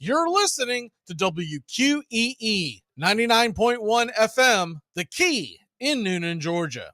You're listening to WQEE 99.1 FM, The Key in Noonan, Georgia.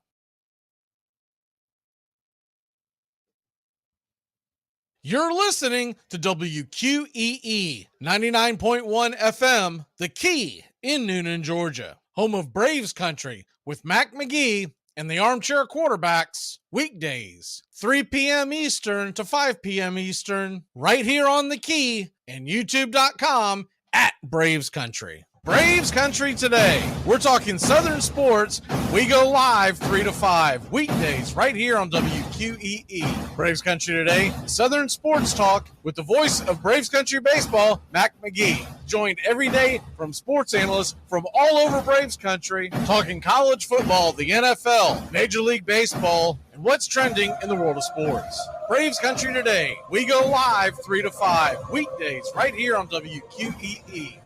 You're listening to WQEE 99.1 FM, The Key in Noonan, Georgia, home of Braves Country with Mac Magee and the Armchair Quarterbacks, weekdays, 3 p.m. Eastern to 5 p.m. Eastern, right here on The Key and YouTube.com at Braves Country. Braves Country today. We're talking Southern sports. We go live 3 to 5 weekdays right here on WQEE. Braves Country today. Southern sports talk with the voice of Braves Country baseball, Mac Magee. Joined every day from sports analysts from all over Braves Country, talking college football, the NFL, Major League Baseball, and what's trending in the world of sports. Braves Country today. We go live 3 to 5 weekdays right here on WQEE.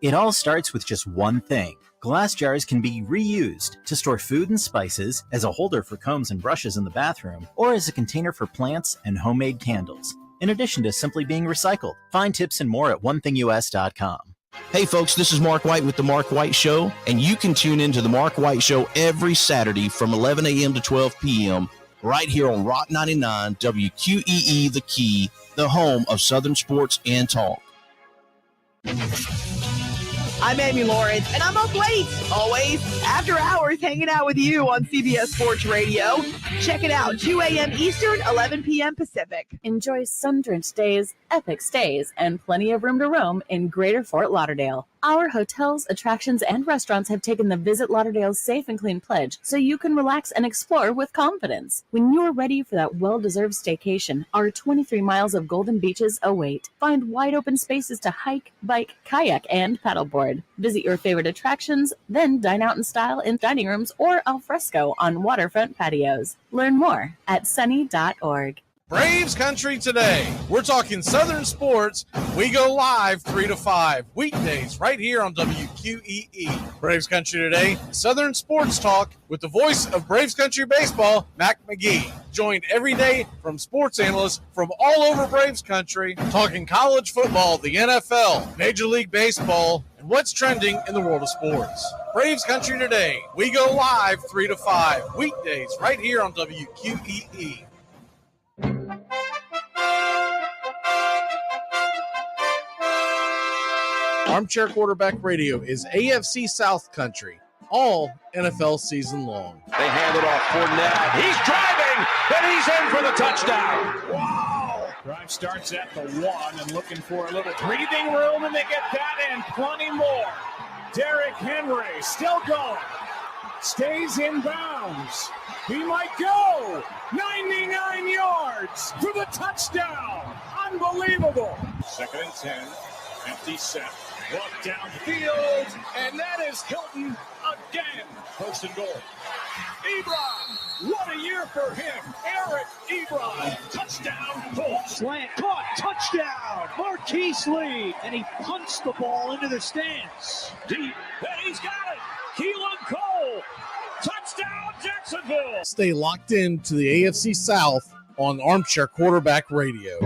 It all starts with just one thing. Glass jars can be reused to store food and spices, as a holder for combs and brushes in the bathroom, or as a container for plants and homemade candles, in addition to simply being recycled. Find tips and more at onethingus.com. Hey folks, this is Mark White with The Mark White Show, and you can tune into The Mark White Show every Saturday from 11 a.m. to 12 p.m. right here on Rock 99, WQEE The Key, the home of Southern sports and talk. I'm Amy Lawrence, and I'm up late, always, after hours, hanging out with you on CBS Sports Radio. Check it out, 2 a.m. Eastern, 11 p.m. Pacific. Enjoy sun-drenched days, epic stays, and plenty of room to roam in Greater Fort Lauderdale. Our hotels, attractions, and restaurants have taken the Visit Lauderdale's Safe and Clean pledge, so you can relax and explore with confidence. When you're ready for that well-deserved staycation, our 23 miles of golden beaches await. Find wide-open spaces to hike, bike, kayak, and paddleboard. Visit your favorite attractions, then dine out in style in dining rooms or al fresco on waterfront patios. Learn more at sunny.org. Braves Country today. We're talking Southern sports. We go live 3 to 5 weekdays right here on WQEE. Braves Country today. Southern sports talk with the voice of Braves Country baseball, Mac Magee. Joined every day from sports analysts from all over Braves Country, talking college football, the NFL, Major League Baseball, and what's trending in the world of sports. Braves Country today. We go live 3 to 5 weekdays right here on WQEE. Armchair Quarterback Radio is AFC South country, all NFL season long. They hand it off Fournette. He's driving, and he's in for the touchdown. Wow! Drive starts at the 1 and looking for a little breathing room, and they get that and plenty more. Derrick Henry still going. Stays in bounds. He might go. 99 yards for the touchdown. Unbelievable. 2nd and 10. Empty set. Walk downfield, and that is Hilton again. 1st and goal. Ebron, what a year for him. Eric Ebron, touchdown, Colts. Slant, caught, touchdown, Marquise Lee, and he punched the ball into the stands. Deep, and he's got it. Keelan Cole, touchdown, Jacksonville. Stay locked in to the AFC South on Armchair Quarterback Radio.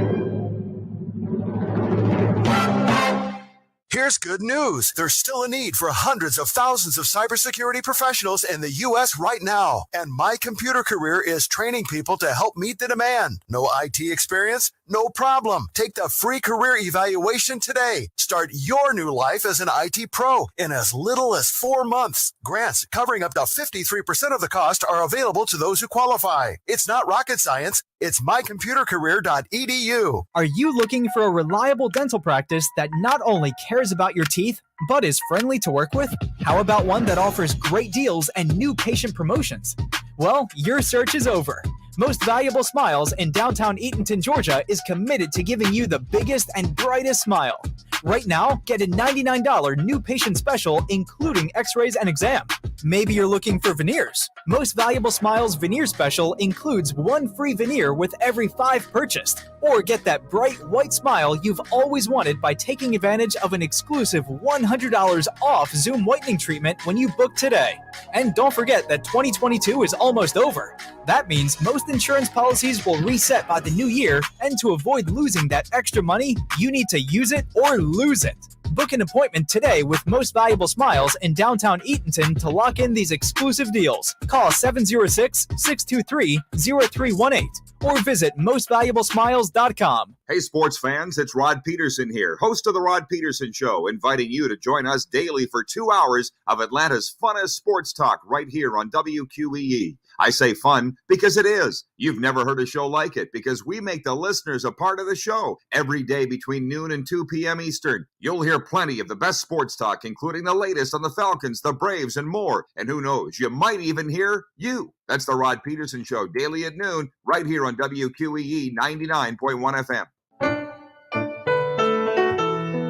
Here's good news. There's still a need for hundreds of thousands of cybersecurity professionals in the U.S. right now. And My Computer Career is training people to help meet the demand. No IT experience? No problem. Take the free career evaluation today. Start your new life as an IT pro in as little as 4 months. Grants covering up to 53% of the cost are available to those who qualify. It's not rocket science. It's mycomputercareer.edu. Are you looking for a reliable dental practice that not only cares about your teeth, but is friendly to work with? How about one that offers great deals and new patient promotions? Well, your search is over. Most Valuable Smiles in downtown Eatonton, Georgia is committed to giving you the biggest and brightest smile. Right now, get a $99 new patient special, including x-rays and exam. Maybe you're looking for veneers. Most Valuable Smiles Veneer Special includes 1 free veneer with every 5 purchased. Or get that bright white smile you've always wanted by taking advantage of an exclusive $100 off Zoom whitening treatment when you book today. And don't forget that 2022 is almost over. That means most insurance policies will reset by the new year, and to avoid losing that extra money, you need to use it or lose it. Book an appointment today with Most Valuable Smiles in downtown Eatonton to lock in these exclusive deals. Call 706-623-0318 or visit mostvaluablesmiles.com. Hey, sports fans, it's Rod Peterson here, host of The Rod Peterson Show, inviting you to join us daily for 2 hours of Atlanta's funnest sports talk right here on WQEE. I say fun because it is. You've never heard a show like it because we make the listeners a part of the show every day between noon and 2 p.m. Eastern. You'll hear plenty of the best sports talk, including the latest on the Falcons, the Braves, and more. And who knows, you might even hear you. That's the Rod Peterson Show, daily at noon, right here on WQEE 99.1 FM.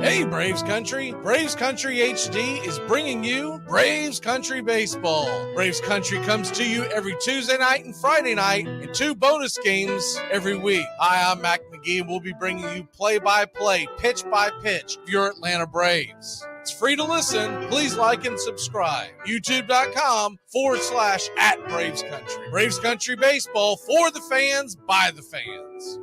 Hey, Braves Country! Braves Country HD is bringing you Braves Country Baseball. Braves Country comes to you every Tuesday night and Friday night, and 2 bonus games every week. Hi, I'm Mac Magee, and we'll be bringing you play-by-play, pitch-by-pitch of your Atlanta Braves. It's free to listen. Please like and subscribe. YouTube.com/@Braves Country. Braves Country Baseball for the fans, by the fans.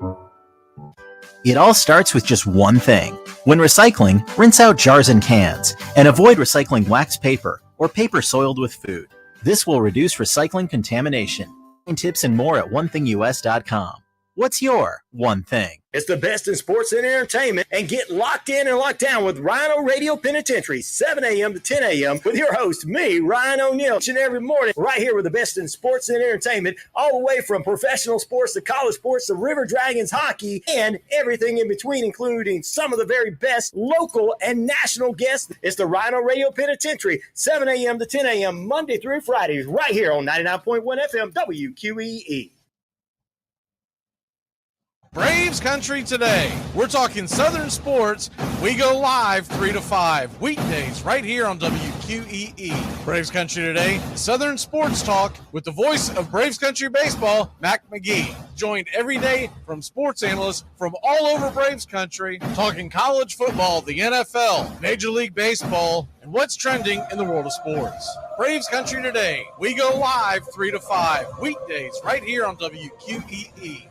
It all starts with just one thing. When recycling, rinse out jars and cans, and avoid recycling wax paper or paper soiled with food. This will reduce recycling contamination. Find tips and more at onethingus.com. What's your one thing? It's the best in sports and entertainment, and get locked in and locked down with Rhino Radio Penitentiary, 7 a.m. to 10 a.m. with your host, me, Ryan O'Neill, each and every morning, right here with the best in sports and entertainment, all the way from professional sports to college sports to River Dragons hockey and everything in between, including some of the very best local and national guests. It's the Rhino Radio Penitentiary, 7 a.m. to 10 a.m. Monday through Friday, right here on 99.1 FM WQEE. Braves Country today. We're talking Southern sports. We go live 3 to 5 weekdays right here on WQEE. Braves Country today, Southern sports talk with the voice of Braves Country baseball, Mac Magee. Joined every day from sports analysts from all over Braves Country, talking college football, the NFL, Major League Baseball, and what's trending in the world of sports. Braves Country today. We go live 3 to 5 weekdays right here on WQEE.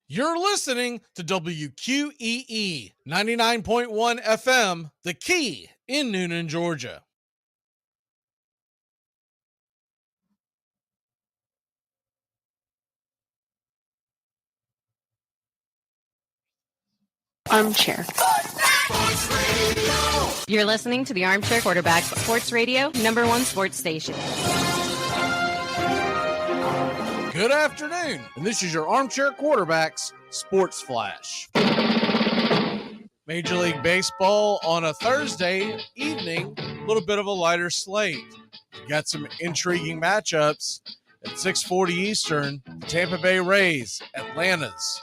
You're listening to WQEE 99.1 FM, The Key in Noonan, Georgia. Armchair. You're listening to the Armchair Quarterback Sports Radio, #1 sports station. Good afternoon, and this is your Armchair Quarterbacks Sports Flash. Major League Baseball on a Thursday evening, a little bit of a lighter slate. You got some intriguing matchups at 6:40 Eastern. The Tampa Bay Rays, Atlanta's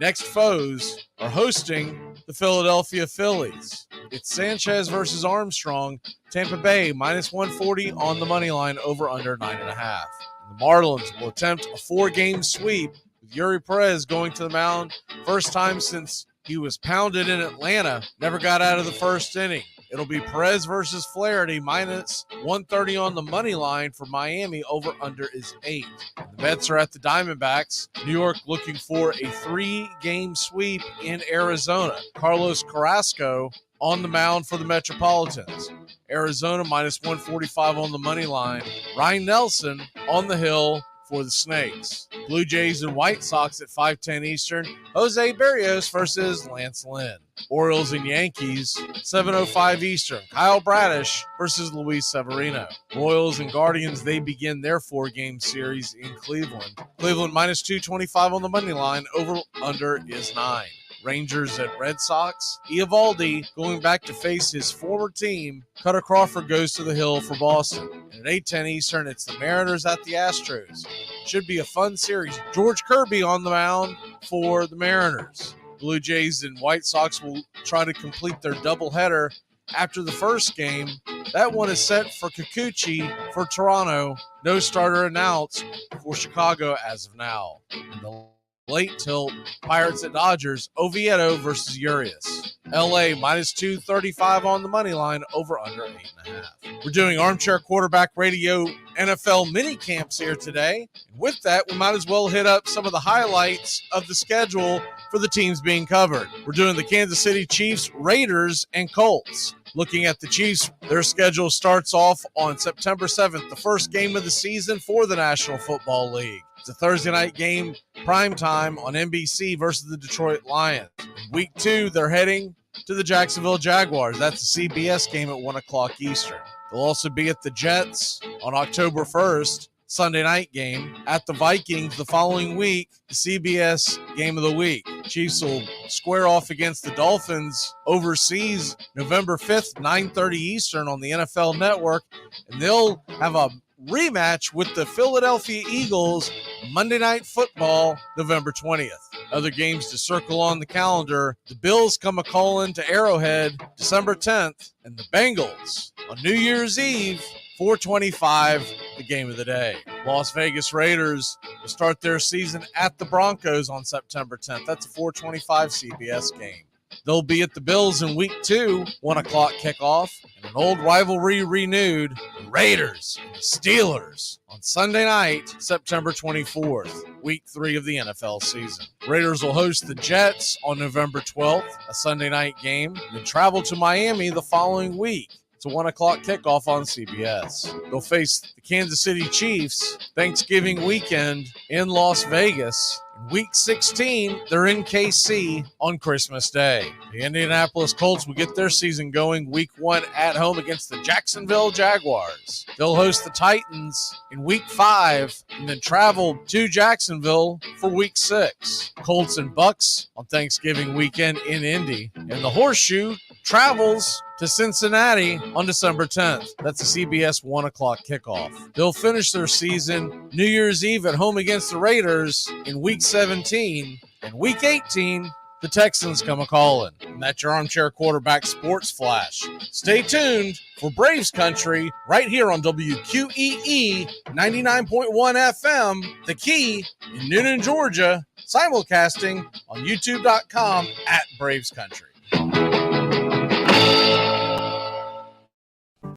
next foes, are hosting the Philadelphia Phillies. It's Sanchez versus Armstrong. Tampa Bay -140 on the money line, over under 9.5. The Marlins will attempt a 4-game sweep with Yuri Perez going to the mound. First time since he was pounded in Atlanta, never got out of the first inning. It'll be Perez versus Flaherty, -130 on the money line for Miami. Over under is 8. The Mets are at the Diamondbacks. New York looking for a 3-game sweep in Arizona. Carlos Carrasco on the mound for the Metropolitans. Arizona -145 on the money line. Ryan Nelson on the hill for the Snakes. Blue Jays and White Sox at 5:10 Eastern. Jose Berrios versus Lance Lynn. Orioles and Yankees, 7:05 Eastern. Kyle Bradish versus Luis Severino. Royals and Guardians, they begin their 4-game series in Cleveland. Cleveland -225 on the money line. Over under is 9. Rangers at Red Sox. Eovaldi going back to face his former team. Cutter Crawford goes to the hill for Boston. And at 8:10 Eastern, it's the Mariners at the Astros. Should be a fun series. George Kirby on the mound for the Mariners. Blue Jays and White Sox will try to complete their doubleheader after the first game. That one is set for Kikuchi for Toronto. No starter announced for Chicago as of now. In the late tilt, Pirates at Dodgers, Oviedo versus Urias. LA minus 235 on the money line, over under 8.5. We're doing Armchair Quarterback Radio NFL mini camps here today. And with that, we might as well hit up some of the highlights of the schedule for the teams being covered. We're doing the Kansas City Chiefs, Raiders, and Colts. Looking at the Chiefs, their schedule starts off on September 7th, the first game of the season for the National Football League. It's a Thursday night game, prime time on NBC versus the Detroit Lions. In week 2, they're heading to the Jacksonville Jaguars. That's a CBS game at 1 o'clock Eastern. They'll also be at the Jets on October 1st, Sunday night game, at the Vikings the following week, the CBS game of the week. Chiefs will square off against the Dolphins overseas November 5th, 9:30 Eastern on the NFL Network, and they'll have a rematch with the Philadelphia Eagles Monday Night Football November 20th. Other games to circle on the calendar: the Bills come a-calling to Arrowhead December 10th, and the Bengals on New Year's Eve, 4:25, the game of the day. Las Vegas Raiders will start their season at the Broncos on September 10th. That's a 4:25 CBS game. They'll be at the Bills in week 2, 1 o'clock kickoff, and an old rivalry renewed, the Raiders and the Steelers on Sunday night, September 24th, week 3 of the NFL season. Raiders will host the Jets on November 12th, a Sunday night game, and then travel to Miami the following week. It's a 1 o'clock kickoff on CBS. They'll face the Kansas City Chiefs Thanksgiving weekend in Las Vegas. In week 16, they're in KC on Christmas Day. The Indianapolis Colts will get their season going week 1 at home against the Jacksonville Jaguars. They'll host the Titans in week 5 and then travel to Jacksonville for week 6. Colts and Bucks on Thanksgiving weekend in Indy. And the Horseshoe travels to Cincinnati on December 10th. That's a CBS 1 o'clock kickoff. They'll finish their season New Year's Eve at home against the Raiders in week 17. And week 18, the Texans come a-calling. And that's your Armchair Quarterback Sports Flash. Stay tuned for Braves Country right here on WQEE 99.1 FM, The Key in Noonan, Georgia, simulcasting on youtube.com at Braves Country.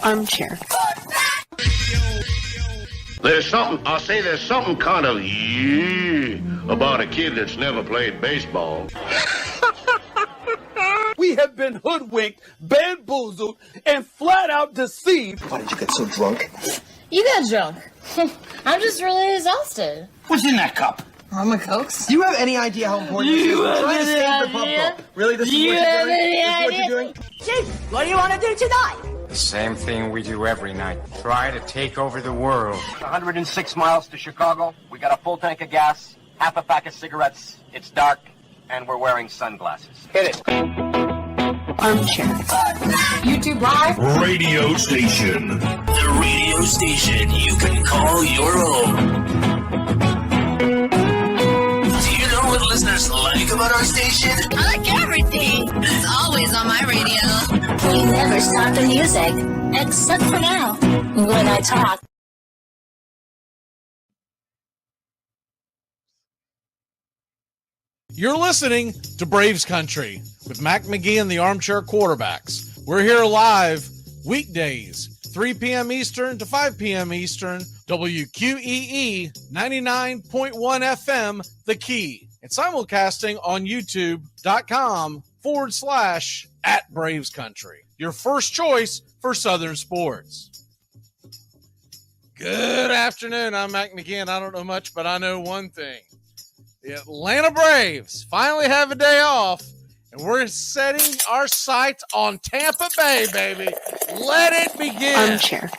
Armchair. There's something kind of about a kid that's never played baseball. We have been hoodwinked, bamboozled, and flat out deceived. Why did you get so drunk? You got drunk. I'm just really exhausted. What's in that cup? I'm a Cokes. Do you have any idea how important this is? We're trying to save the pub cup. Really? This is what you're doing? Chief, what do you want to do tonight? The same thing we do every night. Try to take over the world. 106 miles to Chicago. We got a full tank of gas, half a pack of cigarettes. It's dark, and we're wearing sunglasses. Hit it. Armchair. YouTube Live. Radio station. The radio station you can call your own. Do you know what listeners like about our station? I like everything. It's always on my radio. We never stop the music, except for now, when I talk. You're listening to Braves Country with Mac Magee and the Armchair Quarterbacks. We're here live weekdays, 3 p.m. Eastern to 5 p.m. Eastern, WQEE 99.1 FM, The Key. And simulcasting on youtube.com/@Braves Country. Your first choice for Southern sports. Good afternoon. I'm Mac Magee, and I don't know much, but I know one thing. The Atlanta Braves finally have a day off, and we're setting our sights on Tampa Bay, baby. Let it begin. Armchair.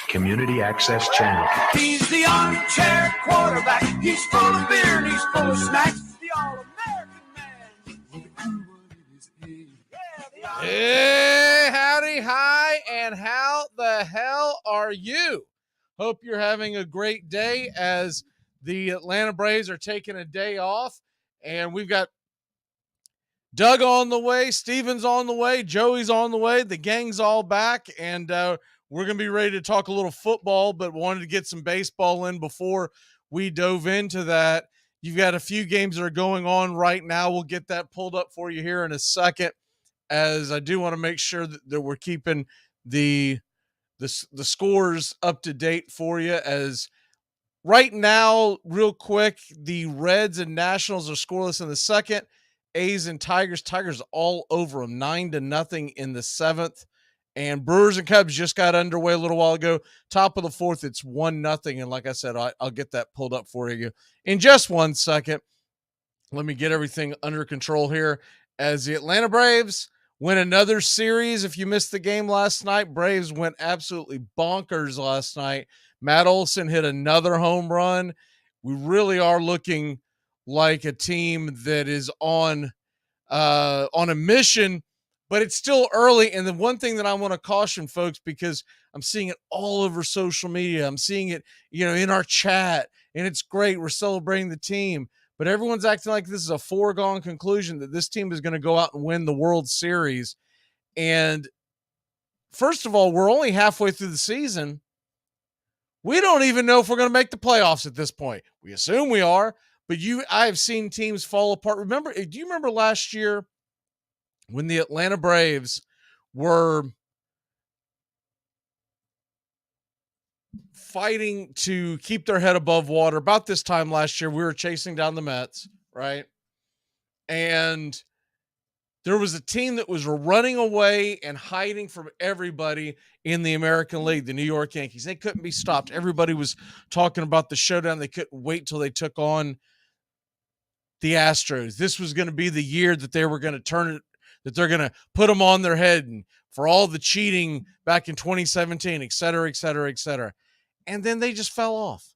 Community Access Channel. He's the armchair quarterback. He's full of beer and he's full of snacks. The All-American man. Hey, howdy, hi, and how the hell are you? Hope you're having a great day as the Atlanta Braves are taking a day off, and we've got Doug on the way, Steven's on the way, Joey's on the way, the gang's all back, and we're going to be ready to talk a little football, but wanted to get some baseball in before we dove into that. You've got a few games that are going on right now. We'll get that pulled up for you here in a second, as I do want to make sure that we're keeping the scores up to date for you. As right now, real quick, the Reds and Nationals are scoreless in the second. A's and Tigers all over them, 9-0 in the seventh. And Brewers and Cubs just got underway a little while ago. Top of the fourth, it's 1-0. And like I said, I'll get that pulled up for you in just 1 second. Let me get everything under control here as the Atlanta Braves win another series. If you missed the game last night, Braves went absolutely bonkers last night. Matt Olson hit another home run. We really are looking like a team that is on a mission, but it's still early. And the one thing that I want to caution folks, because I'm seeing it all over social media, I'm seeing it, in our chat, and it's great. We're celebrating the team, but everyone's acting like this is a foregone conclusion that this team is going to go out and win the World Series. And first of all, we're only halfway through the season. We don't even know if we're going to make the playoffs at this point. We assume we are. But I have seen teams fall apart. Do you remember last year when the Atlanta Braves were fighting to keep their head above water? About this time last year, we were chasing down the Mets, right? And there was a team that was running away and hiding from everybody in the American League, the New York Yankees. They couldn't be stopped. Everybody was talking about the showdown. They couldn't wait till they took on the Astros. This was going to be the year that they were going to turn it, that they're going to put them on their head, and for all the cheating back in 2017, et cetera, et cetera, et cetera. And then they just fell off.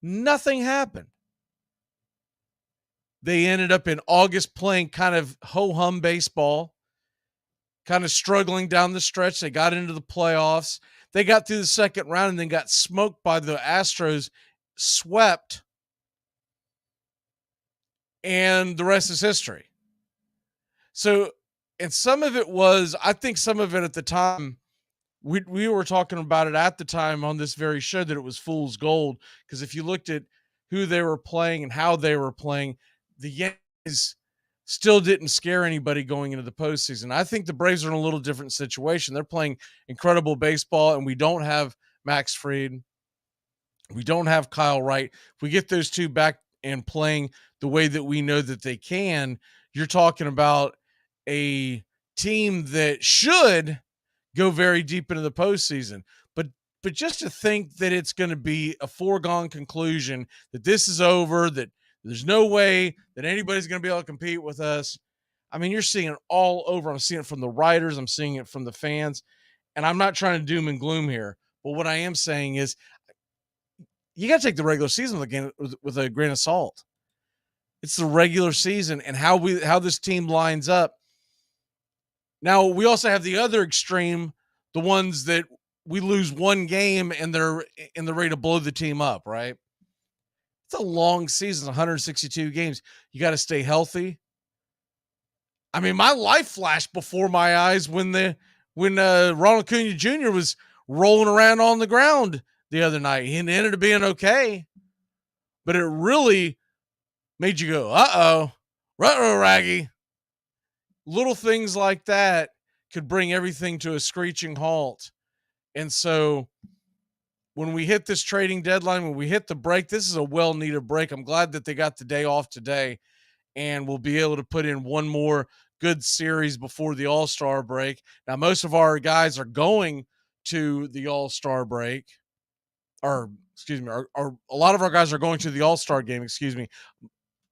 Nothing happened. They ended up in August playing kind of ho-hum baseball, kind of struggling down the stretch. They got into the playoffs. They got through the second round and then got smoked by the Astros, swept, and the rest is history. So, and some of it was, I think some of it at the time, we were talking about it at the time on this very show, that it was fool's gold. Because if you looked at who they were playing and how they were playing, the Yankees still didn't scare anybody going into the postseason. I think the Braves are in a little different situation. They're playing incredible baseball, and we don't have Max Fried. We don't have Kyle Wright. If we get those two back and playing the way that we know that they can, you're talking about a team that should go very deep into the postseason. But just to think that it's going to be a foregone conclusion, that this is over, that there's no way that anybody's going to be able to compete with us. I mean, you're seeing it all over. I'm seeing it from the writers. I'm seeing it from the fans. And I'm not trying to doom and gloom here. But what I am saying is you got to take the regular season with a grain of salt. It's the regular season and how this team lines up. Now, we also have the other extreme, the ones that we lose one game and they're ready to blow the team up, right? It's a long season, 162 games. You got to stay healthy. I mean, my life flashed before my eyes when Ronald Acuna Jr. was rolling around on the ground the other night. He ended up being okay, but it really made you go, uh-oh, ruh-roh, Raggy. Little things like that could bring everything to a screeching halt. And so when we hit this trading deadline, when we hit the break, this is a well-needed break. I'm glad that they got the day off today, and we'll be able to put in one more good series before the All-Star break. Now, most of our guys are going to the All-Star break, or excuse me, a lot of our guys are going to the All-Star game, excuse me.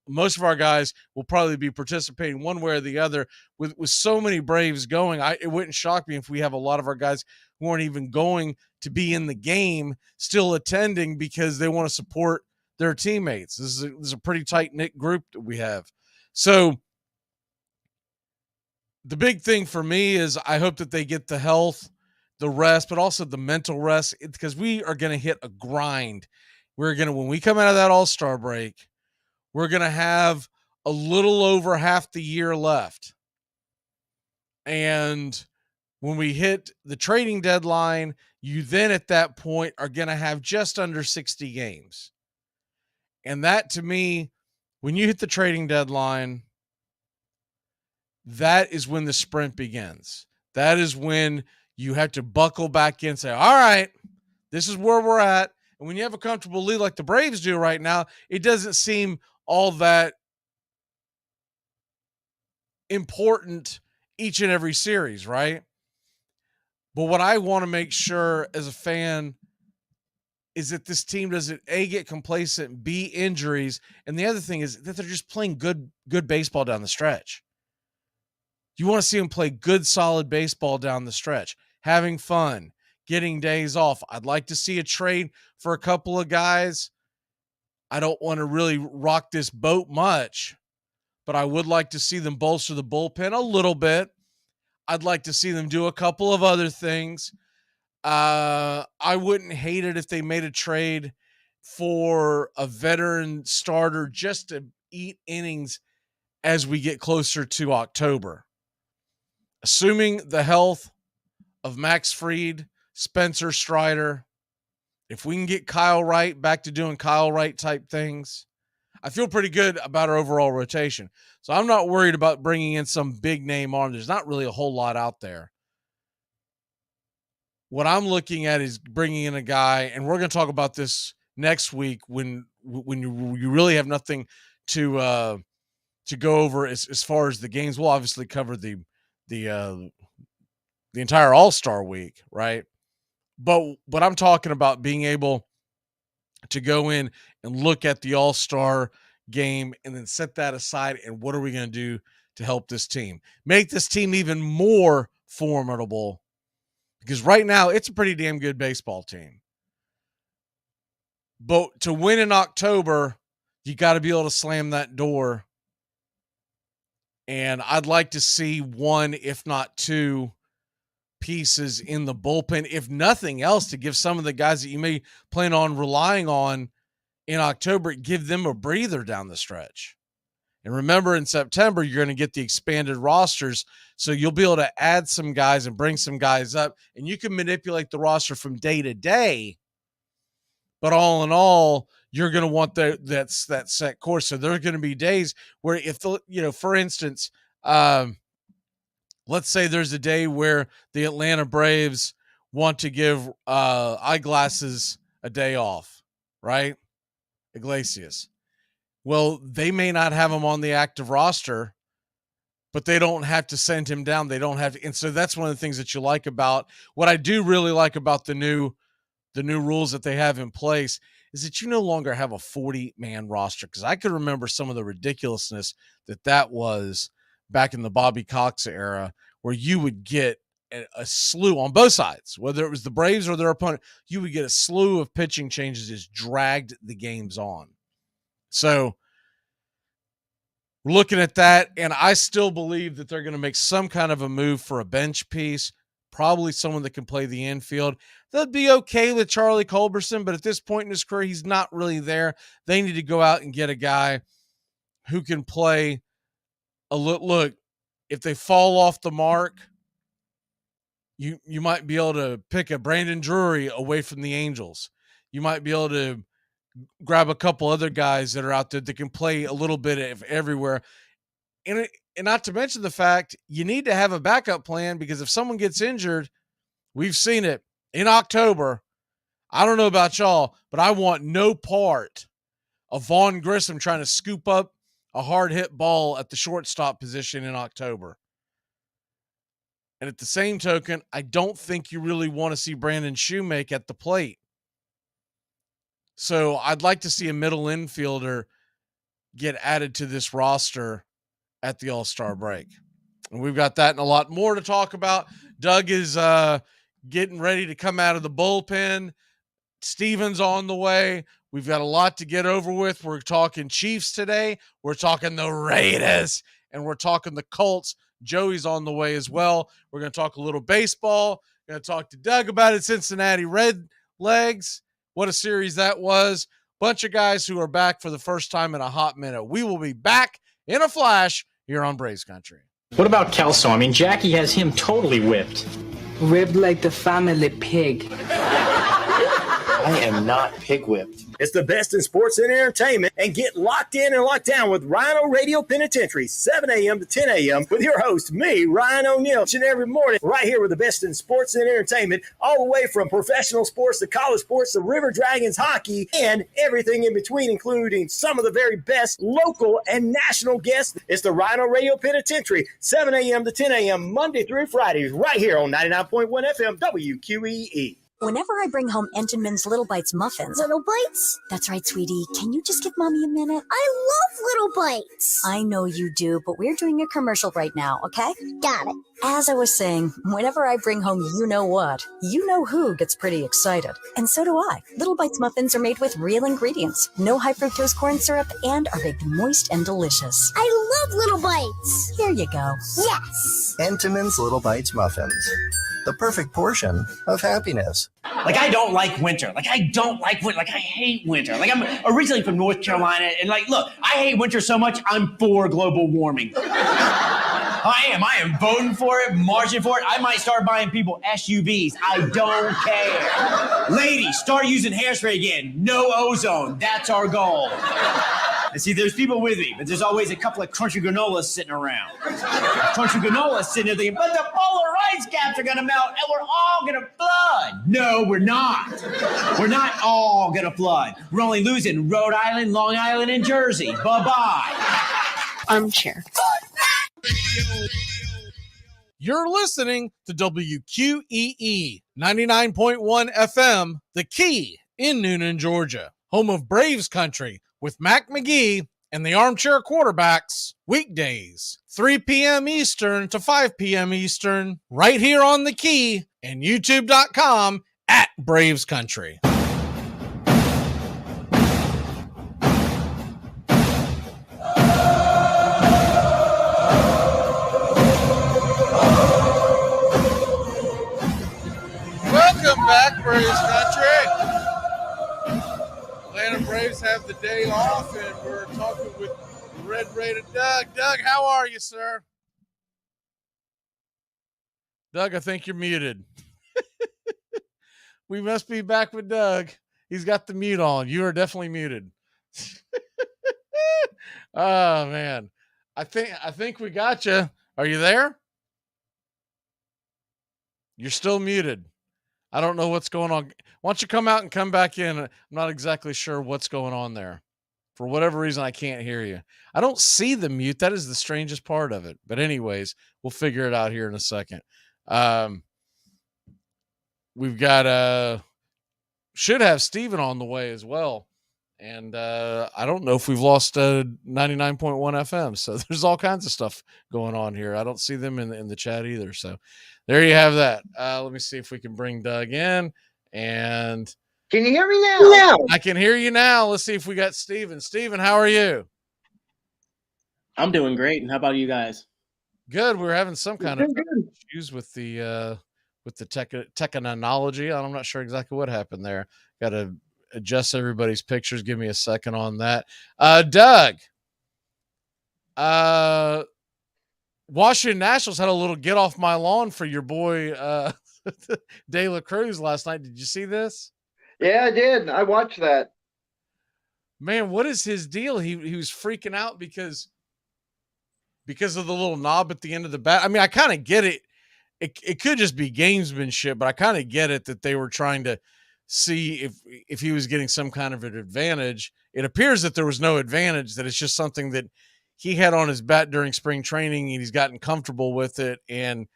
Most of our guys will probably be participating one way or the other. With so many Braves going, it wouldn't shock me if we have a lot of our guys who aren't even going to be in the game still attending because they want to support their teammates. This is a pretty tight-knit group that we have. So the big thing for me is I hope that they get the health, the rest, but also the mental rest, because we are going to hit a grind. When we come out of that All-Star break, we're going to have a little over half the year left. And when we hit the trading deadline, you then at that point are going to have just under 60 games. And that, to me, when you hit the trading deadline, that is when the sprint begins. That is when you have to buckle back in and say, all right, this is where we're at. And when you have a comfortable lead like the Braves do right now, it doesn't seem all that important each and every series, right? But what I want to make sure as a fan is that this team doesn't, A, get complacent, B, injuries, and the other thing is that they're just playing good baseball down the stretch. You want to see them play good, solid baseball down the stretch, having fun, getting days off. I'd like to see a trade for a couple of guys. I don't want to really rock this boat much, but I would like to see them bolster the bullpen a little bit. I'd like to see them do a couple of other things. I wouldn't hate it if they made a trade for a veteran starter just to eat innings as we get closer to October. Assuming the health of Max Fried, Spencer Strider, if we can get Kyle Wright back to doing Kyle Wright type things, I feel pretty good about our overall rotation. So I'm not worried about bringing in some big name arm. There's not really a whole lot out there. What I'm looking at is bringing in a guy, and we're going to talk about this next week when you really have nothing to go over as far as the games. We'll obviously cover the entire All-Star week, right? But I'm talking about being able to go in and look at the All-Star game and then set that aside, and what are we going to do to help this team? Make this team even more formidable, because right now it's a pretty damn good baseball team. But to win in October, you got to be able to slam that door. And I'd like to see one, if not two, pieces in the bullpen, if nothing else, to give some of the guys that you may plan on relying on in October, give them a breather down the stretch. And remember, in September, you're going to get the expanded rosters, so you'll be able to add some guys and bring some guys up, and you can manipulate the roster from day to day. But all in all, you're going to want that set course. So there are going to be days where, if for instance, let's say there's a day where the Atlanta Braves want to give Eyeglasses a day off, right? Iglesias. Well, they may not have him on the active roster, but they don't have to send him down. They don't have to. And so that's one of the things that you like about what I do really like about the new rules that they have in place is that you no longer have a 40-man roster. Because I could remember some of the ridiculousness that was back in the Bobby Cox era, where you would get a slew on both sides, whether it was the Braves or their opponent, you would get a slew of pitching changes, just dragged the games on. So we're looking at that, and I still believe that they're going to make some kind of a move for a bench piece, probably someone that can play the infield. They'll be okay with Charlie Culberson, but at this point in his career, he's not really there. They need to go out and get a guy who can play a look. If they fall off the mark, you might be able to pick a Brandon Drury away from the Angels. You might be able to grab a couple other guys that are out there that can play a little bit of everywhere. And not to mention the fact you need to have a backup plan, because if someone gets injured, we've seen it in October. I don't know about y'all, but I want no part of Vaughn Grissom trying to scoop up a hard hit ball at the shortstop position in October. And at the same token, I don't think you really want to see Brandon Shoemake at the plate. So I'd like to see a middle infielder get added to this roster at the All-Star break. And we've got that and a lot more to talk about. Doug is getting ready to come out of the bullpen. Steven's on the way. We've got a lot to get over with. We're talking Chiefs today. We're talking the Raiders, and we're talking the Colts. Joey's on the way as well. We're going to talk a little baseball. We're going to talk to Doug about it. Cincinnati Red Legs. What a series that was. Bunch of guys who are back for the first time in a hot minute. We will be back in a flash here on Braves Country. What about Kelso? I mean, Jackie has him totally whipped. Ribbed like the family pig. I am not pig whipped. It's the best in sports and entertainment, and get locked in and locked down with Rhino Radio Penitentiary, 7 a.m. to 10 a.m. with your host, me, Ryan O'Neill, each and every morning, right here with the best in sports and entertainment, all the way from professional sports to college sports to River Dragons hockey and everything in between, including some of the very best local and national guests. It's the Rhino Radio Penitentiary, 7 a.m. to 10 a.m. Monday through Fridays, right here on 99.1 FM WQEE. Whenever I bring home Entenmann's Little Bites muffins. Little Bites? That's right, sweetie. Can you just give Mommy a minute? I love Little Bites. I know you do, but we're doing a commercial right now, okay? Got it. As I was saying, whenever I bring home you-know-what, you-know-who gets pretty excited. And so do I. Little Bites muffins are made with real ingredients, no high-fructose corn syrup, and are baked moist and delicious. I love Little Bites. Here you go. Yes. Entenmann's Little Bites muffins. The perfect portion of happiness. Like, I don't like winter. Like, I don't like winter. Like, I hate winter. Like, I'm originally from North Carolina, and like, look, I hate winter so much, I'm for global warming. I am voting for it, marching for it. I might start buying people SUVs. I don't care. Ladies, start using hairspray again. No ozone. That's our goal. And see, there's people with me, but there's always a couple of crunchy granolas sitting around. Crunchy granolas sitting there thinking, but the polar ice caps are going to melt and we're all going to flood. No, we're not. We're not all going to flood. We're only losing Rhode Island, Long Island, and Jersey. Bye-bye. Armchair. You're listening to WQEE 99.1 FM, The Key in Noonan, Georgia, home of Braves Country with Mac Magee and the Armchair Quarterbacks, weekdays, 3 p.m. Eastern to 5 p.m. Eastern, right here on The Key and YouTube.com at Braves Country. Welcome back, Braves Country. Atlanta Braves have the day off, and we're talking with Red Rated Doug. Doug, how are you, sir? Doug, I think you're muted. We must be back with Doug. He's got the mute on. You are definitely muted. Oh, man. I think we got you. Are you there? You're still muted. I don't know what's going on. Why don't you come out and come back in? I'm not exactly sure what's going on there. For whatever reason, I can't hear you. I don't see the mute. That is the strangest part of it. But anyways, we'll figure it out here in a second. We've got should have Steven on the way as well. And I don't know if we've lost 99.1 FM. So there's all kinds of stuff going on here. I don't see them in the chat either. So there you have that. Let me see if we can bring Doug in. And can you hear me now? I can hear you now. Let's see if we got Steven. Steven, how are you? I'm doing great. And how about you guys? Good. We're having some kind of issues with the technology. I'm not sure exactly what happened there. Got to adjust everybody's pictures. Give me a second on that. Doug, Washington Nationals had a little get off my lawn for your boy De La Cruz last night. Did you see this? Yeah, I did. I watched that. Man, what is his deal? He was freaking out because of the little knob at the end of the bat. I mean, I kind of get it. It could just be gamesmanship, but I kind of get it that they were trying to see if he was getting some kind of an advantage. It appears that there was no advantage, that it's just something that he had on his bat during spring training and he's gotten comfortable with it. And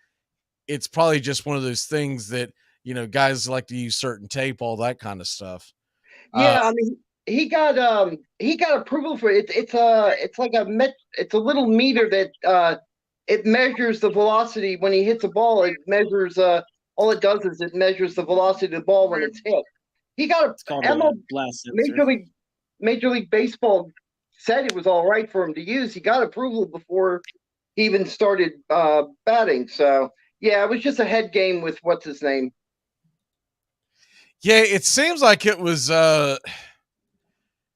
it's probably just one of those things that, you know, guys like to use certain tape, all that kind of stuff. Yeah. I mean, he got approval for it. It's a little meter that, it measures the velocity when he hits a ball. It measures, all it does is it measures the velocity of the ball when it's hit. He got Major League Baseball said it was all right for him to use. He got approval before he even started batting. So yeah, it was just a head game with what's his name. Yeah, it seems like it was.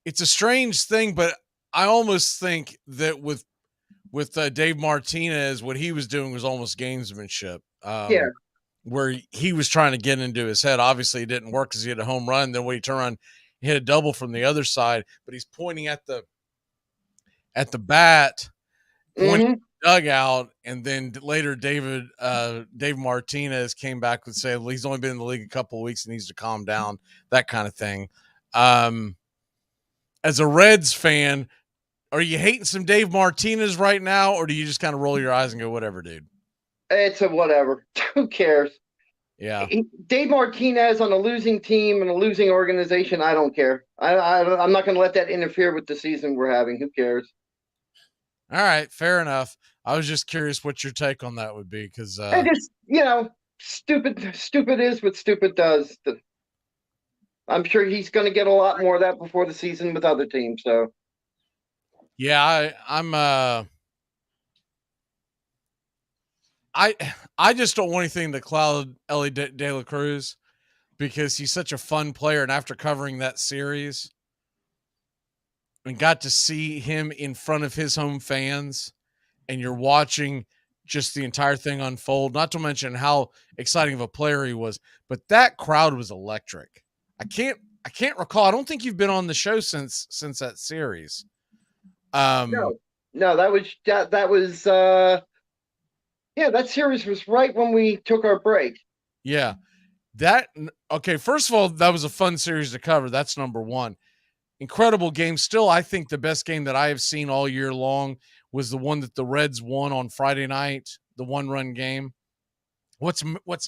It's a strange thing, but I almost think that with with Dave Martinez, what he was doing was almost gamesmanship. Yeah. Where he was trying to get into his head. Obviously, it didn't work because he had a home run. Then when he turned around, he hit a double from the other side, but he's pointing at the bat, pointing at the dugout, and then later Dave Martinez came back and said, well, he's only been in the league a couple of weeks and needs to calm down, that kind of thing. As a Reds fan, are you hating some Dave Martinez right now, or do you just kind of roll your eyes and go, whatever, dude? It's a whatever. Who cares? Yeah. Dave Martinez on a losing team and a losing organization, I don't care. I'm not going to let that interfere with the season we're having. Who cares? All right, fair enough. I was just curious what your take on that would be because stupid is what stupid does. I'm sure he's going to get a lot more of that before the season with other teams. So, yeah, I just don't want anything to cloud Ellie De La Cruz because he's such a fun player. And after covering that series and got to see him in front of his home fans and you're watching just the entire thing unfold, not to mention how exciting of a player he was, but that crowd was electric. I can't recall. I don't think you've been on the show since that series. No, that was that series was right when we took our break. Yeah. Okay, first of all, that was a fun series to cover. That's number one. Incredible game. Still, I think the best game that I have seen all year long was the one that the Reds won on Friday night, the one-run game. What's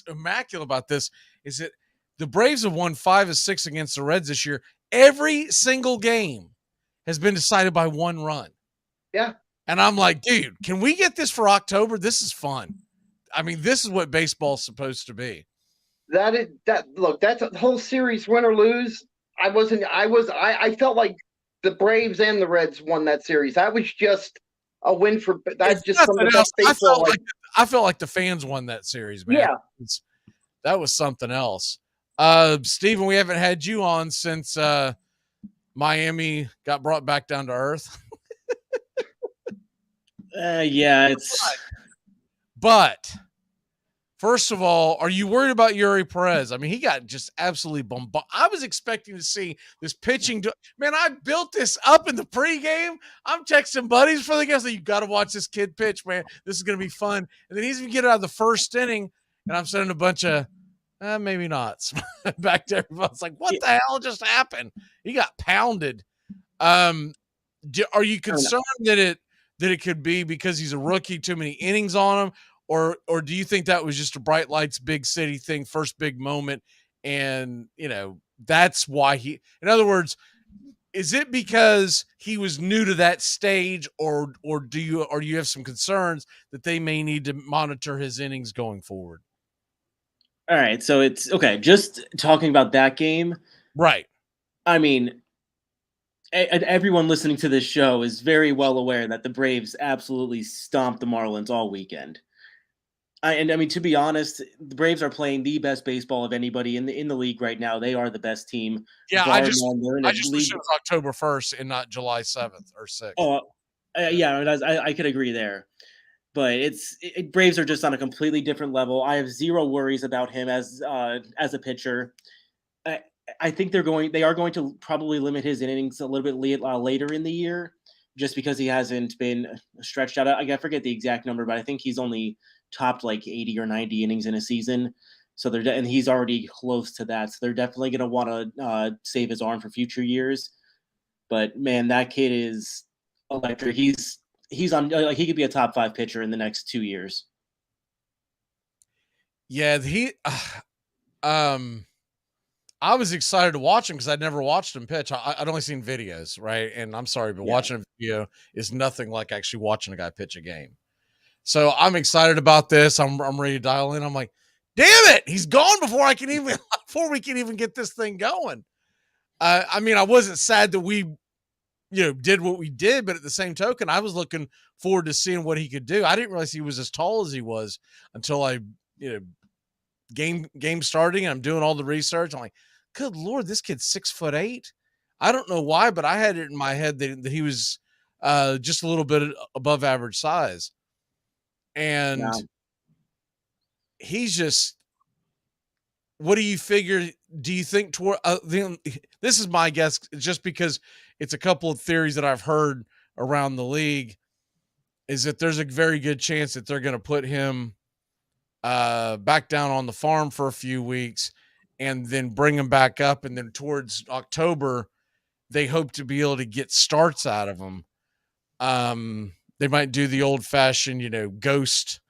immaculate about this is that the Braves have won 5 of 6 against the Reds this year. Every single game has been decided by one run. Yeah. And I'm like, dude, can we get this for October? This is fun. I mean, this is what baseball's supposed to be. Look, that's a whole series, win or lose. I felt like the Braves and the Reds won that series. That was just a win for that's just some of the best baseball. I felt like the fans won that series, man. Yeah. That was something else. Steven, we haven't had you on since Miami got brought back down to earth. But first of all, are you worried about Yuri Perez? I mean, he got just absolutely bombarded. I was expecting to see this pitching. Man, I built this up in the pregame. I'm texting buddies for the guys. You got to watch this kid pitch, man. This is going to be fun. And then he's going to get out of the first inning, and I'm sending a bunch of maybe not back to everybody. It's like, what the hell just happened? He got pounded. Are you concerned that it could be because he's a rookie, too many innings on him? Or do you think that was just a bright lights, big city thing, first big moment, and that's why in other words, is it because he was new to that stage, or do you have some concerns that they may need to monitor his innings going forward? All right, so it's okay. Just talking about that game, right? I mean, everyone listening to this show is very well aware that the Braves absolutely stomped the Marlins all weekend. And I mean, to be honest, the Braves are playing the best baseball of anybody in the league right now. They are the best team. Yeah, I just wish it was October 1st and not July 7th or 6th. Oh, yeah, I could agree there. But Braves are just on a completely different level. I have zero worries about him as a pitcher. I think they are going to probably limit his innings a little bit later in the year, just because he hasn't been stretched out. I forget the exact number, but I think he's only topped like 80 or 90 innings in a season. So and he's already close to that. So they're definitely going to want to save his arm for future years. But man, that kid is electric. He's on. He could be a top 5 pitcher in the next 2 years. Yeah, I was excited to watch him because I'd never watched him pitch. I'd only seen videos, right? And I'm sorry, but watching a video is nothing like actually watching a guy pitch a game. So I'm excited about this. I'm ready to dial in. I'm like, damn it, he's gone before we can even get this thing going. I mean, I wasn't sad that we, did what we did, but at the same token, I was looking forward to seeing what he could do. I didn't realize he was as tall as he was until I, game starting and I'm doing all the research. I'm like, good Lord, this kid's 6'8". I don't know why, but I had it in my head that he was just a little bit above average size. And he's just, what do you figure? Do you think toward this is my guess, just because it's a couple of theories that I've heard around the league, is that there's a very good chance that they're going to put him back down on the farm for a few weeks and then bring him back up. And then towards October, they hope to be able to get starts out of him. They might do the old fashioned, ghost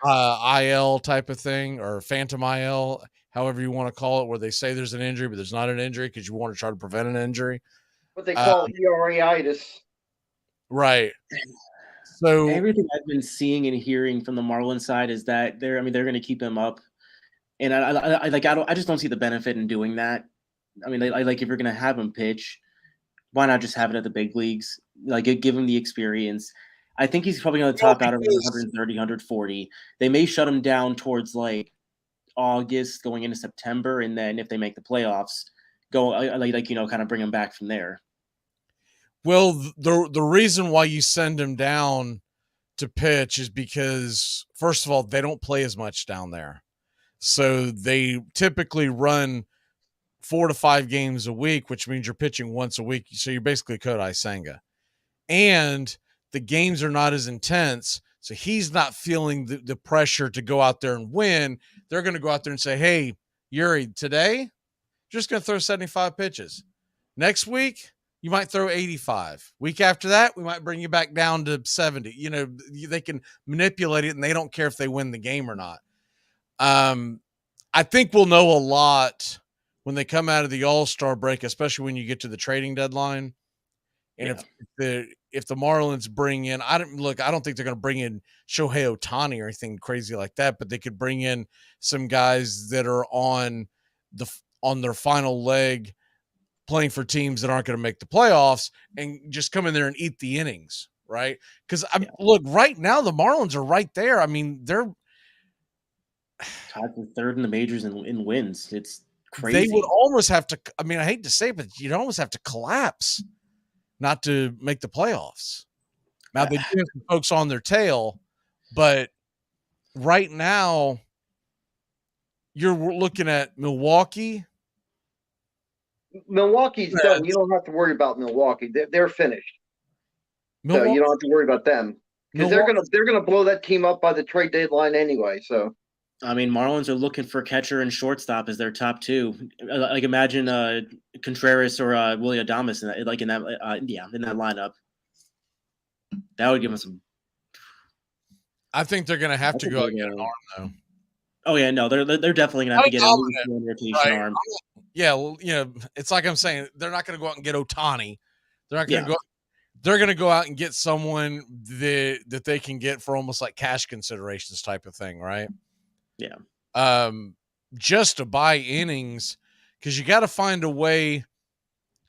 IL type of thing, or phantom IL, however you want to call it, where they say there's an injury, but there's not an injury because you want to try to prevent an injury. What they call ERA-itis. Right. So everything I've been seeing and hearing from the Marlins side is that they're going to keep him up, and I just don't see the benefit in doing that. I mean, if you're going to have him pitch, why not just have it at the big leagues? Like, give him the experience. I think he's probably going to top out around 130, 140. They may shut him down towards like August, going into September, and then if they make the playoffs, go kind of bring him back from there. Well, the reason why you send him down to pitch is because, first of all, they don't play as much down there. So they typically run 4 to 5 games a week, which means you're pitching once a week. So you're basically Kodai Senga. And the games are not as intense, so he's not feeling the pressure to go out there and win. They're going to go out there and say, hey, Yuri, today, you're just going to throw 75 pitches. Next week, you might throw 85. Week after that, we might bring you back down to 70. They can manipulate it, and they don't care if they win the game or not. I think we'll know a lot when they come out of the All-Star break, especially when you get to the trading deadline. And if the Marlins bring in, I don't think they're going to bring in Shohei Ohtani or anything crazy like that, but they could bring in some guys that are on their final leg, playing for teams that aren't going to make the playoffs, and just come in there and eat the innings, right? Because look, right now the Marlins are right there. I mean, they're tied for third in the majors in wins. It's crazy. They would almost have to. I mean, I hate to say it, but you'd almost have to collapse not to make the playoffs. Now they do have some folks on their tail, but right now you're looking at Milwaukee. Milwaukee's done. You don't have to worry about Milwaukee. They're finished. So you don't have to worry about them, because they're gonna blow that team up by the trade deadline anyway. So I mean, Marlins are looking for catcher and shortstop as their top two. Like, imagine Contreras or Willie Adames in that lineup. That would give them some. I think they're going to have to go out and get an arm, though. Oh yeah, no, they're definitely going to have to get a rotation arm. Yeah, well, it's like I'm saying, they're not going to go out and get Ohtani. They're not going to go. They're going to go out and get someone that they can get for almost like cash considerations type of thing, right? Yeah. Just to buy innings, because you got to find a way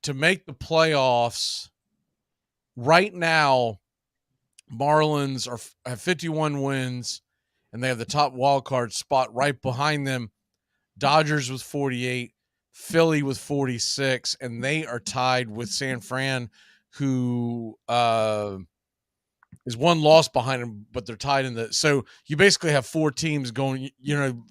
to make the playoffs. Right now, Marlins have 51 wins, and they have the top wild card spot. Right behind them, Dodgers with 48, Philly with 46, and they are tied with San Fran, who is one loss behind them, but they're tied in the. So you basically have 4 teams going. And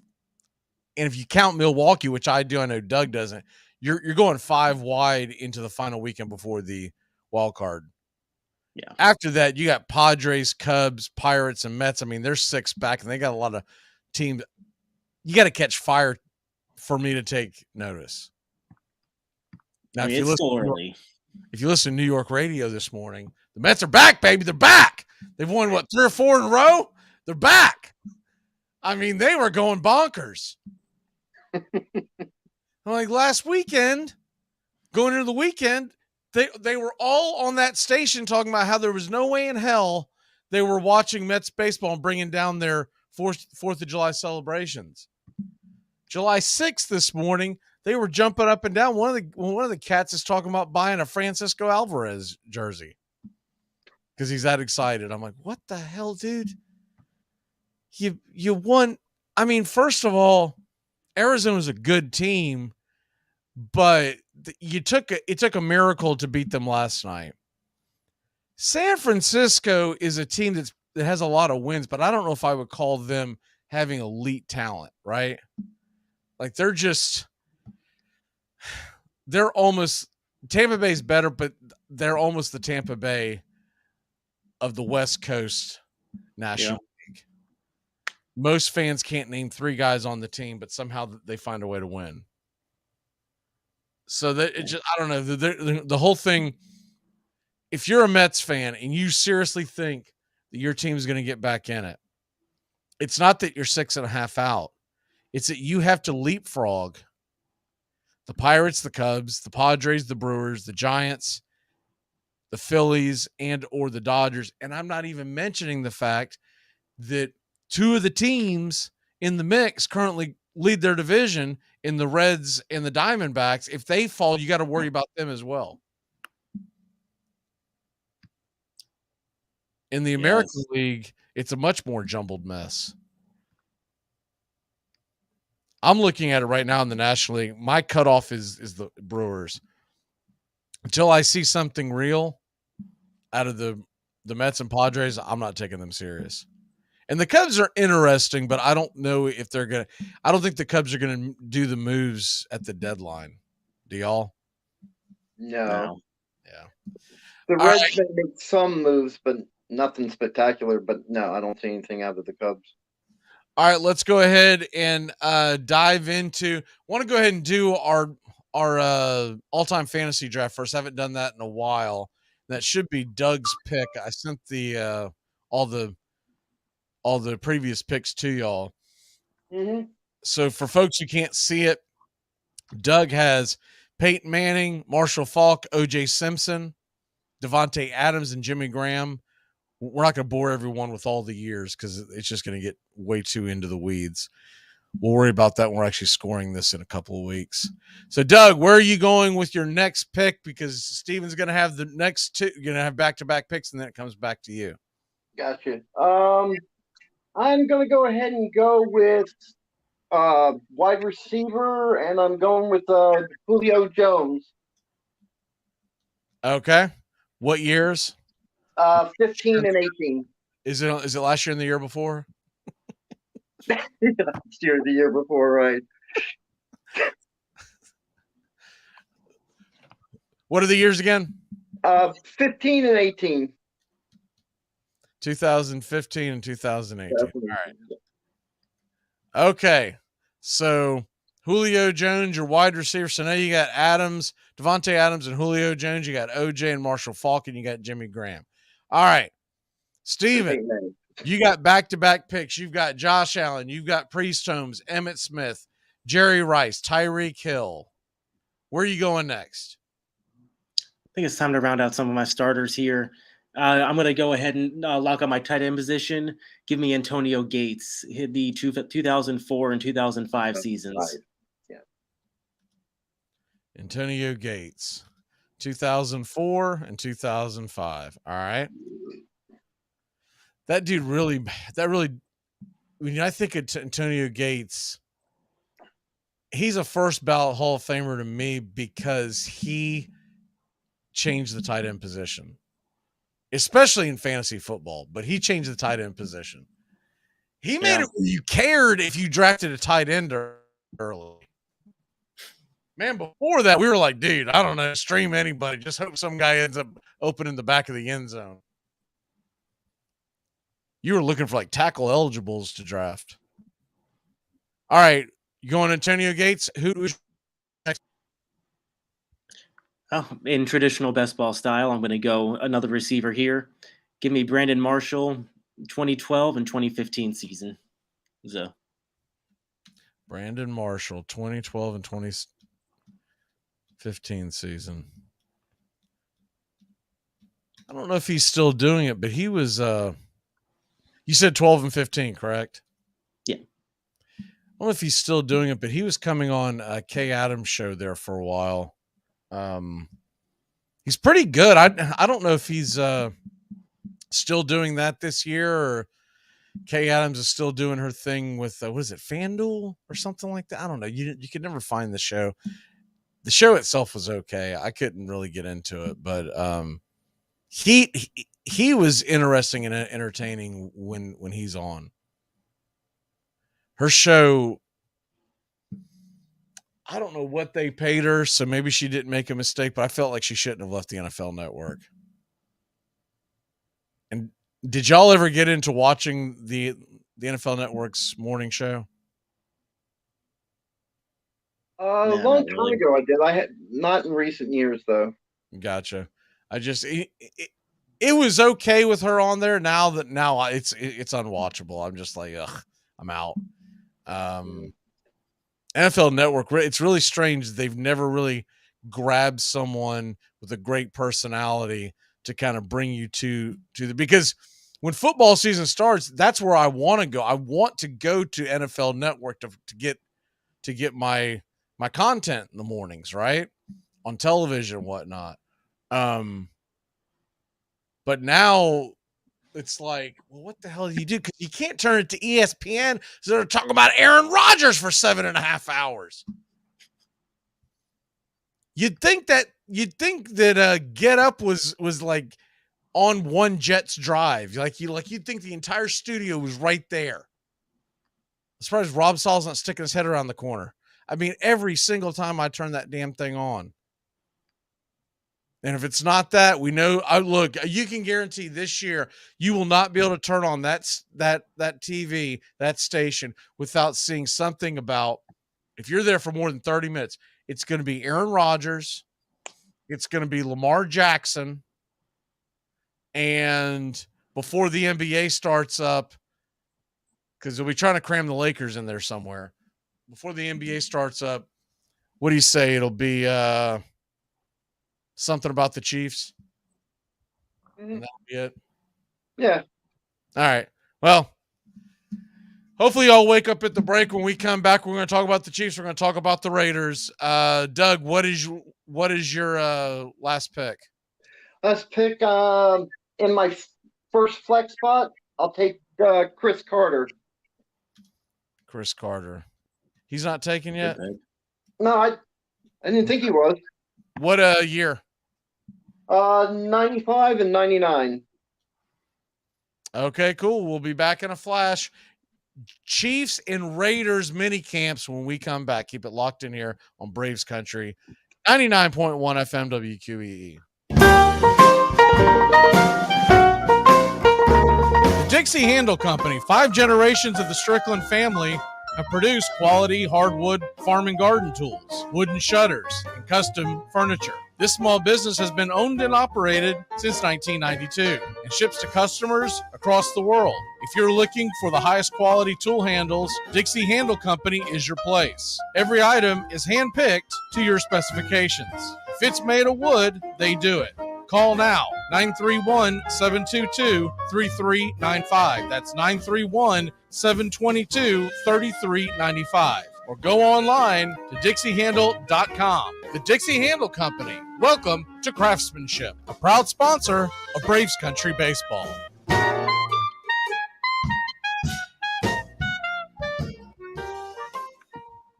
if you count Milwaukee, which I do, I know Doug doesn't. You're going 5 wide into the final weekend before the wild card. Yeah. After that, you got Padres, Cubs, Pirates, and Mets. I mean, they're 6 back, and they got a lot of teams. You got to catch fire for me to take notice. Now, if you listen to New York radio this morning, the Mets are back, baby. They're back. They've won, 3 or 4 in a row? They're back. I mean, they were going bonkers. Like last weekend, going into the weekend, they were all on that station talking about how there was no way in hell they were watching Mets baseball and bringing down their 4th of July celebrations. July 6th this morning, they were jumping up and down. One of the cats is talking about buying a Francisco Alvarez jersey because he's that excited. I'm like, what the hell, dude? You won. I mean, first of all, Arizona's a good team, but it took a miracle to beat them last night. San Francisco is a team that has a lot of wins, but I don't know if I would call them having elite talent, right? Like they're almost Tampa Bay's better, but they're almost the Tampa Bay of the West Coast National League. Most fans can't name 3 guys on the team, but somehow they find a way to win. So that it just, I don't know, the whole thing. If you're a Mets fan and you seriously think that your team's going to get back in it, it's not that you're 6.5 out. It's that you have to leapfrog the Pirates, the Cubs, the Padres, the Brewers, the Giants, the Phillies, and or the Dodgers. And I'm not even mentioning the fact that 2 of the teams in the mix currently lead their division in the Reds and the Diamondbacks. If they fall, you got to worry about them as well. In the American League, it's a much more jumbled mess. I'm looking at it right now in the National League. My cutoff is the Brewers. Until I see something real out of the Mets and Padres, I'm not taking them serious. And the Cubs are interesting, but I don't know if they're going to – I don't think the Cubs are going to do the moves at the deadline. Do y'all? No. Yeah. The Reds may make some moves, but nothing spectacular. But no, I don't see anything out of the Cubs. All right, let's go ahead and dive into – want to go ahead and do our all-time fantasy draft first. I haven't done that in a while. That should be Doug's pick. I sent the all the previous picks to y'all. Mm-hmm. So for folks who can't see it, Doug has Peyton Manning, Marshall Faulk, O.J. Simpson, Devontae Adams, and Jimmy Graham. We're not going to bore everyone with all the years because it's just going to get way too into the weeds. We'll worry about that when we're actually scoring this in a couple of weeks. So, Doug, where are you going with your next pick? Because Steven's going to have the next 2. You're going to have back-to-back picks, and then it comes back to you. Gotcha. I'm going to go ahead and go with wide receiver, and I'm going with Julio Jones. Okay. What years? 15 and 18. Is it last year and the year before? Last year, the year before, right? What are the years again? 15 and 18. 2015 and 2018. All right. Okay. So Julio Jones, your wide receiver. So now you got Devontae Adams and Julio Jones. You got OJ and Marshall Faulk, and you got Jimmy Graham. All right. Steven, you got back-to-back picks. You've got Josh Allen. You've got Priest Holmes, Emmitt Smith, Jerry Rice, Tyreek Hill. Where are you going next? I think it's time to round out some of my starters here. I'm going to go ahead and lock up my tight end position. Give me Antonio Gates. Hit the 2004 and 2005 seasons. Yeah. Antonio Gates, 2004 and 2005. All right. That dude really, when I think of Antonio Gates, he's a first ballot Hall of Famer to me because he changed the tight end position, especially in fantasy football, but he changed the tight end position. He made it where you cared if you drafted a tight end early. Man, before that, we were like, dude, I don't know, stream anybody. Just hope some guy ends up opening the back of the end zone. You were looking for like tackle eligibles to draft. All right. You going Antonio Gates? Who's next? Oh, in traditional best ball style, I'm going to go another receiver here. Give me Brandon Marshall, 2012 and 2015 season. So, Brandon Marshall, 2012 and 2015 season. I don't know if he's still doing it, but he was you said 12 and 15, correct? Yeah. I don't know if he's still doing it, but he was coming on Kay Adams' show there for a while. He's pretty good. I don't know if he's still doing that this year or Kay Adams is still doing her thing with what is it, FanDuel or something like that. I don't know. You could never find the show. The show itself was okay. I couldn't really get into it, but he was interesting and entertaining when he's on. Her show, I don't know what they paid her, so maybe she didn't make a mistake, but I felt like she shouldn't have left the NFL Network. And did y'all ever get into watching the NFL Network's morning show? A long time ago I did. I had not in recent years though. Gotcha. I just it was okay with her on there. Now it's unwatchable. I'm just like, ugh, I'm out. NFL Network, it's really strange. They've never really grabbed someone with a great personality to kind of bring you to because when football season starts, that's where I want to go. I want to go to NFL Network to get my content in the mornings, right? On television and whatnot. But now it's like, well, what the hell do you do? Because you can't turn it to ESPN. So they're talking about Aaron Rodgers for 7.5 hours. You'd think that Get Up was like on one Jets drive. You'd think the entire studio was right there. I'm surprised Rob Saul's not sticking his head around the corner. I mean, every single time I turn that damn thing on. And if it's not that, we know. Look, you can guarantee this year you will not be able to turn on that TV, that station, without seeing something about. If you're there for more than 30 minutes, it's going to be Aaron Rodgers, it's going to be Lamar Jackson, and before the NBA starts up, because they'll be trying to cram the Lakers in there somewhere. Before the NBA starts up, what do you say? It'll be something about the Chiefs. And that'll be it. Yeah. All right. Well, hopefully y'all wake up at the break. When we come back, we're going to talk about the Chiefs. We're going to talk about the Raiders. Doug, what is your last pick? Last pick in my first flex spot, I'll take Chris Carter. Chris Carter. He's not taken yet? No, I didn't think he was. What year? 95 and 99. Okay, cool. We'll be back in a flash. Chiefs and Raiders mini camps when we come back. Keep it locked in here on Braves Country. 99.1 FM WQEE. The Dixie Handle Company, 5 generations of the Strickland family, have produced quality hardwood farm and garden tools, wooden shutters, and custom furniture. This small business has been owned and operated since 1992 and ships to customers across the world. If you're looking for the highest quality tool handles, Dixie Handle Company is your place. Every item is hand-picked to your specifications. If it's made of wood, they do it. Call now, 931-722-3395. That's 931-722-3395. Or go online to DixieHandle.com. The Dixie Handle Company. Welcome to Craftsmanship, a proud sponsor of Braves Country Baseball.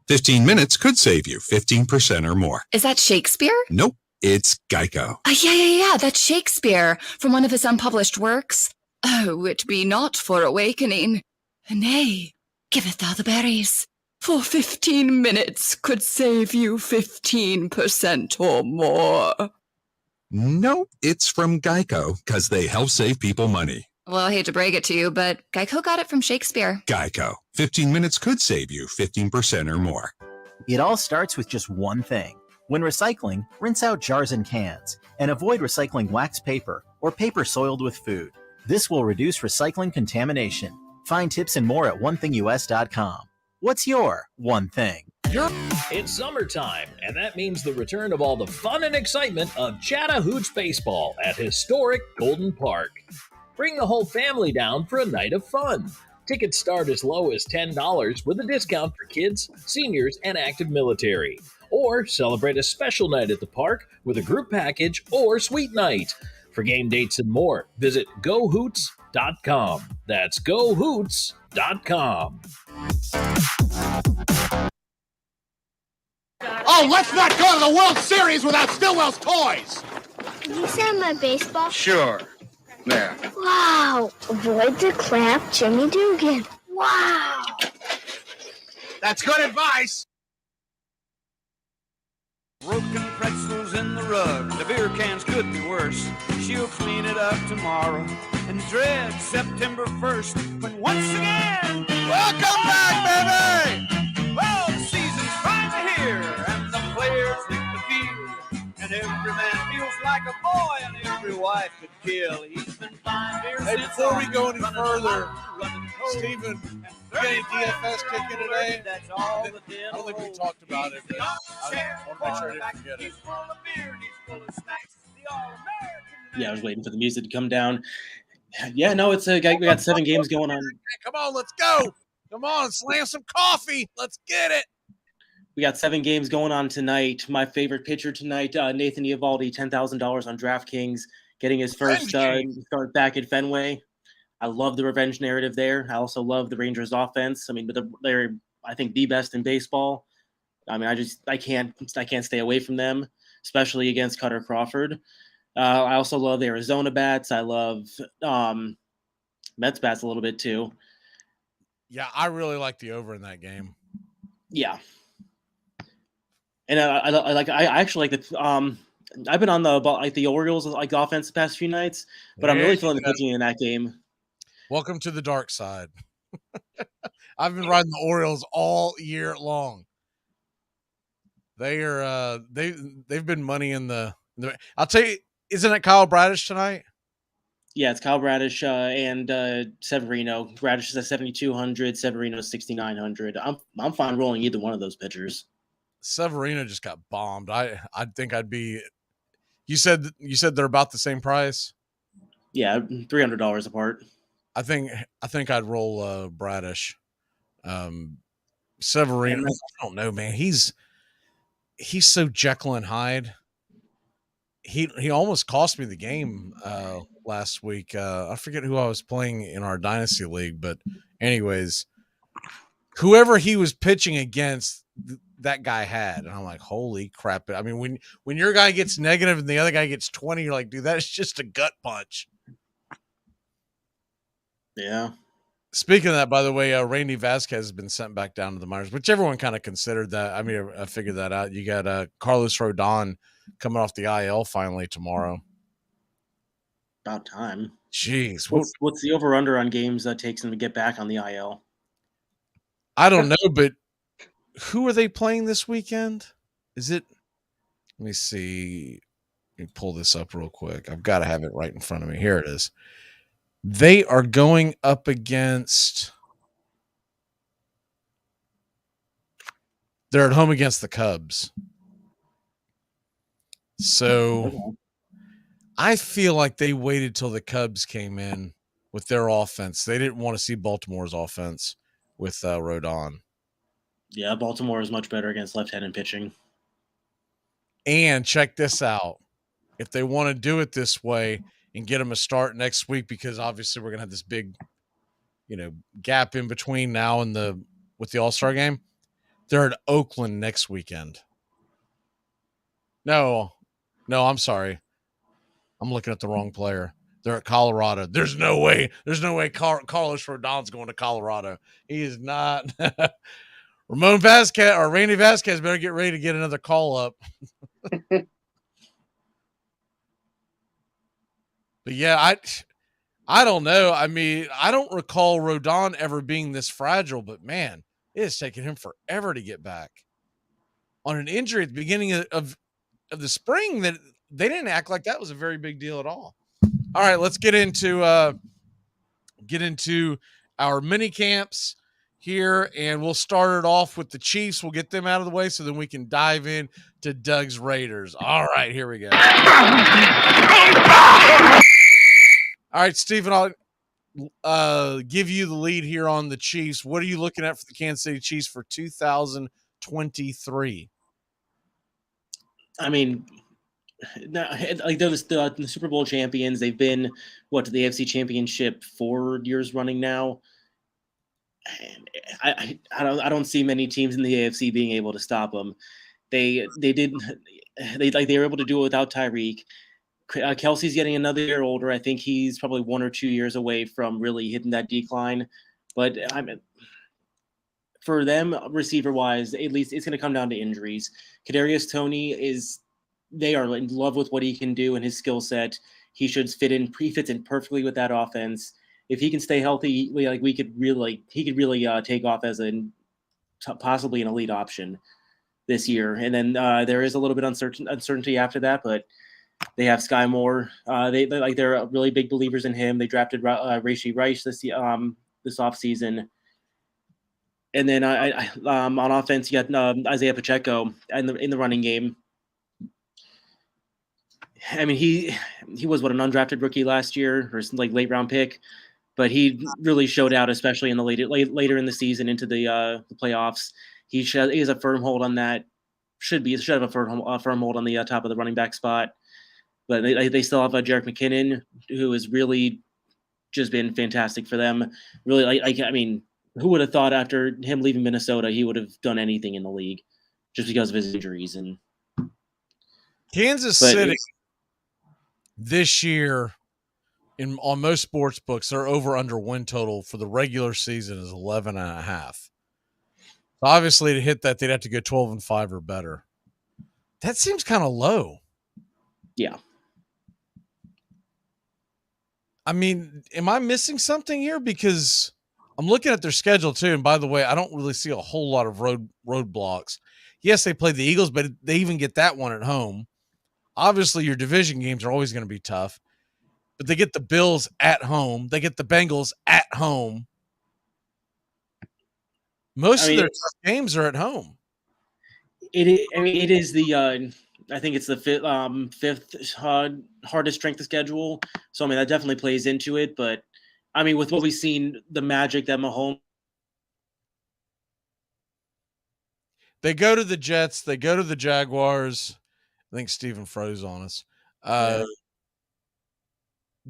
"15 minutes could save you 15% or more." Is that Shakespeare? Nope, it's Geico. Yeah, that's Shakespeare from one of his unpublished works. Oh, it be not for awakening. Nay, giveth thou the berries. For 15 minutes could save you 15% or more. Nope, it's from Geico, because they help save people money. Well, I hate to break it to you, but Geico got it from Shakespeare. Geico. 15 minutes could save you 15% or more. It all starts with just one thing. When recycling, rinse out jars and cans, and avoid recycling wax paper or paper soiled with food. This will reduce recycling contamination. Find tips and more at onethingus.com. What's your one thing? It's summertime, and that means the return of all the fun and excitement of Chattahoochee baseball at historic Golden Park. Bring the whole family down for a night of fun. Tickets start as low as $10 with a discount for kids, seniors, and active military. Or celebrate a special night at the park with a group package or suite night. For game dates and more, visit GoHoots.com. That's GoHoots.com. Oh, let's not go to the World Series without Stillwell's toys! Can you say my baseball? Sure. There. Wow. Avoid the clap, Jimmy Dugan. Wow. That's good advice. Broken pretzels in the rug. The beer cans could be worse. She'll clean it up tomorrow and dread September 1st when once again. Welcome back, baby! Well, the season's finally here and the players lick the field. And every man feels like a boy and every wife could kill. He's been fine beer Hey, since before we go any running further, running cold. Stephen, you got any DFS kicking today? That's all I the don't think we talked about it, but I want to make sure I didn't forget it. He's full of beer and he's full of snacks. The All-American. Yeah, I was waiting for the music to come down. Yeah, no, it's we got 7 games going on. Hey, come on, let's go. Come on, slam some coffee. Let's get it. We got 7 games going on tonight. My favorite pitcher tonight, Nathan Eovaldi, $10,000 on DraftKings, getting his first start back at Fenway. I love the revenge narrative there. I also love the Rangers' offense. I mean, but they're I think the best in baseball. I mean, I can't stay away from them, especially against Cutter Crawford. I also love the Arizona bats. I love Mets bats a little bit too. Yeah, I really like the over in that game. Yeah. And I actually like the I've been on the Orioles offense the past few nights, but I'm really feeling the pitching in that game. Welcome to the dark side. I've been riding the Orioles all year long. They are they've been money in the I'll tell you, isn't it Kyle Bradish tonight? Yeah, it's Kyle Bradish and Severino. Bradish is at 7,200, Severino is 6,900. I'm fine rolling either one of those pitchers. Severino just got bombed. I think I'd be. You said they're about the same price. Yeah, $300 apart. I think I'd roll Bradish. Severino, I don't know, man. He's so Jekyll and Hyde. He almost cost me the game last week. I forget who I was playing in our dynasty league, but anyways, whoever he was pitching against, that guy had, and I'm like, holy crap! I mean, when your guy gets negative and the other guy gets 20, you're like, dude, that's just a gut punch. Yeah. Speaking of that, by the way, Randy Vasquez has been sent back down to the minors, which everyone kind of considered that. I mean, I figured that out. You got Carlos Rodon coming off the IL finally tomorrow. About time. Jeez. What's the over-under on games that takes him to get back on the IL? I don't know, but who are they playing this weekend? Is it? Let me see. Let me pull this up real quick. I've got to have it right in front of me. Here it is. They are going up against. They're at home against the Cubs. So I feel like they waited till the Cubs came in with their offense. They didn't want to see Baltimore's offense with Rodon. Yeah, Baltimore is much better against left-handed pitching. And check this out. If they want to do it this way and get them a start next week, because obviously we're going to have this big, gap in between now and with the All-Star game, they're at Oakland next weekend. No, I'm sorry. I'm looking at the wrong player. They're at Colorado. There's no way Carlos Rodon's going to Colorado. He is not. Ramon Vasquez or Randy Vasquez better get ready to get another call up. But yeah, I don't know. I mean, I don't recall Rodon ever being this fragile, but man, it has taken him forever to get back. On an injury at the beginning of the spring, that they didn't act like that was a very big deal at all. All right, let's get into our mini camps here, and we'll start it off with the Chiefs. We'll get them out of the way so then we can dive in to Doug's Raiders. All right, here we go. All right, Stephen, I'll give you the lead here on the Chiefs. What are you looking at for the Kansas City Chiefs for 2023? I mean, like they're the Super Bowl champions. They've been to the AFC Championship 4 years running now. I don't see many teams in the AFC being able to stop them. They were able to do it without Tyreek. Kelsey's getting another year older. I think he's probably 1 or 2 years away from really hitting that decline. But for them, receiver-wise, at least it's going to come down to injuries. Kadarius Toney they are in love with what he can do and his skill set. He fits in perfectly with that offense. If he can stay healthy, he could really take off as possibly an elite option this year. And then there is a little bit uncertainty after that, but they have Sky Moore. They're really big believers in him. They drafted Rashee Rice this offseason. And then on offense, you got Isaiah Pacheco in the running game. I mean, he was an undrafted rookie last year, or late round pick, but he really showed out, especially in the later in the season into the playoffs. He has a firm hold on that. Should have a firm hold on the top of the running back spot. But they still have Jerick McKinnon, who has really just been fantastic for them. Really, I mean, who would have thought after him leaving Minnesota he would have done anything in the league just because of his injuries? And Kansas City this year on most sports books, their over-under win total for the regular season is 11.5. So obviously, to hit that, they'd have to go 12-5 or better. That seems kind of low. Yeah. I mean, am I missing something here? Because I'm looking at their schedule too. And by the way, I don't really see a whole lot of roadblocks. Yes, they play the Eagles, but they even get that one at home. Obviously, your division games are always going to be tough, but they get the Bills at home. They get the Bengals at home. Most of their tough games are at home. It is the I think it's the fifth hardest strength of schedule. So, I mean, that definitely plays into it. But, I mean, with what we've seen, the magic that Mahomes. They go to the Jets. They go to the Jaguars. I think Steven froze on us.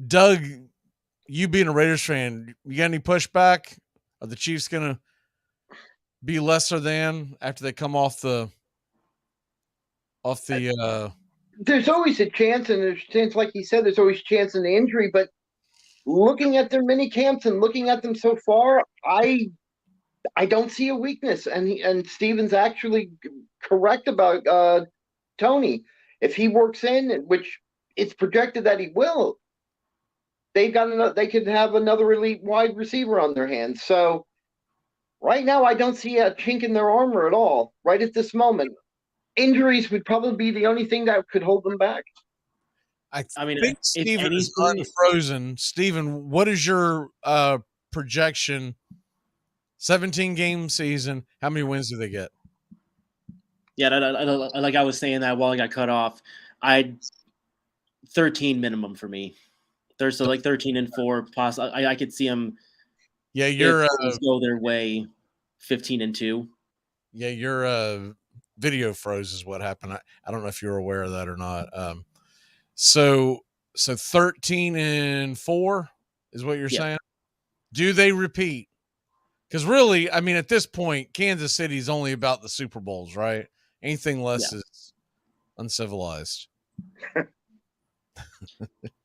Doug, you being a Raiders fan, you got any pushback? Are the Chiefs going to be lesser than after they come off the there's always a chance, and there's a chance, like he said, there's always a chance in the injury, but looking at their mini camps and looking at them so far, I don't see a weakness, and Steven's actually correct about Tony. If he works in, which it's projected that he will, they could have another elite wide receiver on their hands. So right now, I don't see a chink in their armor at all. Right at this moment, injuries would probably be the only thing that could hold them back. I mean, think Steven is unfrozen. Steven, what is your projection? 17-game season. How many wins do they get? Yeah, like I was saying that while I got cut off, 13 minimum for me. There's 13-4. I could see them. Yeah, you're go their way, 15-2. Yeah, your video froze is what happened. I don't know if you're aware of that or not. So 13-4 is what you're saying. Do they repeat? Because really, I mean, at this point, Kansas City is only about the Super Bowls, right? Anything less is uncivilized.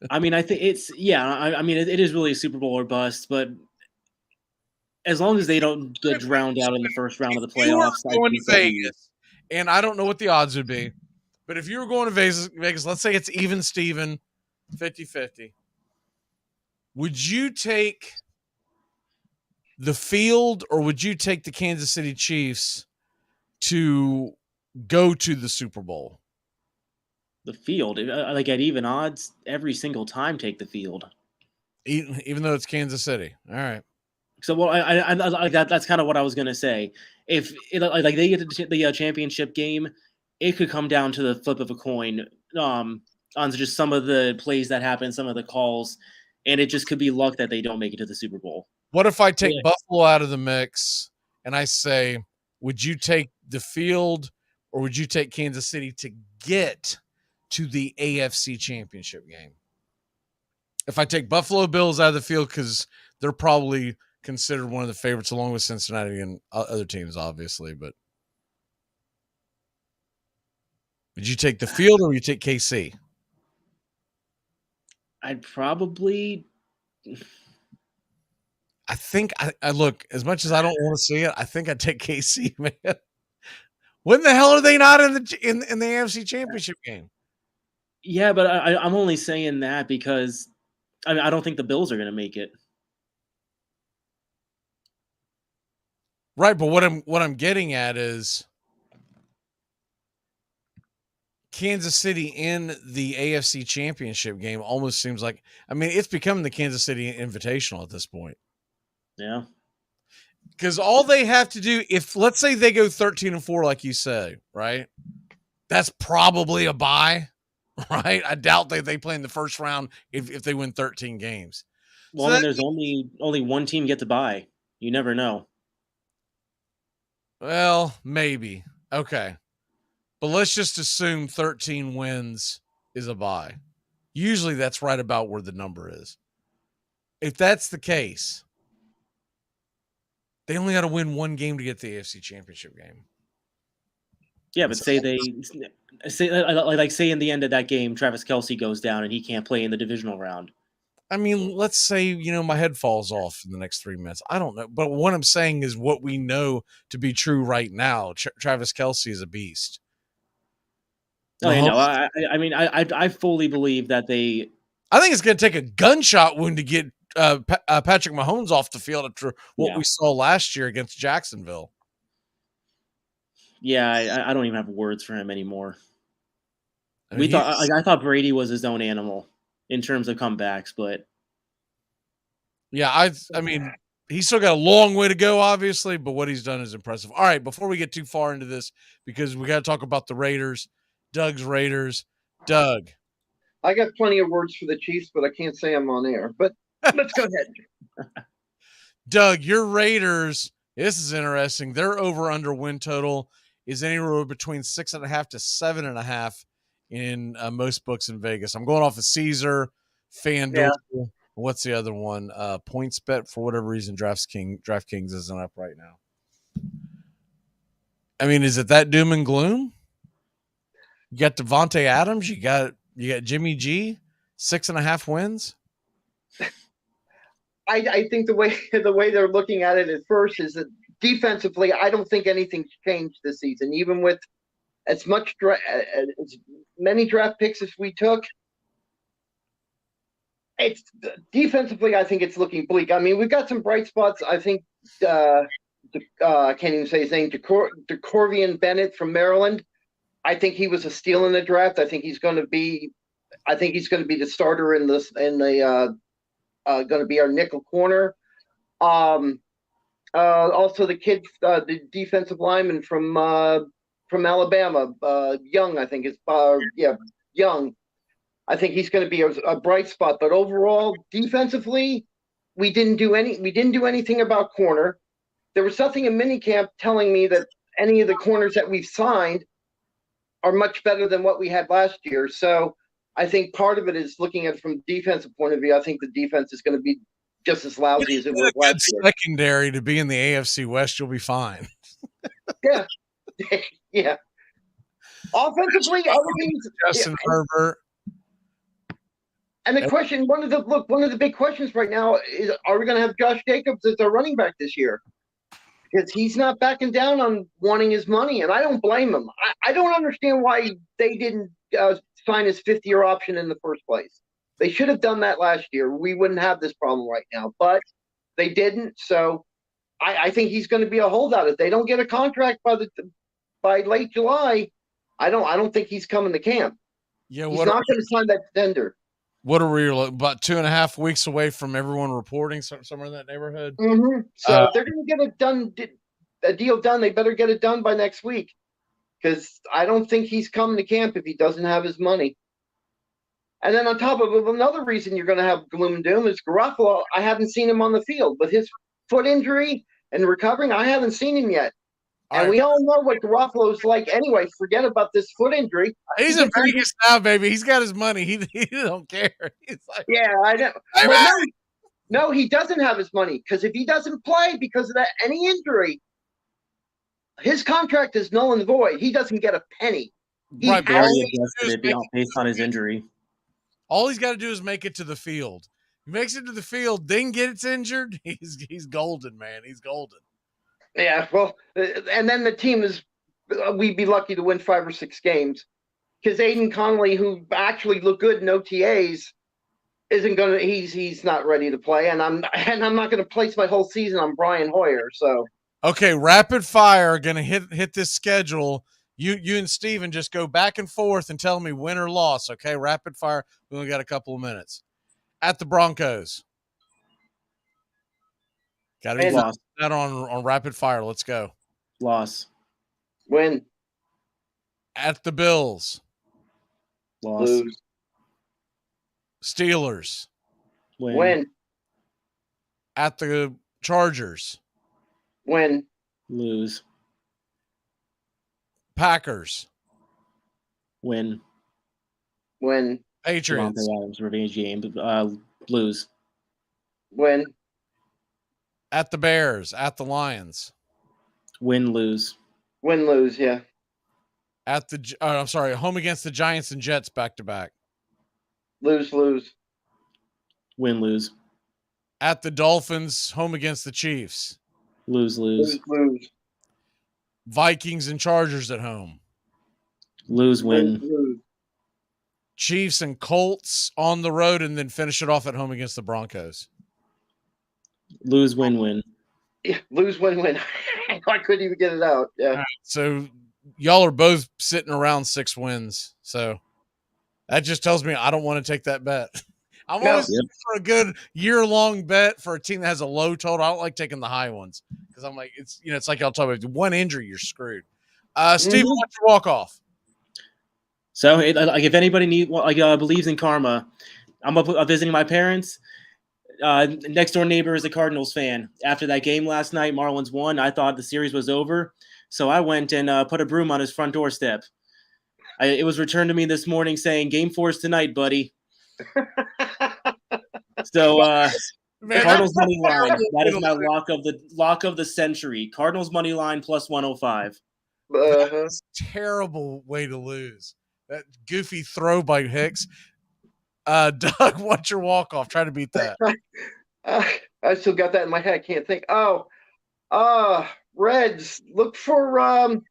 I mean, I think it's I mean, it is really a Super Bowl or bust, but as long as they don't get drowned out in the first round of the playoffs, going to Vegas, and I don't know what the odds would be, but if you were going to Vegas, let's say it's even Steven, 50-50. Would you take the field, or would you take the Kansas City Chiefs to go to the Super Bowl? The field, like at even odds, every single time take the field, even though it's Kansas City. All right. So, well, that's kind of what I was gonna say. If they get the championship game, it could come down to the flip of a coin on just some of the plays that happen, some of the calls, and it just could be luck that they don't make it to the Super Bowl. What if I take Buffalo out of the mix and I say, would you take the field, or would you take Kansas City to get to the AFC Championship game? If I take Buffalo Bills out of the field, because they're probably considered one of the favorites along with Cincinnati and other teams, obviously, but would you take the field, or would you take KC? I'd probably. I think I look, as much as I don't want to see it, I think I'd take KC, man. When the hell are they not in the AFC Championship game? Yeah, but I'm only saying that because I don't think the Bills are going to make it. Right, but what I'm getting at is Kansas City in the AFC Championship game almost seems like, I mean, it's becoming the Kansas City Invitational at this point. Yeah. Because all they have to do, if let's say they go 13-4, like you say, right? That's probably a bye, right? I doubt they play in the first round if they win 13 games. Well, So then there's only one team gets a bye. You never know. Well, maybe. Okay. But let's just assume 13 wins is a bye. Usually that's right about where the number is. If that's the case, they only got to win one game to get the AFC Championship game. Yeah, but say in the end of that game, Travis Kelce goes down and he can't play in the divisional round. I mean, let's say, my head falls off in the next 3 minutes. I don't know. But what I'm saying is what we know to be true right now. Travis Kelce is a beast. Oh, I mean, I fully believe that they. I think it's going to take a gunshot wound to get Patrick Mahomes off the field after what we saw last year against Jacksonville. Yeah, I don't even have words for him anymore. I thought Brady was his own animal in terms of comebacks, but yeah, I mean, he's still got a long way to go, obviously, but what he's done is impressive. All right, before we get too far into this, because we got to talk about the Raiders, Doug's Raiders. Doug, I got plenty of words for the Chiefs, but I can't say I'm on air. But let's go ahead. Doug, your Raiders. This is interesting. Their over/under win total is anywhere between 6.5 to 7.5 in most books in Vegas. I'm going off of Caesar, FanDuel. Yeah. What's the other one? PointsBet. For whatever reason, DraftKings isn't up right now. I mean, is it that doom and gloom? You got Devontae Adams. You got Jimmy G. 6.5 wins. I think the way they're looking at it at first is that defensively, I don't think anything's changed this season. Even with as many draft picks as we took, it's defensively. I think it's looking bleak. I mean, we've got some bright spots. I think I can't even say his name. DeCorvian Bennett from Maryland. I think he was a steal in the draft. I think he's going to be the starter in the going to be our nickel corner. Also, the kid, the defensive lineman from Alabama, Young, I think is Young. I think he's going to be a bright spot. But overall, defensively, we didn't do anything about corner. There was something in minicamp telling me that any of the corners that we've signed are much better than what we had last year. So I think part of it is looking at it from a defensive point of view. I think the defense is going to be just as lousy as it was last year. Secondary to be in the AFC West, you'll be fine. Yeah. Yeah. Offensively, Justin Herbert. And the question, one of the big questions right now is, are we going to have Josh Jacobs as our running back this year? Because he's not backing down on wanting his money, and I don't blame him. I don't understand why they didn't sign his 5th-year option in the first place. They should have done that last year. We wouldn't have this problem right now, but they didn't. So I think he's going to be a holdout. If they don't get a contract by late July, I don't think he's coming to camp. Yeah, he's not going to sign that tender. What are we about 2.5 weeks away from everyone reporting somewhere in that neighborhood? Mm-hmm. So if they're going to get a deal done, they better get it done by next week, because I don't think he's coming to camp if he doesn't have his money. And then on top of it, another reason you're going to have gloom and doom is Garoppolo. I haven't seen him on the field with his foot injury and recovering. I haven't seen him yet. And we all know what Garoppolo's like anyway. Forget about this foot injury. He's in Vegas now, baby. He's got his money. He don't care. He's like, yeah, I know. But no, he doesn't have his money, because if he doesn't play because of any injury, his contract is null and void. He doesn't get a penny. Right, but already adjusted it based on his injury. All he's got to do is make it to the field. He makes it to the field, then gets injured. He's golden, man. He's golden. Yeah, well, and then the team we'd be lucky to win 5 or 6 games because Aiden Connolly, who actually looked good in OTAs, isn't gonna. He's not ready to play, and I'm not going to place my whole season on Brian Hoyer. So okay, rapid fire. Going to hit this schedule. You and Steven just go back and forth and tell me win or loss. Okay, rapid fire. We only got a couple of minutes. At the Broncos. Got to be lost. That on rapid fire. Let's go. Loss. Win. At the Bills. Loss. Lose. Steelers. Win. At the Chargers. Win. Lose. Packers. Win. Win. Patriots. Adams revenge game. Lose. Win. At the Bears. At the Lions. Win. Lose. Win. Lose. Yeah. At the I'm sorry, home against the Giants and Jets back to back. Lose. Lose. Win. Lose. At the Dolphins, home against the Chiefs. Lose. Lose. Lose. Vikings and Chargers at home. Lose. Win. Lose. Chiefs and Colts on the road, and then finish it off at home against the Broncos. Lose. Win. Win. Yeah, lose. Win. I couldn't even get it out. Yeah. Right, so y'all are both sitting around 6 wins. So that just tells me I don't want to take that bet. I'm always looking for a good year-long bet for a team that has a low total. I don't like taking the high ones because I'm like, it's like y'all talk about one injury, you're screwed. Steve, what's your walk-off? So, if anybody believes in karma, I'm visiting my parents. Next door neighbor is a Cardinals fan. After that game last night, Marlins won. I thought the series was over, so I went and put a broom on his front doorstep. It was returned to me this morning saying, "Game 4 is tonight, buddy." So, Cardinals money line. That is my lock of the century. Cardinals money line plus 105. That's a terrible way to lose. That goofy throw by Hicks. Doug, what's your walk-off? Try to beat that. I still got that in my head. I can't think. Reds. Look for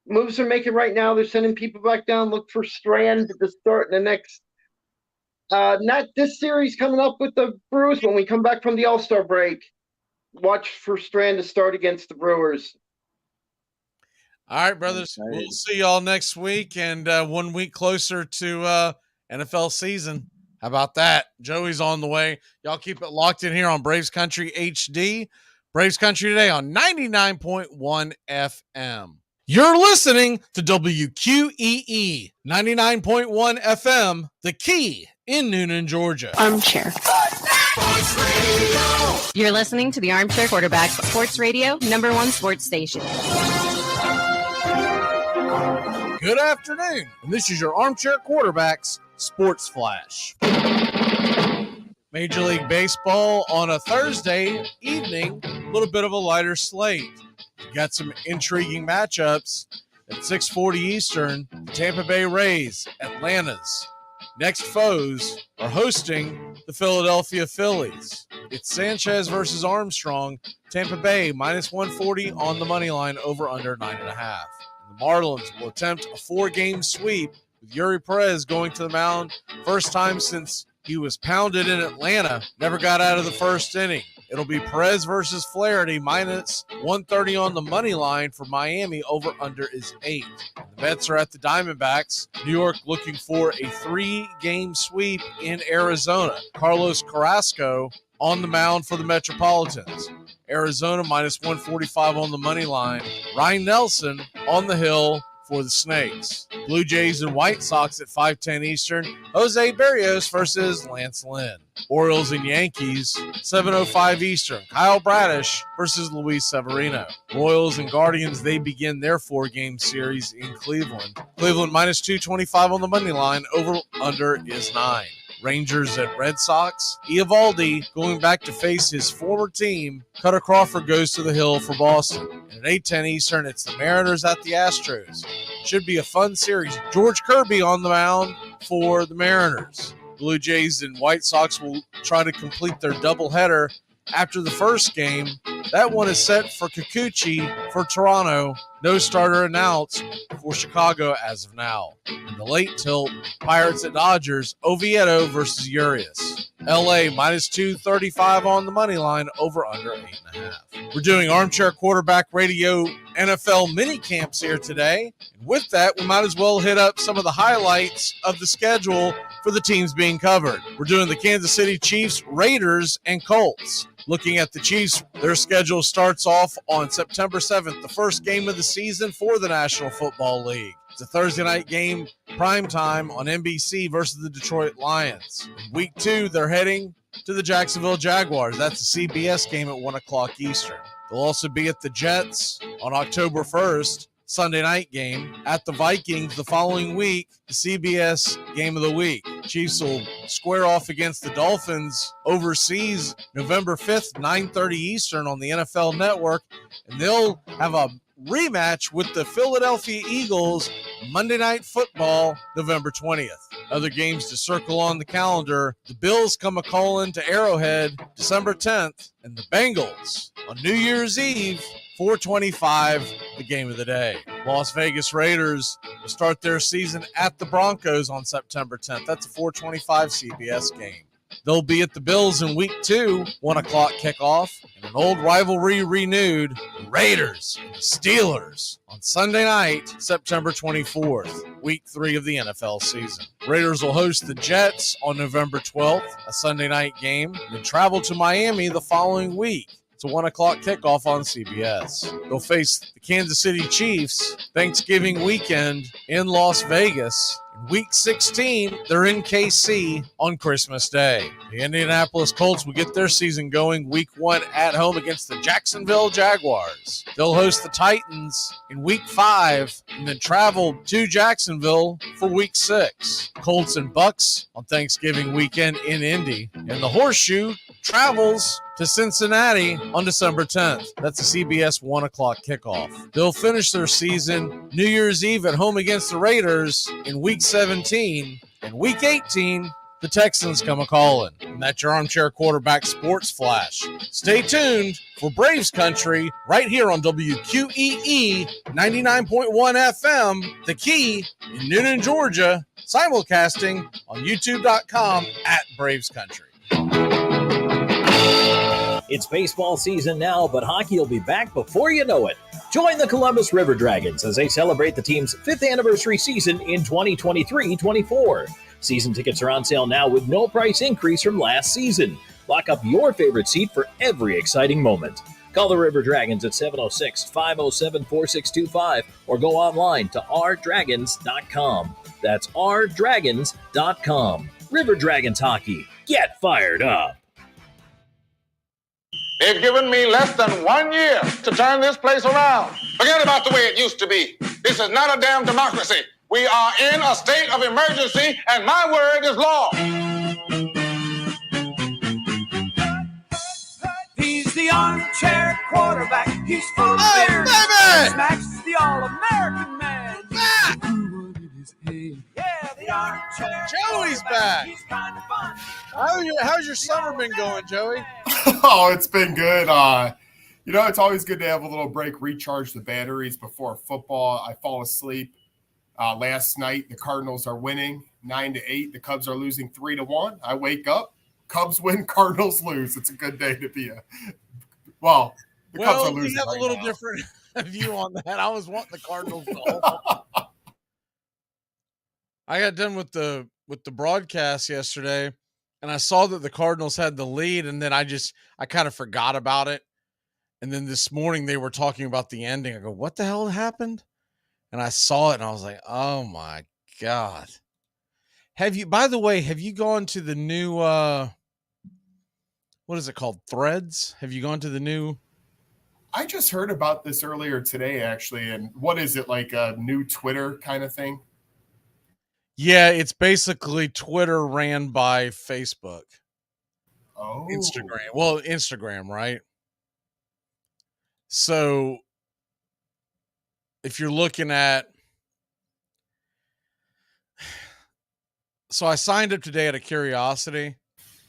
moves they're making right now. They're sending people back down. Look for Strand to start in the next. Not this series coming up with the Brewers. When we come back from the All-Star break, watch for Strand to start against the Brewers. All right, brothers. We'll see y'all next week and 1 week closer to NFL season. How about that? Joey's on the way. Y'all keep it locked in here on Braves Country HD. Braves Country today on 99.1 FM. You're listening to WQEE 99.1 FM, The Key in Noonan, Georgia. Armchair. You're listening to the Armchair Quarterback Sports Radio, #1 sports station. Good afternoon, and this is your Armchair Quarterbacks Sports Flash. Major League Baseball on a Thursday evening, a little bit of a lighter slate. You got some intriguing matchups at 6:40 Eastern. Tampa Bay Rays, Atlanta's next foes are hosting the Philadelphia Phillies. It's Sanchez versus Armstrong. Tampa Bay minus 140 on the money line, over under 9.5. The Marlins will attempt a 4-game sweep with Yuri Perez going to the mound. First time since he was pounded in Atlanta, never got out of the first inning. It'll be Perez versus Flaherty, minus 130 on the money line for Miami. Over under is 8. The Mets are at the Diamondbacks. New York looking for a 3-game sweep in Arizona. Carlos Carrasco on the mound for the Metropolitans. Arizona minus 145 on the money line. Ryan Nelson on the hill for the Snakes. Blue Jays and White Sox at 5:10 Eastern. Jose Berrios versus Lance Lynn. Orioles and Yankees, 7:05 Eastern. Kyle Bradish versus Luis Severino. Royals and Guardians, they begin their 4-game series in Cleveland. Cleveland minus 225 on the money line. Over under is 9. Rangers at Red Sox. Eovaldi going back to face his former team. Cutter Crawford goes to the hill for Boston. And at 8:10 Eastern, it's the Mariners at the Astros. Should be a fun series. George Kirby on the mound for the Mariners. Blue Jays and White Sox will try to complete their doubleheader after the first game. That one is set for Kikuchi for Toronto. No starter announced for Chicago as of now. In the late tilt, Pirates at Dodgers, Oviedo versus Urias. LA minus 235 on the money line, over under 8.5. We're doing Armchair Quarterback Radio NFL mini camps here today. And with that, we might as well hit up some of the highlights of the schedule for the teams being covered. We're doing the Kansas City Chiefs, Raiders, and Colts. Looking at the Chiefs, their schedule starts off on September 7th, the first game of the season for the National Football League. It's a Thursday night game, prime time on NBC versus the Detroit Lions. In week 2, they're heading to the Jacksonville Jaguars. That's a CBS game at 1 o'clock Eastern. They'll also be at the Jets on October 1st, Sunday night game, at the Vikings the following week, the CBS game of the week. Chiefs will square off against the Dolphins overseas November 5th, 9:30 Eastern on the NFL Network, and they'll have a rematch with the Philadelphia Eagles Monday Night Football November 20th. Other games to circle on the calendar: the Bills come a-calling to Arrowhead December 10th, and the Bengals on New Year's Eve, 4:25, the game of the day. Las Vegas Raiders will start their season at the Broncos on September 10th. That's a 4:25 CBS game. They'll be at the Bills in week 2, 1 o'clock kickoff, and an old rivalry renewed, the Raiders and the Steelers on Sunday night, September 24th, week 3 of the NFL season. Raiders will host the Jets on November 12th, a Sunday night game, and then travel to Miami the following week. It's a 1 o'clock kickoff on CBS. They'll face the Kansas City Chiefs Thanksgiving weekend in Las Vegas. In week 16, they're in KC on Christmas Day. The Indianapolis Colts will get their season going week 1 at home against the Jacksonville Jaguars. They'll host the Titans in week 5 and then travel to Jacksonville for week 6. Colts and Bucks on Thanksgiving weekend in Indy. And the Horseshoe travels to Cincinnati on December 10th. That's a CBS 1 o'clock kickoff. They'll finish their season New Year's Eve at home against the Raiders in week 17. And week 18, the Texans come a-calling. And that's your Armchair Quarterback Sports Flash. Stay tuned for Braves Country right here on WQEE 99.1 FM, The Key in Noonan, Georgia, simulcasting on youtube.com at Braves Country. It's baseball season now, but hockey will be back before you know it. Join the Columbus River Dragons as they celebrate the team's 5th anniversary season in 2023-24. Season tickets are on sale now with no price increase from last season. Lock up your favorite seat for every exciting moment. Call the River Dragons at 706-507-4625 or go online to rdragons.com. That's rdragons.com. River Dragons Hockey. Get fired up. They've given me less than 1 year to turn this place around. Forget about the way it used to be. This is not a damn democracy. We are in a state of emergency, and my word is law. He's the armchair quarterback. He's full of beer. Smacks the all-American man. Yeah, the armchair. Joey's back. He's kind of fun. How's your summer been going, Joey? Oh, it's been good. It's always good to have a little break, recharge the batteries before football. I fall asleep. Last night, the Cardinals are winning 9-8. The Cubs are losing 3-1. I wake up, Cubs win, Cardinals lose. It's a good day to be the Cubs are losing. We have a little different view on that. I was wanting the Cardinals to hold. I got done with the broadcast yesterday, and I saw that the Cardinals had the lead, and then I kind of forgot about it. And then this morning they were talking about the ending. I go, what the hell happened? And I saw it, and I was like, oh my God. By the way, have you gone to the new, what is it called? Threads? Have you gone to the new? I just heard about this earlier today, actually. And what is it, like a new Twitter kind of thing? Yeah, it's basically Twitter ran by Facebook. Oh. Instagram. Well, Instagram, right? So if you're looking at So I signed up today out of curiosity.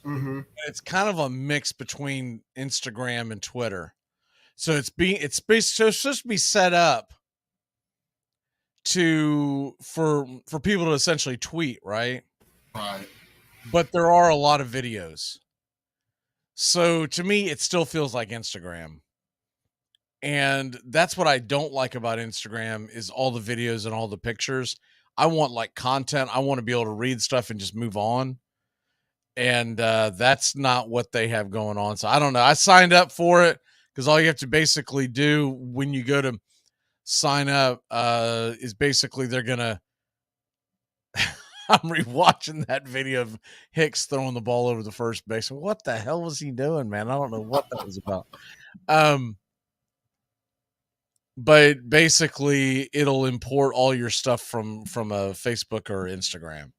Mm-hmm. It's kind of a mix between Instagram and Twitter. So it's supposed to be set up for people to essentially tweet, right? Right. But there are a lot of videos. So to me, it still feels like Instagram. And that's what I don't like about Instagram is all the videos and all the pictures. I want like content. I want to be able to read stuff and just move on. And that's not what they have going on. So I don't know. I signed up for it because all you have to basically do when you go to sign up is basically they're going to I'm rewatching that video of Hicks throwing the ball over the first base. What the hell was he doing, man? I don't know what that was about. But basically it'll import all your stuff from a Facebook or Instagram.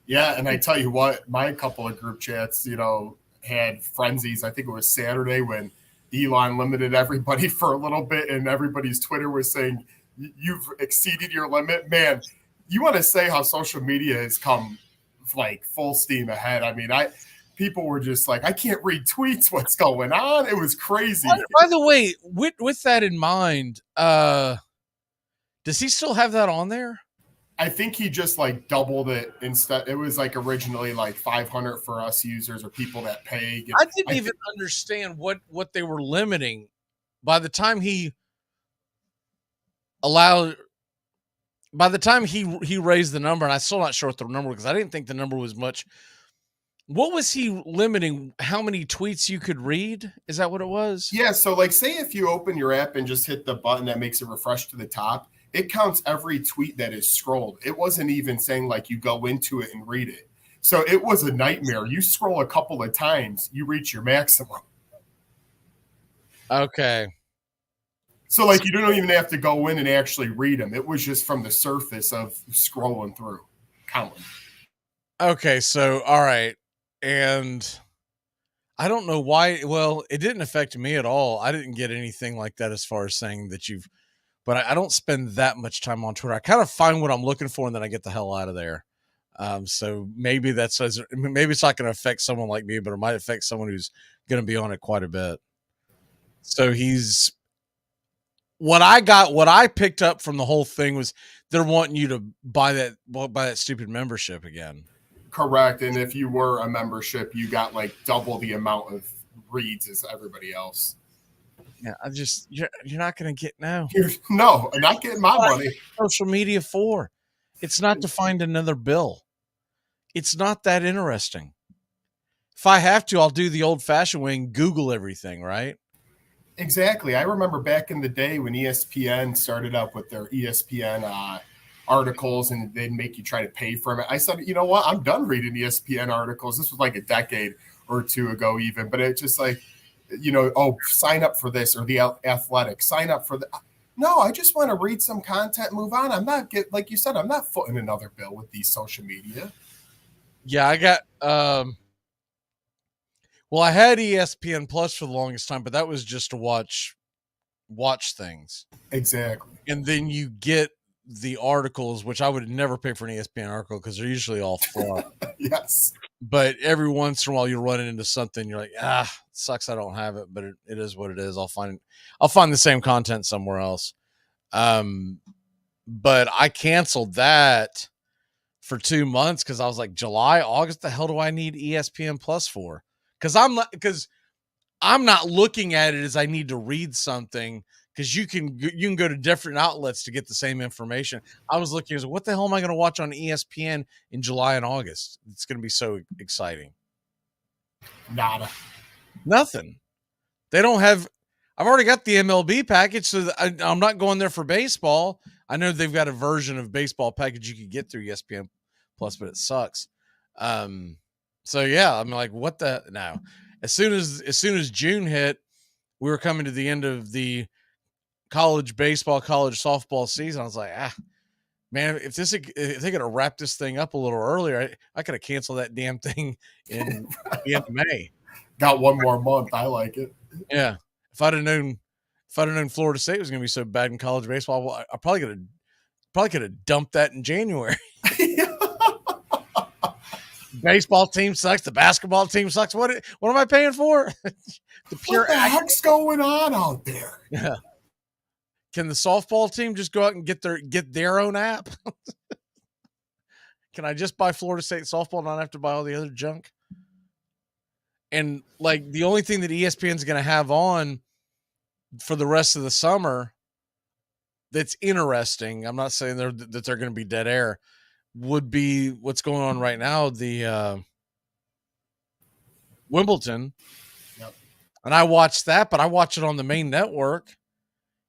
Yeah, and I tell you what, my couple of group chats, had frenzies. I think it was Saturday when Elon limited everybody for a little bit and everybody's Twitter was saying, you've exceeded your limit. Man, you want to say how social media has come like full steam ahead. I mean, people were just like, I can't read tweets. What's going on? It was crazy. By the way, with that in mind, does he still have that on there? I think he just like doubled it instead. It was like originally like 500 for us users or people that pay. I didn't even understand what they were limiting. By the time he raised the number, and I'm still not sure what the number, because I didn't think the number was much. What was he limiting? How many tweets you could read? Is that what it was? Yeah. So like, say if you open your app and just hit the button that makes it refresh to the top, it counts every tweet that is scrolled. It wasn't even saying like you go into it and read it. So it was a nightmare. You scroll a couple of times, you reach your maximum. Okay. So like you don't even have to go in and actually read them. It was just from the surface of scrolling through, counting. Okay, so all right. And I don't know why. Well, it didn't affect me at all. I didn't get anything like that as far as saying that but I don't spend that much time on Twitter. I kind of find what I'm looking for and then I get the hell out of there. So maybe maybe it's not going to affect someone like me, but it might affect someone who's going to be on it quite a bit. So what I picked up from the whole thing was they're wanting you to buy that stupid membership again. Correct. And if you were a membership, you got like double the amount of reads as everybody else. Yeah, you're not going to get now. No, I'm not getting my money. Social media for. It's not to find another bill. It's not that interesting. If I have to, I'll do the old-fashioned way and Google everything, right? Exactly. I remember back in the day when ESPN started up with their ESPN articles and they'd make you try to pay for them. I said, you know what? I'm done reading ESPN articles. This was like a decade or two ago even, but it's just like, sign up for this or the Athletic, sign up for the. No, I just want to read some content, move on. I'm not like you said, I'm not footing another bill with these social media. Yeah, I got, well, I had ESPN Plus for the longest time, but that was just to watch things. Exactly. And then you get the articles, which I would never pay for an ESPN article because they're usually all fraud. Yes. But every once in a while you're running into something, you're like, sucks I don't have it, but it is what it is. I'll find the same content somewhere else. But I canceled that for 2 months because I was like, July, August, the hell do I need ESPN Plus for? Because I'm not looking at it as I need to read something, because you can go to different outlets to get the same information. I was looking as what the hell am I going to watch on ESPN in July and August? It's going to be so exciting. Nada. Nothing. They don't have. I've already got the MLB package, so I'm not going there for baseball. I know they've got a version of baseball package you could get through ESPN Plus, but it sucks. So yeah, I'm like, what the now? As soon as June hit, we were coming to the end of the college baseball, college softball season. I was like, man, if they could have wrapped this thing up a little earlier, I could have canceled that damn thing in the end of May. Got one more month. I like it. Yeah. If I'd have known Florida State was going to be so bad in college baseball, I probably could have dumped that in January. baseball team sucks. The basketball team sucks. What am I paying for? What the heck's going on out there? Yeah. Can the softball team just go out and get their own app? Can I just buy Florida State softball and not have to buy all the other junk? And like the only thing that ESPN's going to have on for the rest of the summer that's interesting, I'm not saying that they're going to be dead air, would be what's going on right now, the Wimbledon. Yep. And I watched that, but I watch it on the main network.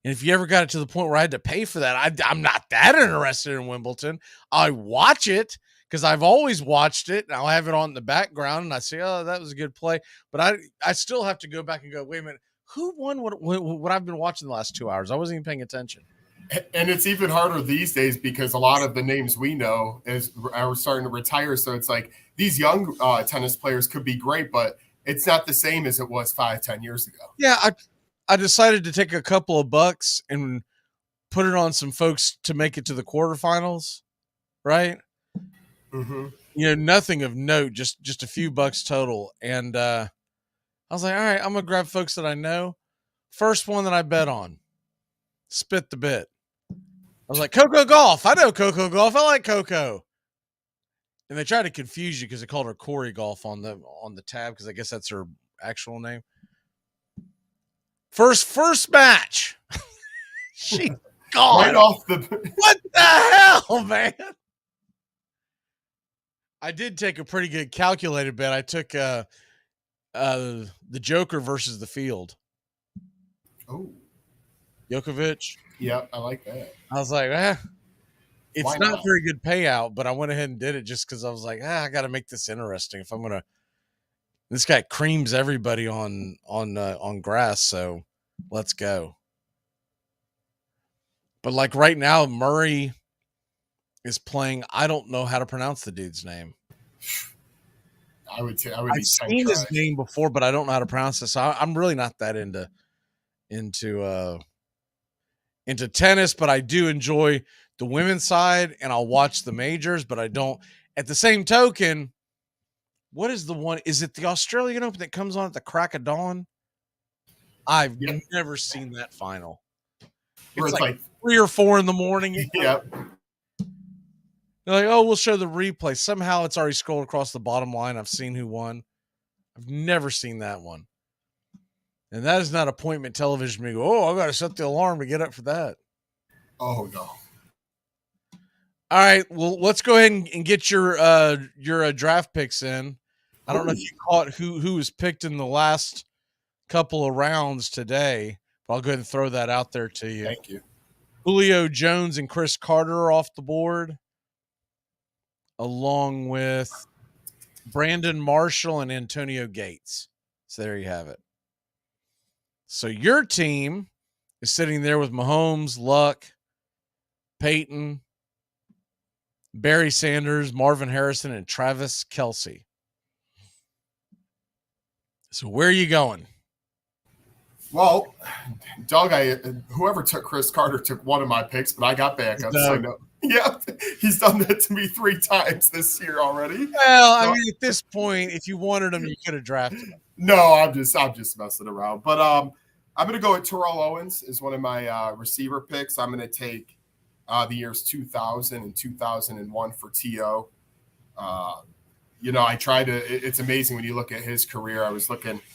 And if you ever got it to the point where I had to pay for that, I'm not that interested in Wimbledon. I watch it because I've always watched it, and I'll have it on in the background, and I say, oh, that was a good play. But I still have to go back and go, wait a minute, who won what I've been watching the last 2 hours? I wasn't even paying attention. And it's even harder these days because a lot of the names we know are starting to retire. So it's like these young tennis players could be great, but it's not the same as it was 5-10 years ago. Yeah, I decided to take a couple of bucks and put it on some folks to make it to the quarterfinals, right? Mm-hmm. You know, nothing of note, just a few bucks total. And I was like, all right, I'm going to grab folks that I know. First one that I bet on, spit the bit. I was like, Coco Golf. I know Coco Golf. I like Coco. And they tried to confuse you because they called her Corey Golf on the tab because I guess that's her actual name. First match. She gone. Right off the What the hell, man? I did take a pretty good calculated bet. I took the Joker versus the field. Oh. Djokovic. Yep, I like that. I was like, it's not very good payout, but I went ahead and did it just because I was like, I got to make this interesting. If I'm gonna, this guy creams everybody on grass, so let's go. But like right now, Murray is playing. I don't know how to pronounce the dude's name. I've seen his name before, but I don't know how to pronounce it. So I'm really not that into tennis, but I do enjoy the women's side, and I'll watch the majors, but I don't. At the same token, what is the one? Is it the Australian Open that comes on at the crack of dawn? I've never seen that final. It's like 3 or 4 in the morning. Yep. They're like, oh, we'll show the replay. Somehow it's already scrolled across the bottom line. I've seen who won. I've never seen that one. And that is not appointment television. Me go, oh, I got to set the alarm to get up for that. Oh, no. All right. Well, let's go ahead and get your draft picks in. I don't know if you caught who was picked in the last couple of rounds today, but I'll go ahead and throw that out there to you. Thank you. Julio Jones and Chris Carter are off the board, along with Brandon Marshall and Antonio Gates. So there you have it. So your team is sitting there with Mahomes, Luck, Peyton, Barry Sanders, Marvin Harrison, and Travis Kelce. So where are you going? Well, Doug, whoever took Chris Carter took one of my picks, but I got backup. So no. Yeah, he's done that to me 3 times this year already. Well, I mean, at this point, if you wanted him, you could have drafted him. No, I'm just messing around. But I'm going to go with Terrell Owens as one of my receiver picks. I'm going to take the years 2000 and 2001 for T.O. I try to – it's amazing when you look at his career. I was looking –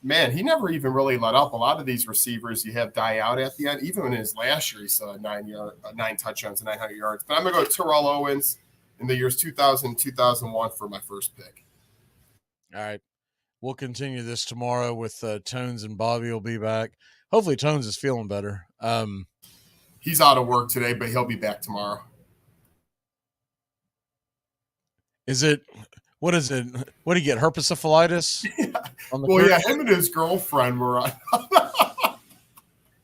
man, he never even really let up. A lot of these receivers you have die out at the end. Even in his last year, he still had 9 touchdowns and 900 yards. But I'm going to go with Terrell Owens in the years 2000 and 2001 for my first pick. All right. We'll continue this tomorrow with Tones and Bobby will be back. Hopefully Tones is feeling better. He's out of work today, but he'll be back tomorrow. What is it? What do you get? Herpessyphilitis? Yeah. Him and his girlfriend were on.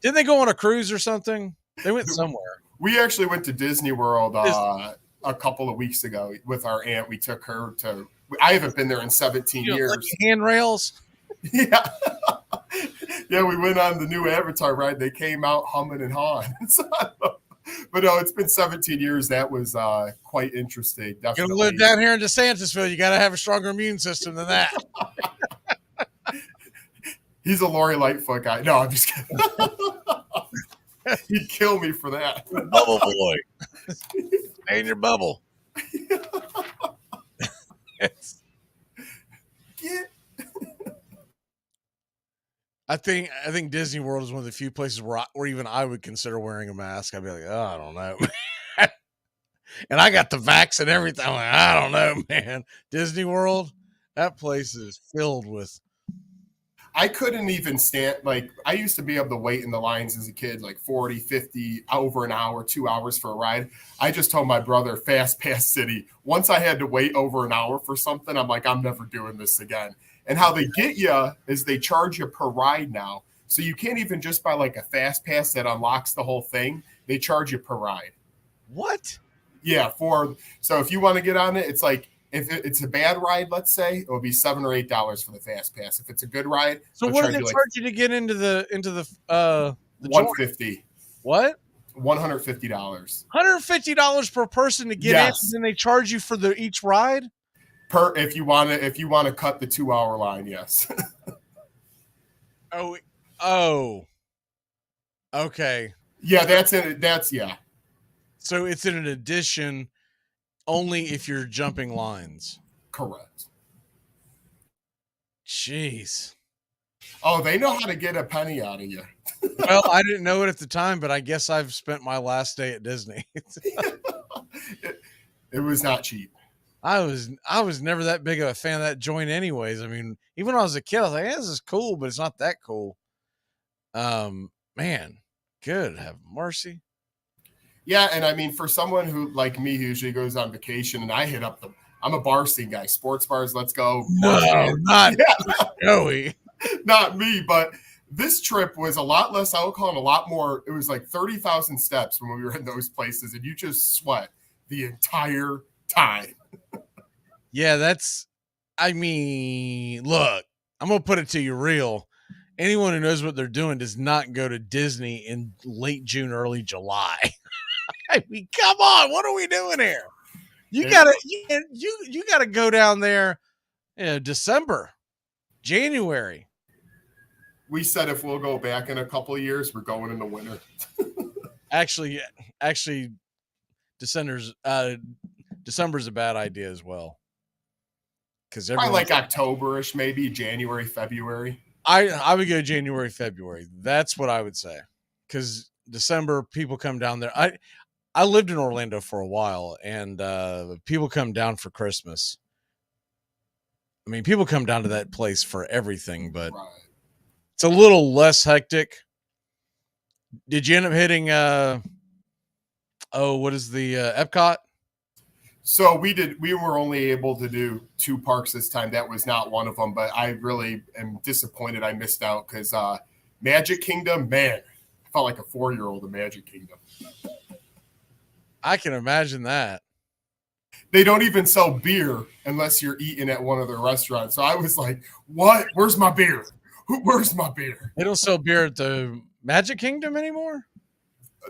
Didn't they go on a cruise or something? They went somewhere. We actually went to Disney World a couple of weeks ago with our aunt. We took her to. I haven't been there in 17 years. Like handrails? Yeah. Yeah, we went on the new Avatar ride. They came out humming and hawing. So But no, it's been 17 years. That was quite interesting. You're Definitely. gonna live down here in DeSantisville. You got to have a stronger immune system than that. He's a Lori Lightfoot guy. No, I'm just kidding. He'd kill me for that. Bubble boy. Stay in your bubble. I think Disney World is one of the few places where even I would consider wearing a mask. I'd be like, oh, I don't know. And I got the vax and everything. I'm like, I don't know, man. Disney World, that place is filled with. I couldn't even stand, like, I used to be able to wait in the lines as a kid, like 40, 50, over an hour, 2 hours for a ride. I just told my brother, Fast Pass City. Once I had to wait over an hour for something, I'm like, I'm never doing this again. And how they get you is they charge you per ride now. So you can't even just buy like a Fast Pass that unlocks the whole thing. They charge you per ride. What? Yeah. So if you want to get on it, it's like, if it's a bad ride, let's say, it will be $7 or $8 for the Fast Pass. If it's a good ride, so what do they charge you to get into the $150. Joint? What? $150. $150 per person to get in, and then they charge you for each ride? If you want to cut the 2 hour line, yes. Oh. Okay. Yeah, that's yeah. So it's in an addition only if you're jumping lines. Correct. Jeez. Oh, they know how to get a penny out of you. Well, I didn't know it at the time, but I guess I've spent my last day at Disney. It was not cheap. I was never that big of a fan of that joint anyways. I mean, even when I was a kid, I was like, this is cool, but it's not that cool. Man, good have mercy. Yeah, and I mean, for someone who like me who usually goes on vacation, and I hit up I'm a bar scene guy. Sports bars, let's go. No, not Joey. Not me, but this trip was a lot less alcohol and a lot more. It was like 30,000 steps when we were in those places, and you just sweat the entire time. Yeah, I mean, look, I'm going to put it to you real. Anyone who knows what they're doing does not go to Disney in late June, early July. I mean, come on, what are we doing here? You gotta go down there in December, January. We said if we'll go back in a couple of years, we're going in the winter. Actually, December's a bad idea as well. Because probably like October-ish, maybe January, February. I would go January, February. That's what I would say. Because December, people come down there. I lived in Orlando for a while, and people come down for Christmas. I mean, people come down to that place for everything, but it's a little less hectic. Did you end up hitting, what is the Epcot? So we were only able to do 2 parks this time. That was not one of them, but I really am disappointed I missed out because Magic Kingdom, man, I felt like a 4-year-old in Magic Kingdom. I can imagine that. They don't even sell beer unless you're eating at one of their restaurants. So I was like, what? Where's my beer? Where's my beer? They don't sell beer at the Magic Kingdom anymore?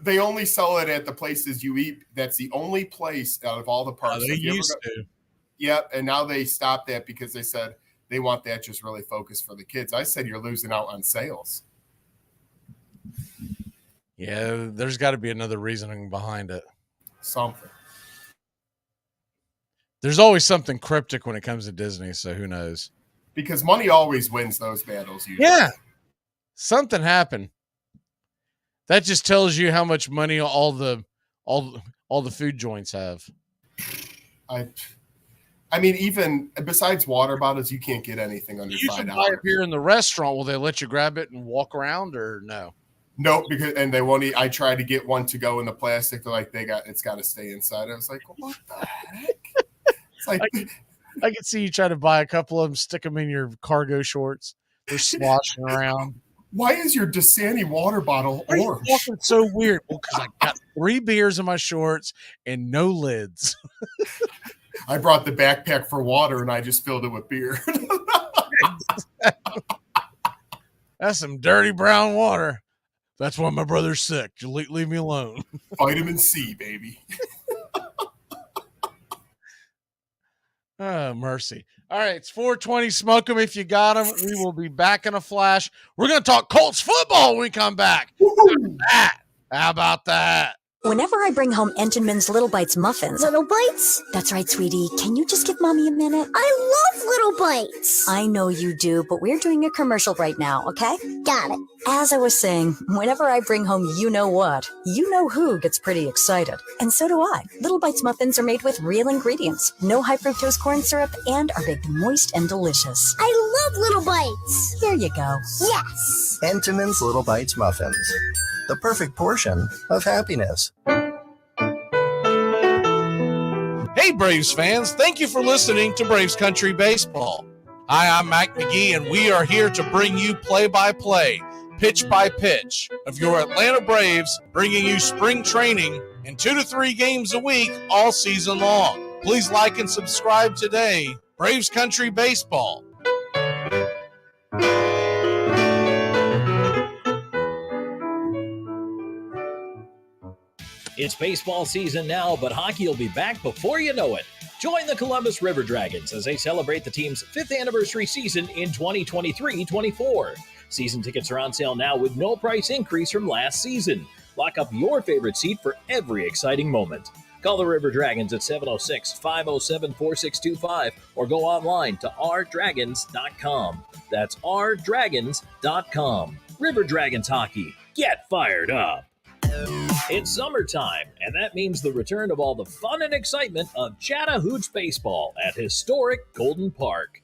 They only sell it at the places you eat. That's the only place out of all the parks. They used to. Yep, and now they stopped that because they said they want that just really focused for the kids. I said you're losing out on sales. Yeah, there's got to be another reasoning behind it. Something. There's always something cryptic when it comes to Disney, so who knows? Because money always wins those battles. Usually. Yeah, something happened. That just tells you how much money all the food joints have. I mean, even besides water bottles, you can't get anything under $5. You can buy a beer in the restaurant. Will they let you grab it and walk around, or no? Nope, they won't eat. I tried to get one to go in the plastic. They're like, it's got to stay inside. I was like, what the heck? It's like I could see you try to buy a couple of them, stick them in your cargo shorts. They're sloshing around. Why is your Dasani water bottle orange? It's so weird. Well, because I got 3 beers in my shorts and no lids. I brought the backpack for water and I just filled it with beer. That's some dirty brown water. That's why my brother's sick. Leave me alone. Vitamin C, baby. Oh, mercy. All right, it's 420. Smoke them if you got them. We will be back in a flash. We're going to talk Colts football when we come back. How about that? Whenever I bring home Entenmann's Little Bites muffins. Little Bites? That's right, sweetie. Can you just give Mommy a minute? I love Little Bites. I know you do, but we're doing a commercial right now, okay? Got it. As I was saying, whenever I bring home you-know-who gets pretty excited. And so do I. Little Bites muffins are made with real ingredients, no high-fructose corn syrup, and are baked moist and delicious. I love Little Bites. Here you go. Yes. Entenmann's Little Bites Muffins. The perfect portion of happiness. Hey, Braves fans. Thank you for listening to Braves Country Baseball. Hi, I'm Mac Magee, and we are here to bring you play-by-play, pitch-by-pitch of your Atlanta Braves, bringing you spring training and 2 to 3 games a week all season long. Please like and subscribe today. Braves Country Baseball. It's baseball season now, but hockey will be back before you know it. Join the Columbus River Dragons as they celebrate the team's 5th anniversary season in 2023-24. Season tickets are on sale now with no price increase from last season. Lock up your favorite seat for every exciting moment. Call the River Dragons at 706-507-4625 or go online to rdragons.com. That's rdragons.com. River Dragons Hockey. Get fired up. It's summertime, and that means the return of all the fun and excitement of Chattahoochee baseball at historic Golden Park.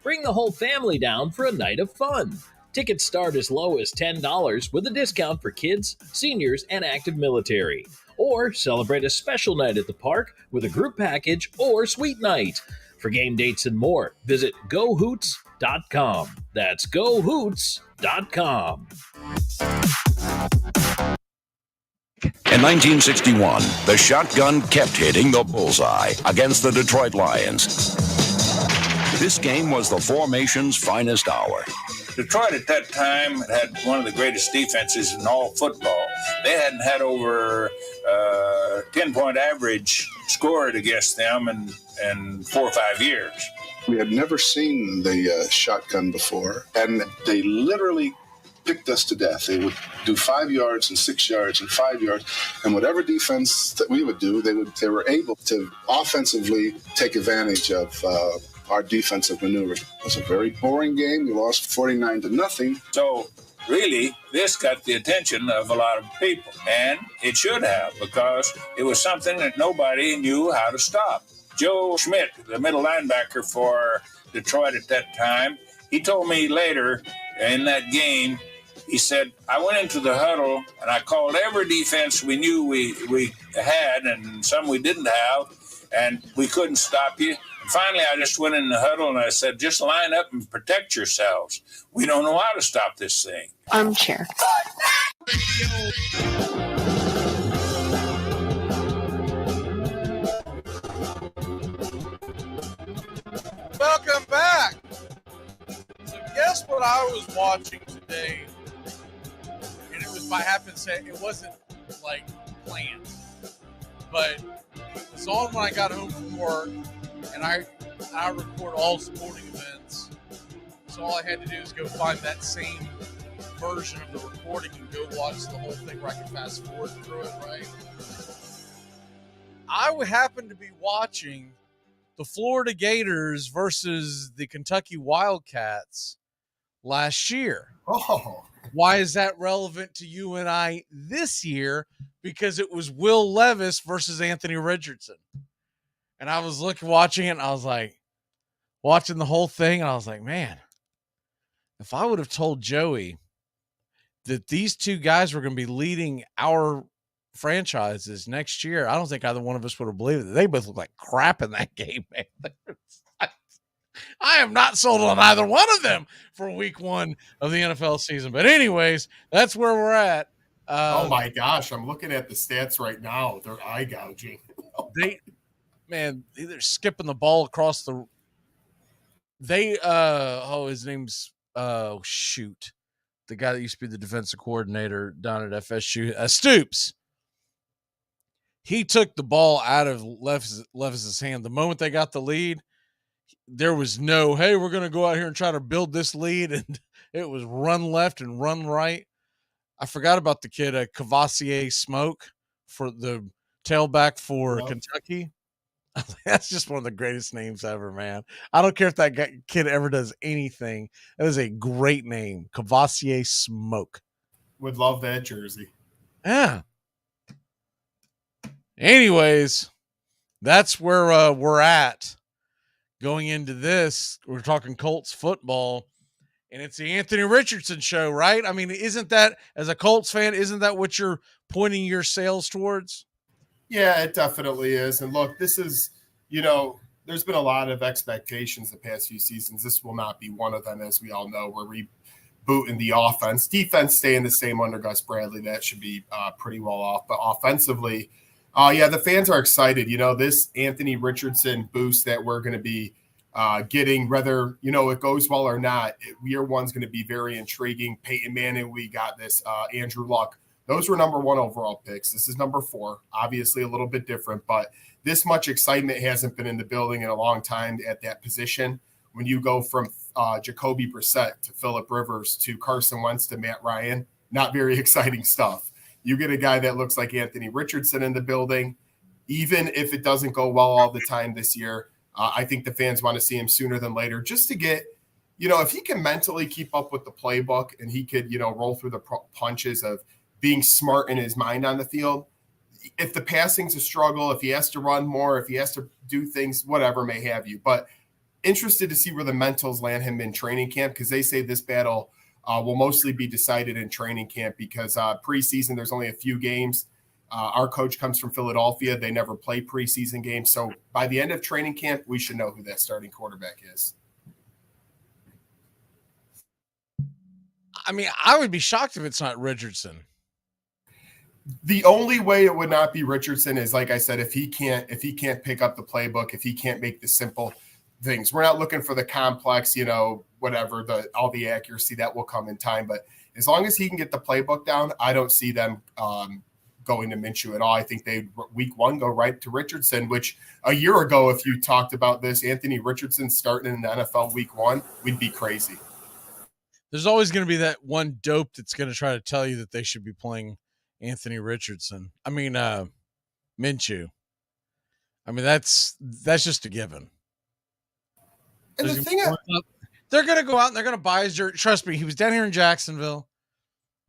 Bring the whole family down for a night of fun. Tickets start as low as $10 with a discount for kids, seniors, and active military. Or celebrate a special night at the park with a group package or suite night. For game dates and more, visit gohoots.com. That's gohoots.com. In 1961, the shotgun kept hitting the bullseye against the Detroit Lions. This game was the formation's finest hour. Detroit at that time had one of the greatest defenses in all football. They hadn't had over 10-point average scored against them in 4 or 5 years. We had never seen the shotgun before, and they literally picked us to death. They would do 5 yards and 6 yards and 5 yards, and whatever defense that we would do, they were able to offensively take advantage of our defensive maneuvers. It was a very boring game. We lost 49-0. So really, this got the attention of a lot of people, and it should have, because it was something that nobody knew how to stop. Joe Schmidt, the middle linebacker for Detroit at that time, he told me later in that game, he said, I went into the huddle and I called every defense we knew we had and some we didn't have, and we couldn't stop you. And finally, I just went in the huddle and I said, just line up and protect yourselves. We don't know how to stop this thing. Armchair. Welcome back. So guess what I was watching today? And it was by happenstance. It wasn't like planned, but it was on when I got home from work, and I record all sporting events. So all I had to do is go find that same version of the recording and go watch the whole thing where I can fast forward through it, right? I would happen to be watching the Florida Gators versus the Kentucky Wildcats last year. Oh. Why is that relevant to you and I this year? Because it was Will Levis versus Anthony Richardson. And I was watching it, and I was like, watching the whole thing, and I was like, man, if I would have told Joey that these two guys were going to be leading our franchises next year, I don't think either one of us would have believed it. They both look like crap in that game, man. I am not sold on either one of them for week 1 of the NFL season. But anyways, that's where we're at. Oh my gosh, I'm looking at the stats right now. They're eye gouging. They're skipping the ball across the. His name's the the guy that used to be the defensive coordinator down at FSU, Stoops. He took the ball out of Levis's hand. The moment they got the lead, there was no, hey, we're going to go out here and try to build this lead. And it was run left and run right. I forgot about the kid, Cavassier Smoke, for the tailback for Kentucky. That's just one of the greatest names ever, man. I don't care if that kid ever does anything. That is a great name, Cavassier Smoke. Would love that jersey. Yeah. Anyways, that's where we're at going into this. We're talking Colts football, and it's the Anthony Richardson show, right? I mean, isn't that, as a Colts fan, isn't that what you're pointing your sales towards? Yeah, it definitely is. And look, this is, there's been a lot of expectations the past few seasons. This will not be one of them, as we all know. We're rebooting the offense. Defense staying the same under Gus Bradley. That should be pretty well off. But offensively, the fans are excited. This Anthony Richardson boost that we're going to be getting, whether, it goes well or not, year one's going to be very intriguing. Peyton Manning, we got this. Andrew Luck. Those were number 1 overall picks. This is number 4, obviously a little bit different, but this much excitement hasn't been in the building in a long time at that position. When you go from Jacoby Brissett to Phillip Rivers to Carson Wentz to Matt Ryan, not very exciting stuff. You get a guy that looks like Anthony Richardson in the building. Even if it doesn't go well all the time this year, I think the fans want to see him sooner than later just to get, if he can mentally keep up with the playbook and he could, roll through the punches of being smart in his mind on the field. If the passing's a struggle, if he has to run more, if he has to do things, whatever may have you. But interested to see where the mentals land him in training camp, because they say this battle will mostly be decided in training camp because preseason, there's only a few games. Our coach comes from Philadelphia. They never play preseason games. So by the end of training camp, we should know who that starting quarterback is. I mean, I would be shocked if it's not Richardson. The only way it would not be Richardson is, like I said, if he can't pick up the playbook, if he can't make the simple things. We're not looking for the complex, whatever, all the accuracy that will come in time. But as long as he can get the playbook down, I don't see them going to Minshew at all. I think they week 1 go right to Richardson, which a year ago, if you talked about this, Anthony Richardson starting in the NFL week 1, we'd be crazy. There's always going to be that one dope that's going to try to tell you that they should be playing Anthony Richardson. I mean, Minshew. I mean, that's just a given. And the thing they're going to go out and they're going to buy his jersey. Trust me, he was down here in Jacksonville.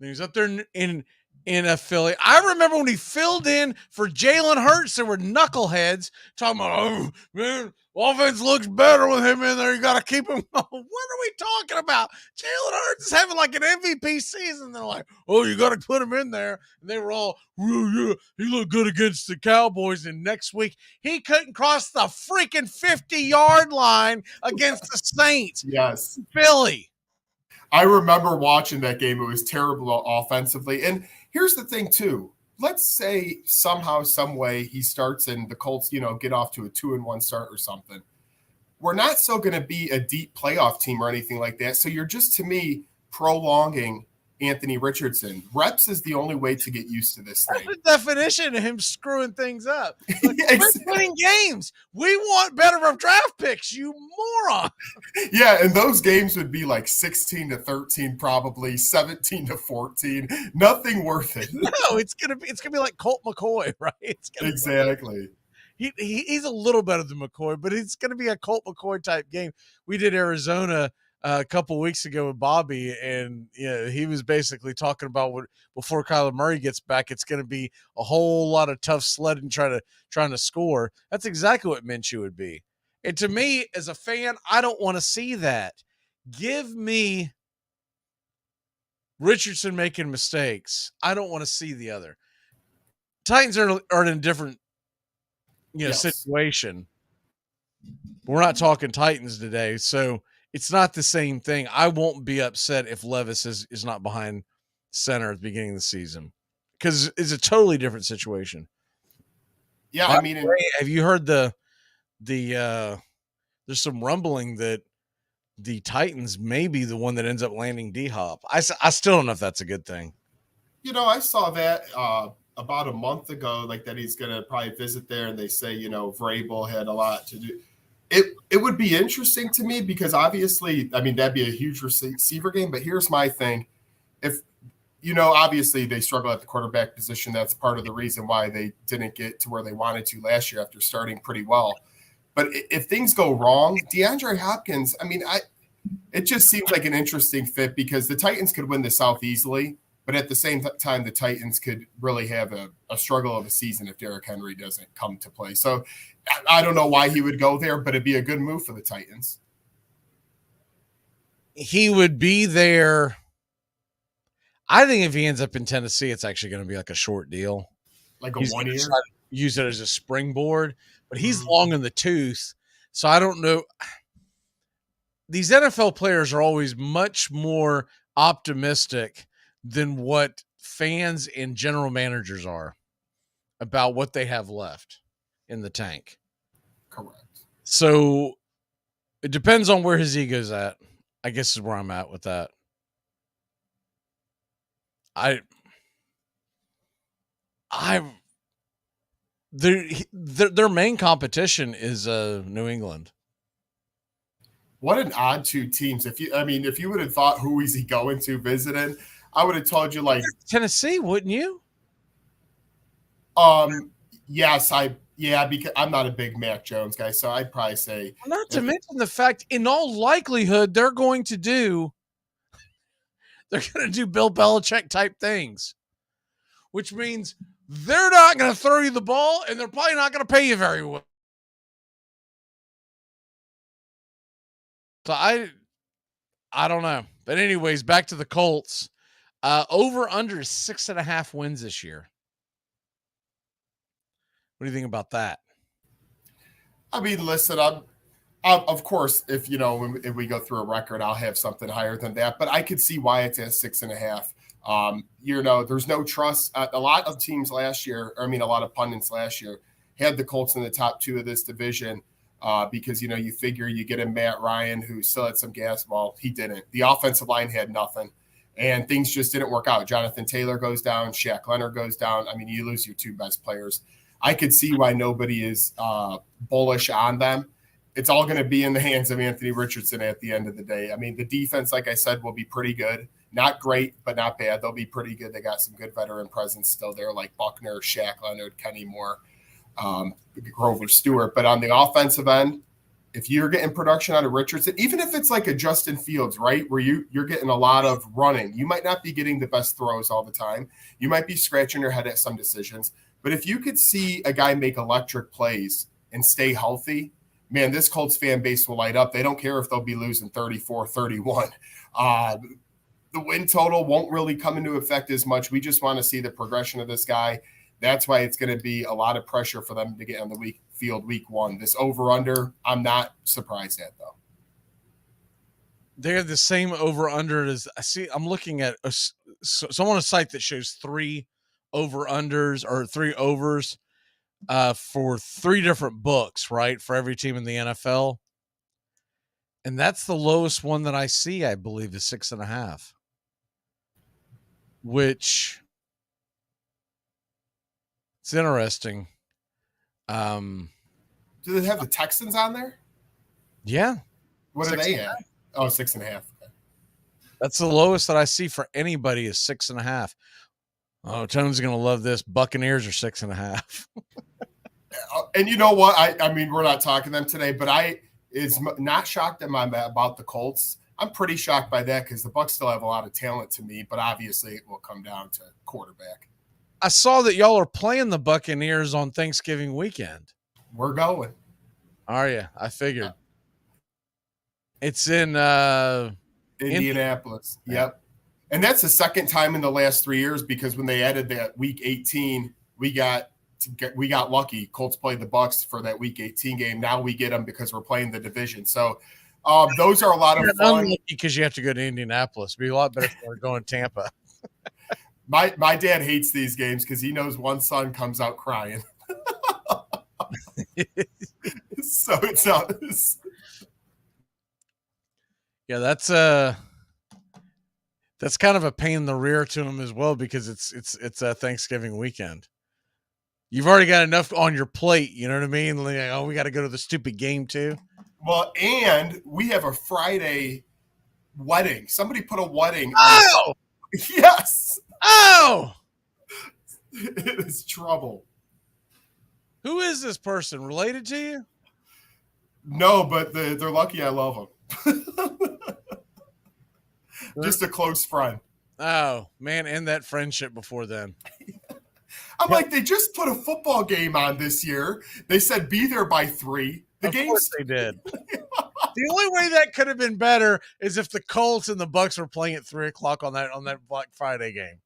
He was up there in a Philly. I remember when he filled in for Jalen Hurts, there were knuckleheads talking about, oh, man, offense looks better with him in there. You got to keep him. What are we talking about? Jalen Hurts is having like an MVP season. They're like, oh, you got to put him in there. And they were all, yeah, he looked good against the Cowboys. And next week, he couldn't cross the freaking 50-yard line against the Saints. Yes. Philly. I remember watching that game. It was terrible offensively. And here's the thing, too. Let's say somehow, some way he starts and the Colts, get off to a 2-1 start or something. We're not so going to be a deep playoff team or anything like that. So you're just, to me, prolonging Anthony Richardson. Reps is the only way to get used to this thing. That's the definition of him screwing things up. Like, we're winning games. We want better of draft picks, you moron. Yeah, and those games would be like 16-13, probably 17-14. Nothing worth it. No, it's gonna be like Colt McCoy, right? Exactly. He's a little better than McCoy, but it's gonna be a Colt McCoy type game. We did Arizona a couple weeks ago with Bobby, and he was basically talking about what before Kyler Murray gets back, it's going to be a whole lot of tough sledding trying to score. That's exactly what Minshew would be. And to me, as a fan, I don't want to see that. Give me Richardson making mistakes. I don't want to see the other. Titans are in a different situation. We're not talking Titans today, so it's not the same thing. I won't be upset if Levis is not behind center at the beginning of the season because it's a totally different situation. Yeah, I mean, have you heard the there's some rumbling that the Titans may be the one that ends up landing D-Hop. I still don't know if that's a good thing. I saw that about a month ago, like that he's going to probably visit there, and they say, Vrabel had a lot to do. It would be interesting to me because obviously, I mean, that'd be a huge receiver game. But here's my thing. If, obviously they struggle at the quarterback position. That's part of the reason why they didn't get to where they wanted to last year after starting pretty well. But if things go wrong, DeAndre Hopkins, I mean, it just seems like an interesting fit because the Titans could win the South easily. But at the same time, the Titans could really have a struggle of a season if Derrick Henry doesn't come to play. So I don't know why he would go there, but it'd be a good move for the Titans. He would be there. I think if he ends up in Tennessee, it's actually going to be like a short deal. Like a He's 1 year? Use it as a springboard, but he's long in the tooth. So I don't know. These NFL players are always much more optimistic than what fans and general managers are about what they have left in the tank. Correct. So it depends on where his ego's at, I guess is where I'm at with that. Their main competition is New England. What an odd two teams. If you would have thought who is he going to visiting, I would have told you like Tennessee, wouldn't you? Yes, because I'm not a big Mac Jones guy, so I'd probably say. Not to mention the fact, in all likelihood, they're going to do Bill Belichick type things, which means they're not going to throw you the ball, and they're probably not going to pay you very well. So I don't know, but anyways, back to the Colts. Over under 6.5 wins this year. What do you think about that? I mean, listen, I'm of course, if we go through a record, I'll have something higher than that. But I could see why it's at 6.5. There's no trust. A lot of teams last year, a lot of pundits last year had the Colts in the top 2 of this division because you figure you get a Matt Ryan who still had some gas. Well, he didn't. The offensive line had nothing. And things just didn't work out. Jonathan Taylor goes down. Shaq Leonard goes down. I mean, you lose your 2 best players. I could see why nobody is bullish on them. It's all going to be in the hands of Anthony Richardson at the end of the day. I mean, the defense, like I said, will be pretty good. Not great, but not bad. They'll be pretty good. They got some good veteran presence still there, like Buckner, Shaq Leonard, Kenny Moore, Grover Stewart. But on the offensive end, if you're getting production out of Richardson, even if it's like a Justin Fields, right, where you're getting a lot of running, you might not be getting the best throws all the time. You might be scratching your head at some decisions. But if you could see a guy make electric plays and stay healthy, man, this Colts fan base will light up. They don't care if they'll be losing 34-31. The win total won't really come into effect as much. We just want to see the progression of this guy. That's why it's going to be a lot of pressure for them to get on the field week 1. This over-under, I'm not surprised at, though. They have the same over-under as – I'm looking at so I'm on a site that shows 3 over-unders or 3 overs for 3 different books, right, for every team in the NFL. And that's the lowest one that I see, I believe, is 6.5, which – it's interesting. Do they have the Texans on there? Yeah. What are they at? Oh, 6.5. Okay. That's the lowest that I see for anybody is 6.5. Oh, Tone's going to love this. Buccaneers are 6.5. And you know what? I mean, we're not talking them today, but I is not shocked about the Colts. I'm pretty shocked by that because the Bucs still have a lot of talent to me, but obviously it will come down to quarterback. I saw that y'all are playing the Buccaneers on Thanksgiving weekend. We're going. Are you? I figured. It's in Indianapolis. Yep. And that's the second time in the last 3 years because when they added that week 18, we got lucky. Colts played the Bucs for that week 18 game. Now we get them because we're playing the division. So those are a lot of fun. Because you have to go to Indianapolis. It'd be a lot better if we're going to Tampa. My dad hates these games because he knows one son comes out crying. So it's Yeah, that's kind of a pain in the rear to him as well because it's a Thanksgiving weekend. You've already got enough on your plate, you know what I mean? Like, oh, we got to go to the stupid game too. Well, and we have a Friday wedding. Somebody put a wedding on. Oh, yes. Oh, it is trouble. Who is this person? Related to you? No, but they're lucky I love them. Just a close friend. Oh, man, end that friendship before then. I'm like, they just put a football game on this year. They said be there by 3. Of course they did. The only way that could have been better is if the Colts and the Bucks were playing at 3:00 on that Black Friday game.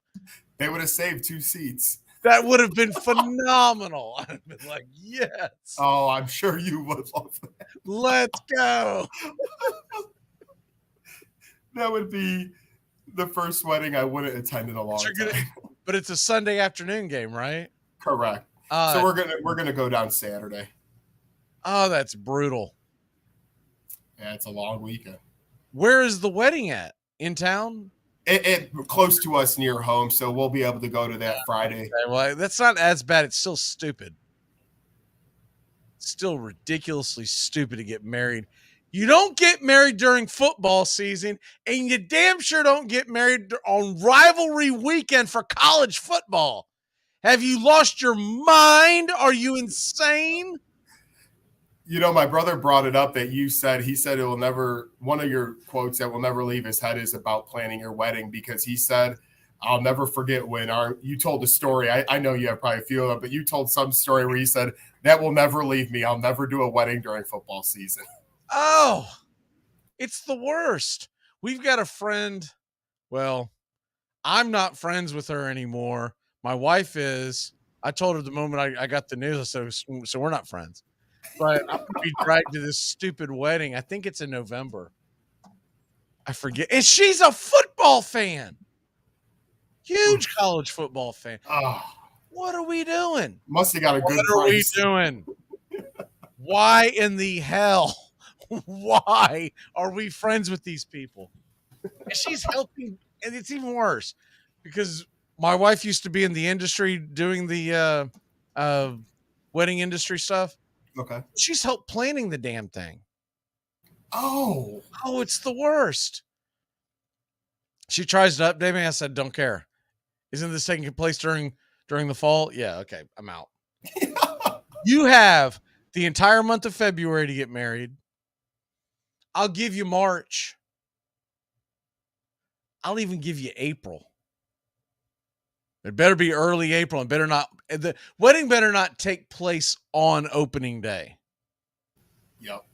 They would have saved 2 seats. That would have been phenomenal. I'd been like, yes. Oh, I'm sure you would love that. Let's go. That would be the first wedding I wouldn't attend in a long time. But it's a Sunday afternoon game, right? Correct. So we're gonna go down Saturday. Oh, that's brutal. Yeah, it's a long weekend. Where is the wedding at? In town? It close to us near home, so we'll be able to go to that Friday. Okay, well, that's not as bad. It's still stupid. It's still ridiculously stupid to get married. You don't get married during football season, and you damn sure don't get married on rivalry weekend for college football. Have you lost your mind? Are you insane? You know, my brother brought it up that he said it will never, one of your quotes that will never leave his head is about planning your wedding, because he said, I'll never forget when you told a story. I know you have probably a few of them, but you told some story where you said, that will never leave me. I'll never do a wedding during football season. Oh, it's the worst. We've got a friend. Well, I'm not friends with her anymore. My wife is. I told her the moment I got the news, so we're not friends. But I'm going to be dragged to this stupid wedding. I think it's in November. I forget. And she's a football fan. Huge college football fan. Oh, what are we doing? Must have got a good price. What are we doing? Why in the hell? Why are we friends with these people? And she's helping. And it's even worse because my wife used to be in the industry doing the wedding industry stuff. Okay. She's helped planning the damn thing. Oh, it's the worst. She tries to update me. I said, don't care. Isn't this taking place during the fall? Yeah. Okay. I'm out. You have the entire month of February to get married. I'll give you March. I'll even give you April. It better be early April and the wedding better not take place on opening day. Yep.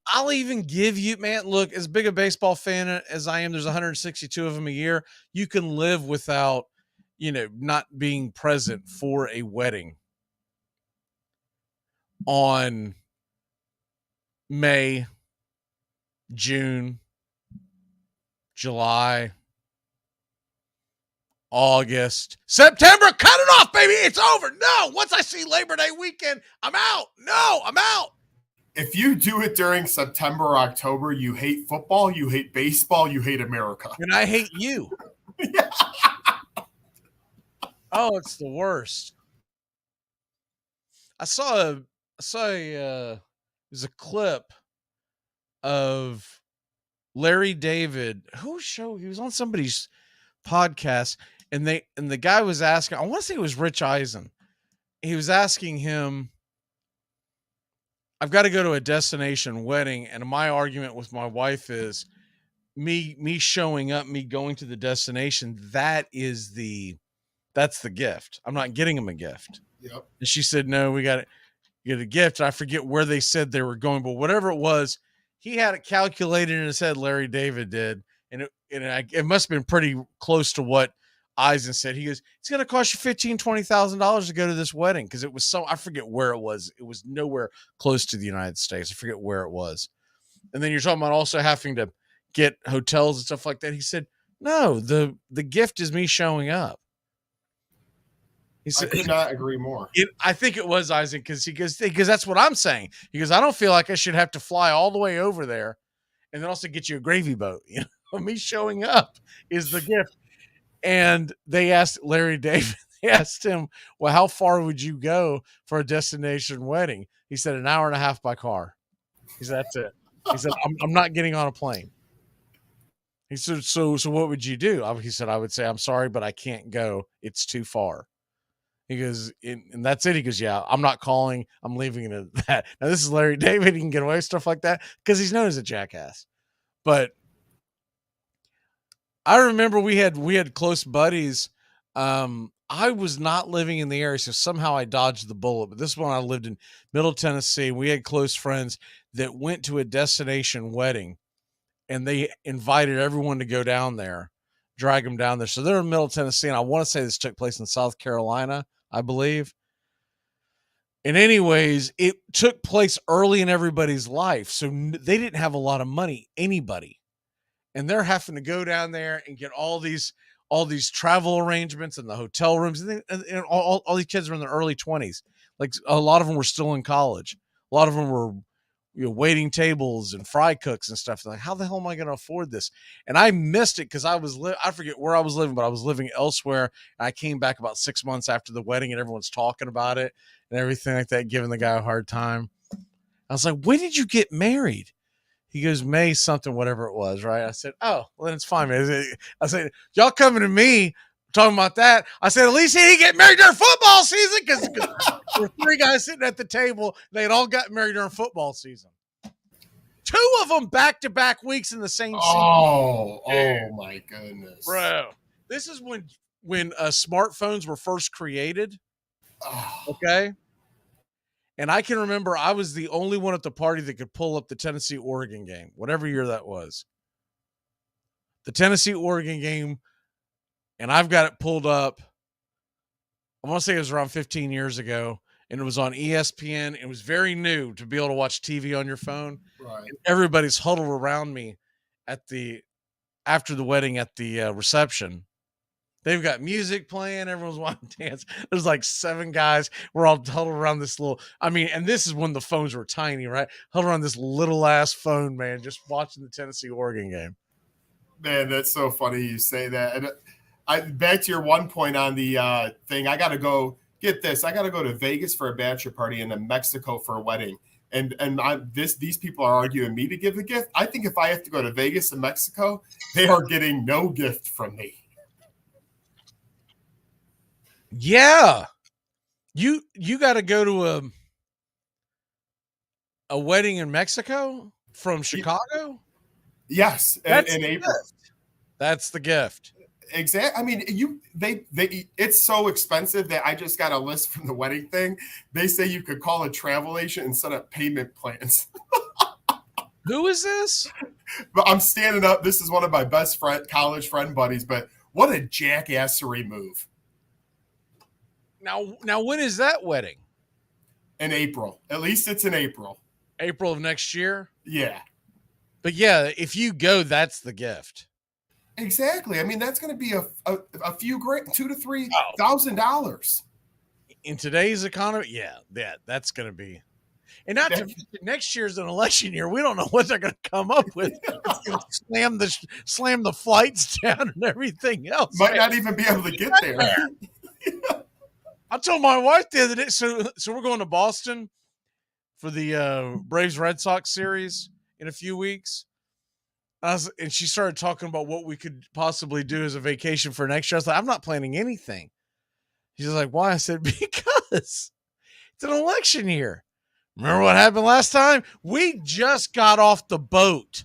I'll even give you, man, look, as big a baseball fan as I am, there's 162 of them a year. You can live without, not being present for a wedding on May, June, July, August, September. Cut it off, baby. It's over. No, once I see Labor Day weekend, I'm out. No, I'm out. If you do it during September or October, you hate football, you hate baseball, you hate America. And I hate you. Oh, it's the worst. I saw there's a clip of Larry David. Whose show? He was on somebody's podcast, and the guy was asking, I want to say it was Rich Eisen. He was asking him, I've got to go to a destination wedding, and my argument with my wife is me showing up, me going to the destination, that's the gift. I'm not getting him a gift. Yep. And she said, no, we got to get a gift. I forget where they said they were going, but whatever it was, he had it calculated in his head, Larry David did. And it must have been pretty close to what Eisen said. He goes, it's going to cost you $15,000, $20,000 to go to this wedding. Cause it was I forget where it was. It was nowhere close to the United States. I forget where it was. And then you're talking about also having to get hotels and stuff like that. He said, no, the gift is me showing up. He said, I could not agree more. I think it was Isaac because that's what I'm saying. He goes, I don't feel like I should have to fly all the way over there and then also get you a gravy boat. You know, me showing up is the gift. And they asked Larry David, they asked him, well, how far would you go for a destination wedding? He said, an hour and a half by car. He said, that's it. He said, I'm not getting on a plane. He said, so what would you do? He said, I would say, I'm sorry, but I can't go. It's too far. He goes, and that's it. He goes, yeah, I'm not calling. I'm leaving it at that. Now, this is Larry David. He can get away with stuff like that because he's known as a jackass. But I remember we had close buddies. I was not living in the area, so somehow I dodged the bullet. But this one, I lived in Middle Tennessee. We had close friends that went to a destination wedding, and they invited everyone to go down there, drag them down there. So they're in Middle Tennessee, and I want to say this took place in South Carolina, I believe. And anyways, it took place early in everybody's life, so they didn't have a lot of money, anybody. And they're having to go down there and get all these travel arrangements and the hotel rooms. And all these kids were in their early 20s. Like a lot of them were still in college. A lot of them were, waiting tables and fry cooks and stuff. They're like, how the hell am I going to afford this? And I missed it because I forget where I was living, but I was living elsewhere. And I came back about 6 months after the wedding, and everyone's talking about it and everything like that, giving the guy a hard time. I was like, when did you get married? He goes, May something, whatever it was, right? I said, oh, well, then it's fine, man. I said, y'all coming to me talking about that. I said, at least he didn't get married during football season because there were 3 guys sitting at the table. They had all got married during football season. 2 of them back-to-back weeks in the same season. Oh my goodness. Bro, this is when smartphones were first created. Okay? And I can remember I was the only one at the party that could pull up the Tennessee-Oregon game, whatever year that was. The Tennessee-Oregon game, and I've got it pulled up. I want to say it was around 15 years ago, and it was on ESPN. It was very new to be able to watch TV on your phone. Right. And everybody's huddled around me after the wedding at the reception. They've got music playing. Everyone's wanting to dance. There's like 7 guys. We're all huddled around this and this is when the phones were tiny, right? Huddled around this little ass phone, man, just watching the Tennessee-Oregon game. Man, that's so funny you say that. And back to your one point on the thing, I got to go, get this. I got to go to Vegas for a bachelor party and then Mexico for a wedding. And these people are arguing me to give the gift. I think if I have to go to Vegas and Mexico, they are getting no gift from me. Yeah. You got to go to a wedding in Mexico from Chicago? Yes, in April. That's the gift. Exactly. I mean, they it's so expensive that I just got a list from the wedding thing. They say you could call a travel agent and set up payment plans. Who is this? But I'm standing up. This is one of my best college friend buddies, but what a jackassery move. Now, when is that wedding? In April. At least it's in April. April of next year? Yeah. But yeah, if you go, that's the gift. Exactly. I mean, that's going to be a few grand, $2,000 to $3,000 in today's economy. Yeah, that's going to be. And not to next year's an election year. We don't know what they're going to come up with. It's going to slam the flights down and everything else. Might not even be able to get there. I told my wife the other day. So we're going to Boston for the Braves Red Sox series in a few weeks. And she started talking about what we could possibly do as a vacation for next year. I was like, I'm not planning anything. She's like, why? I said, because it's an election year. Remember what happened last time? We just got off the boat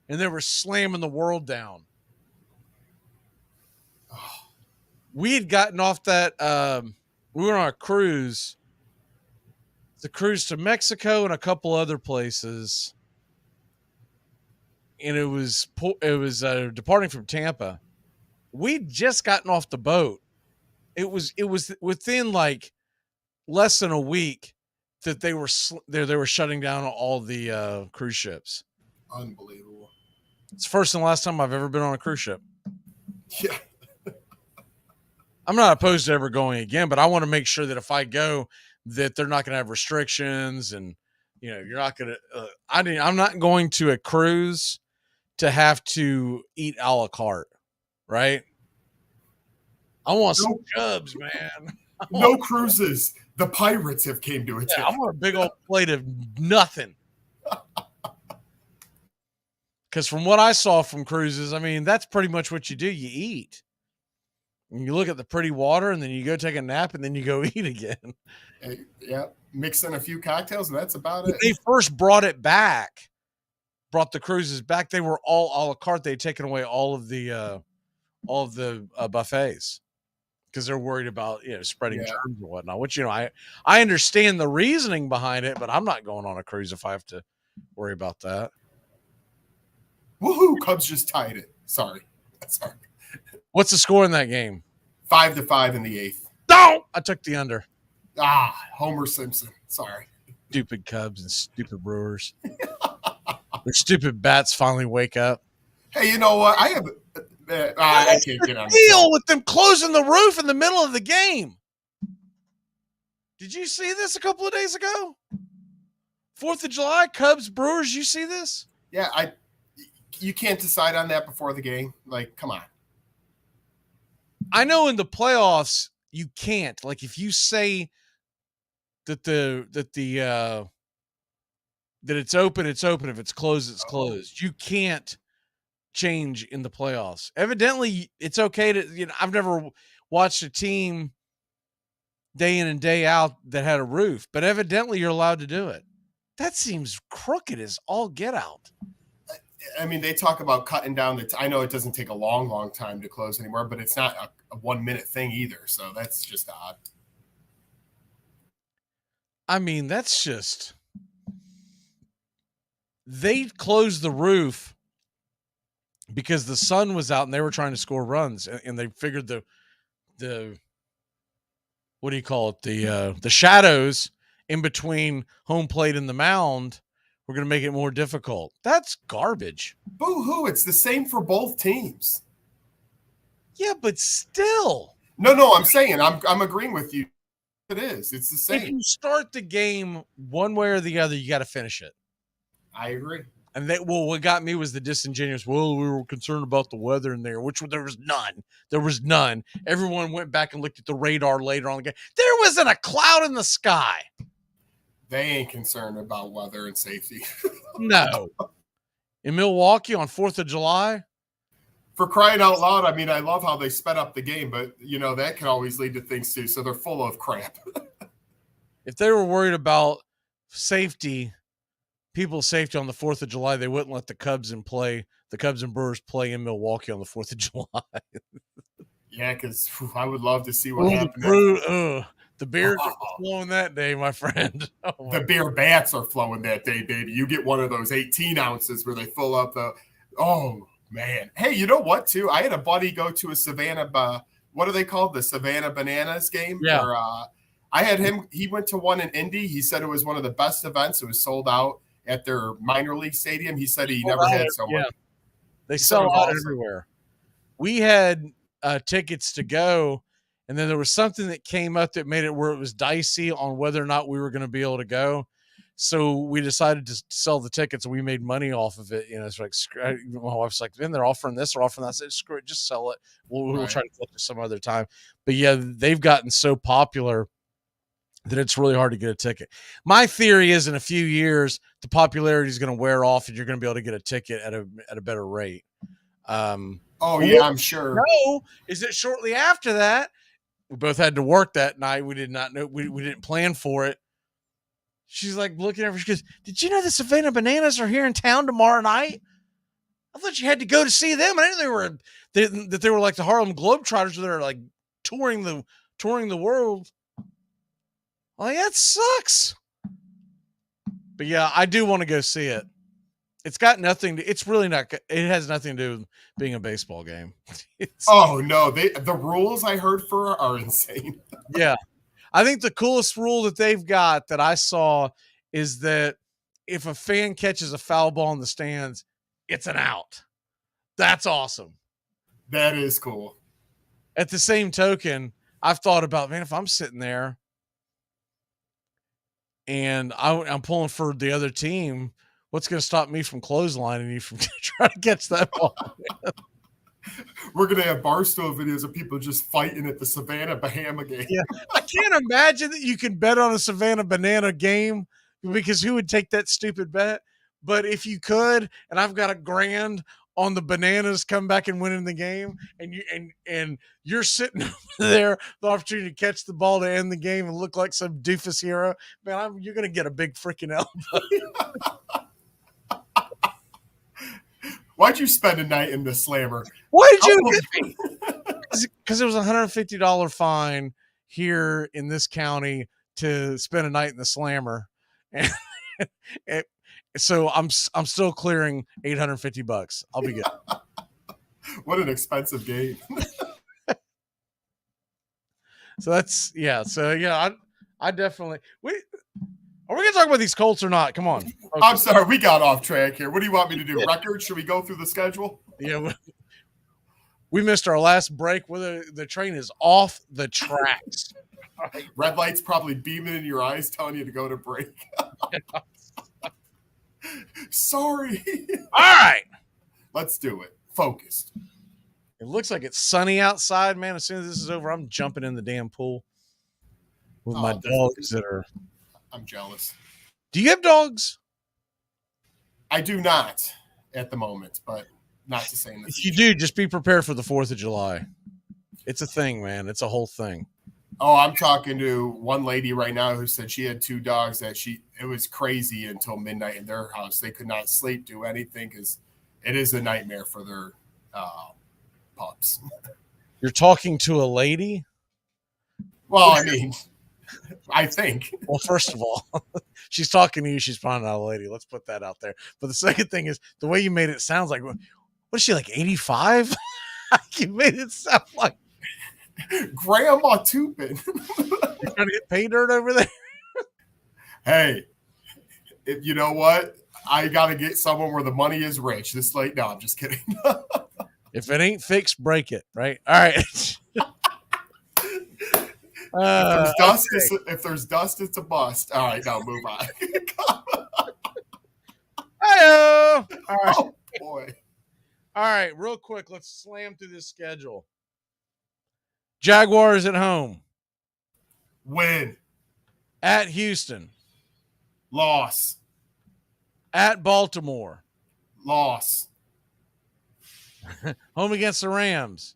and they were slamming the world down. We had gotten off that. We were on a cruise. It's a cruise to Mexico and a couple other places. And it was departing from Tampa. We'd just gotten off the boat. It was within like less than a week that they were shutting down all the cruise ships. Unbelievable. It's the first and last time I've ever been on a cruise ship. Yeah. I'm not opposed to ever going again, but I want to make sure that if I go, that they're not going to have restrictions, and you're not going to. I'm not going to a cruise to have to eat a la carte, right? I want some Cubs, man. No cruises. The Pirates have came to a I want a big old plate of nothing. Because from what I saw from cruises, I mean, that's pretty much what you do. You eat. And you look at the pretty water, and then you go take a nap, and then you go eat again. Yeah, mix in a few cocktails, and that's about When it. they first brought the cruises back, they were all a la carte. They'd taken away all of the buffets because they're worried about spreading germs and whatnot. Which I understand the reasoning behind it, but I'm not going on a cruise if I have to worry about that. Woohoo! Cubs just tied it. Sorry. What's the score in that game? 5-5 in the 8th. No, I took the under. Homer Simpson. Sorry. Stupid Cubs and stupid Brewers. Their stupid bats finally wake up. Hey, you know what? I can't get on deal with them closing the roof in the middle of the game. Did you see this a couple of days ago? 4th of July, Cubs, Brewers. You see this? Yeah, you can't decide on that before the game. Like, come on. I know in the playoffs you can't. Like, if you say that it's open, it's open. If it's closed, it's closed. You can't change in the playoffs. Evidently, it's okay to. I've never watched a team day in and day out that had a roof, but evidently you're allowed to do it. That seems crooked as all get out. I mean, they talk about cutting down I know it doesn't take a long time to close anymore, but it's not a 1 minute thing either. So that's just odd. I mean, that's just. They closed the roof because the sun was out and they were trying to score runs, and they figured the what do you call it? The shadows in between home plate and the mound were going to make it more difficult. That's garbage. Boo-hoo. It's the same for both teams. Yeah, but still. No, I'm saying I'm agreeing with you. It is. It's the same. If you start the game one way or the other, you got to finish it. I agree. And what got me was the disingenuous, well, we were concerned about the weather in there, which there was none. There was none. Everyone went back and looked at the radar later on the game. There wasn't a cloud in the sky. They ain't concerned about weather and safety. No. In Milwaukee on 4th of July? For crying out loud, I mean, I love how they sped up the game, but, that can always lead to things too. So they're full of crap. If they were worried about people's safety on the 4th of July, they wouldn't let the Cubs and Brewers play in Milwaukee on the 4th of July. Yeah, because I would love to see what happened. The beers are flowing that day, my friend. The beer bats are flowing that day, baby. You get one of those 18 ounces where they fill up oh, man. Hey, you know what, too? I had a buddy go to a Savannah, what are they called? The Savannah Bananas game? Yeah. Where, I had him, he went to one in Indy. He said it was one of the best events. It was sold out at their minor league stadium. He said he never had so much. Yeah. They sell out everywhere. We had tickets to go, and then there was something that came up that made it where it was dicey on whether or not we were going to be able to go. So we decided to sell the tickets, and we made money off of it. It's like, my wife's like, man, they're offering this or offering that. I said, screw it, just sell it. We'll try to flip it some other time. But yeah, they've gotten so popular that it's really hard to get a ticket. My theory is in a few years, the popularity is going to wear off and you're going to be able to get a ticket at a better rate. I'm sure. No, is it shortly after that? We both had to work that night. We did not know. We didn't plan for it. She's like looking at her. She goes, did you know the Savannah Bananas are here in town tomorrow night? I thought you had to go to see them. I didn't know they were like the Harlem Globetrotters that are like touring the world. Like, that sucks. But yeah, I do want to go see it. It's got nothing to, it's really not, it has nothing to do with being a baseball game. No, the rules I heard for are insane. Yeah. I think the coolest rule that they've got that I saw is that if a fan catches a foul ball in the stands, it's an out. That's awesome. That is cool. at the same token, I've thought about, man, if I'm sitting there and I'm pulling for the other team, what's going to stop me from clotheslining you from trying to catch that ball? We're going to have Barstool videos of people just fighting at the Savannah Bahama game. Yeah, I can't imagine that you can bet on a Savannah Banana game, because who would take that stupid bet? But if you could, and I've got $1,000 on the Bananas come back and winning the game, and you're sitting over there, the opportunity to catch the ball to end the game and look like some doofus hero, man, you're going to get a big freaking elbow. Why'd you spend a night in the Slammer? Why'd you? Because it was a $150 fine here in this county to spend a night in the Slammer, and so I'm still clearing $850. I'll be good. What an expensive game. So that's I definitely are we gonna talk about these Colts or not? Come on. Okay. I'm sorry, we got off track here. What do you want me to do? Record? Should we go through the schedule? Yeah, we missed our last break. Whether the train is off the tracks. Red lights probably beaming in your eyes, telling you to go to break. Sorry. All right. Let's do it. Focused. It looks like it's sunny outside, man. As soon as this is over, I'm jumping in the damn pool with my dogs that are. I'm jealous. Do you have dogs? I do not at the moment, but not to say that. If you do, just be prepared for the 4th of July. It's a thing, man. It's a whole thing. Oh, I'm talking to one lady right now who said she had 2 dogs that it was crazy until midnight in their house. They could not sleep, do anything, because it is a nightmare for their pups. You're talking to a lady? Well, I mean, I think. Well, first of all, she's talking to you. She's probably not a lady. Let's put that out there. But the second thing is the way you made it sounds like, what is she, like 85? You made it sound like Grandma Tupin. You're trying to get pay dirt over there? Hey, you know what? I got to get someone where the money is rich. This late? No, I'm just kidding. If it ain't fixed, break it, right? All right. If there's dust, it's a bust. All right, now move on. Hi-oh. All right. Oh, boy. All right, real quick, let's slam through this schedule. Jaguars at home. Win. At Houston. Loss. At Baltimore. Loss. Home against the Rams.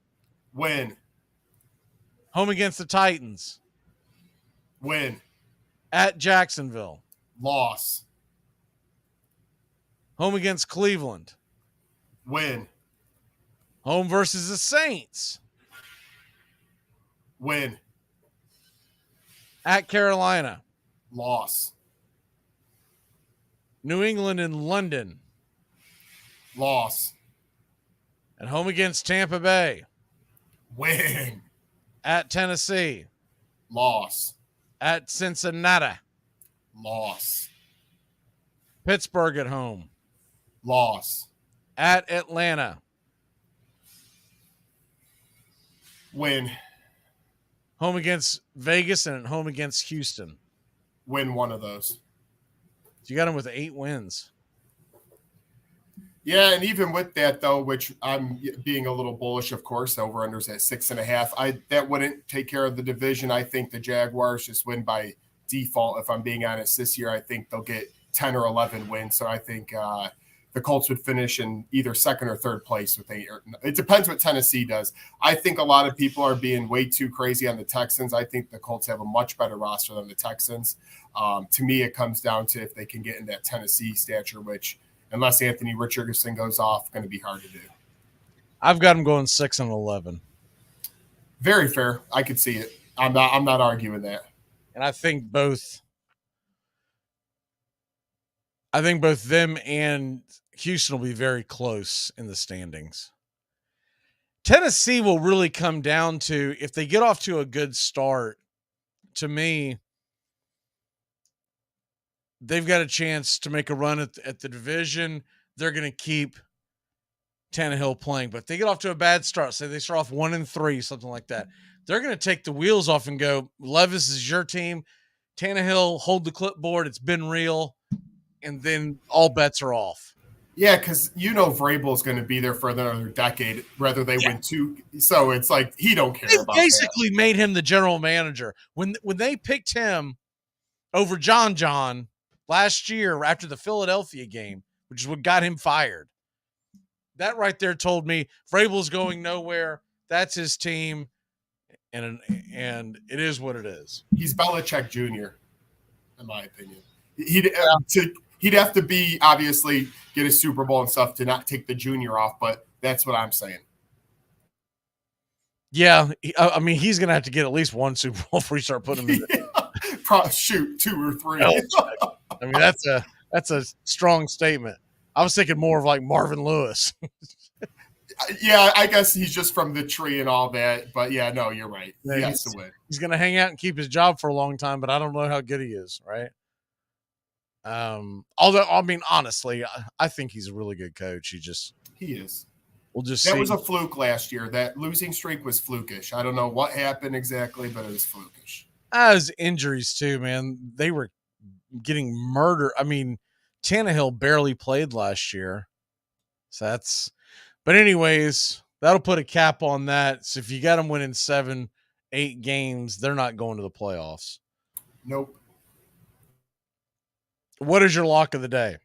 Win. Home against the Titans. Win. At Jacksonville. Loss. Home against Cleveland. Win. Home versus the Saints. Win. At Carolina. Loss. New England and London. Loss. And home against Tampa Bay. Win. At Tennessee. Loss. At Cincinnati. Loss. Pittsburgh at home. Loss. At Atlanta. Win. Home against Vegas and at home against Houston. Win one of those. So you got them with 8 wins. Yeah, and even with that, though, which I'm being a little bullish, of course, over-unders at 6.5, that wouldn't take care of the division. I think the Jaguars just win by default. If I'm being honest, this year I think they'll get 10 or 11 wins. So I think the Colts would finish in either second or third place with 8. It depends what Tennessee does. I think a lot of people are being way too crazy on the Texans. I think the Colts have a much better roster than the Texans. To me, it comes down to if they can get in that Tennessee stature, which – unless Anthony Richardson goes off, going to be hard to do. I've got him going 6 and 11. Very fair. I could see it. I'm not arguing that. And I think both them and Houston will be very close in the standings. Tennessee will really come down to if they get off to a good start. To me, they've got a chance to make a run at the division. They're going to keep Tannehill playing, but they get off to a bad start. Say they start off 1-3, something like that. They're going to take the wheels off and go, Levis is your team. Tannehill, hold the clipboard. It's been real. And then all bets are off. Yeah, because Vrabel is going to be there for another decade, whether they win two. So it's like he don't care about basically made him the general manager. When they picked him over John last year after the Philadelphia game, which is what got him fired, that right there told me Vrabel's going nowhere. That's his team, and it is what it is. He's Belichick Jr., in my opinion. He'd have to be, obviously, get a Super Bowl and stuff to not take the junior off, but that's what I'm saying. Yeah, I mean, he's going to have to get at least one Super Bowl before you start putting him in. Shoot, 2 or 3. I mean, that's a strong statement. I was thinking more of like Marvin Lewis. Yeah, I guess he's just from the tree and all that. But, yeah, no, you're right. He has to win. He's going to hang out and keep his job for a long time, but I don't know how good he is, right? Although, I mean, honestly, I think he's a really good coach. He is. We'll just that see. Was a fluke last year. That losing streak was flukish. I don't know what happened exactly, but it was flukish. As injuries too, man. They were getting murdered. I mean, Tannehill barely played last year. So but anyways, that'll put a cap on that. So if you got them winning 7-8 games, they're not going to the playoffs. Nope. What is your lock of the day?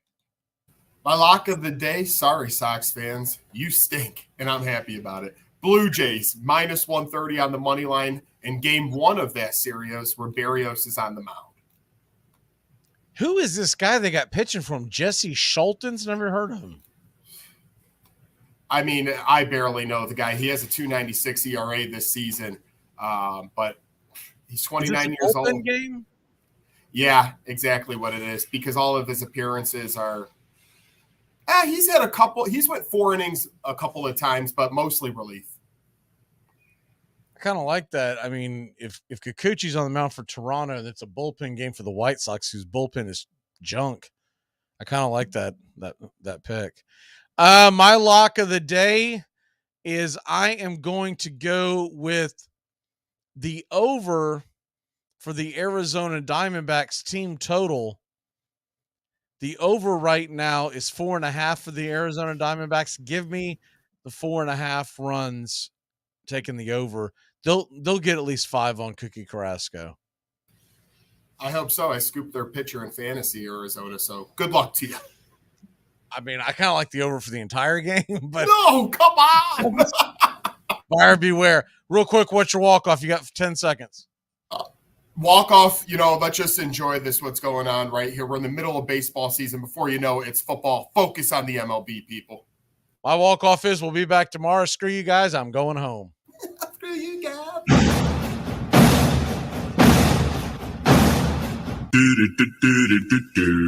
My lock of the day, sorry, Sox fans, you stink, and I'm happy about it. Blue Jays, -130 on the money line in game 1 of that series where Berrios is on the mound. Who is this guy they got pitching from? Jesse Schultens? Never heard of him. I mean, I barely know the guy. He has a 2.96 ERA this season, but he's 29 years old. Game? Yeah, exactly what it is, because all of his appearances are he's had a couple. He's went 4 innings a couple of times, but mostly relief. I kind of like that. I mean, if Kikuchi's on the mound for Toronto, that's a bullpen game for the White Sox, whose bullpen is junk. I kind of like that pick. My lock of the day is I am going to go with the over for the Arizona Diamondbacks team total. The over right now is 4.5 for the Arizona Diamondbacks. Give me the 4.5 runs, taking the over. They'll get at least 5 on Cookie Carrasco. I hope so. I scooped their pitcher in fantasy, Arizona, so good luck to you. I mean, I kind of like the over for the entire game, but no, come on. Buyer beware. Real quick, what's your walk-off? You got 10 seconds. Walk-off, let's just enjoy what's going on right here. We're in the middle of baseball season. Before you know it, it's football. Focus on the MLB, people. My walk-off is we'll be back tomorrow. Screw you guys. I'm going home. Screw you guys.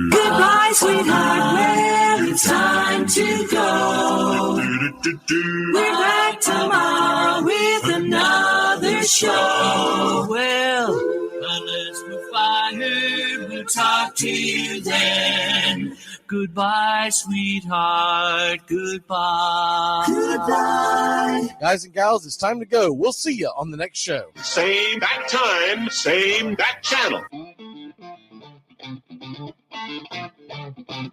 Goodbye, sweetheart. Well, it's time to go. We're back tomorrow with another show. Well, unless we're fired, we'll talk to you then. Goodbye, sweetheart. Goodbye. Goodbye. Guys and gals, it's time to go. We'll see you on the next show. Same bat time, same bat channel.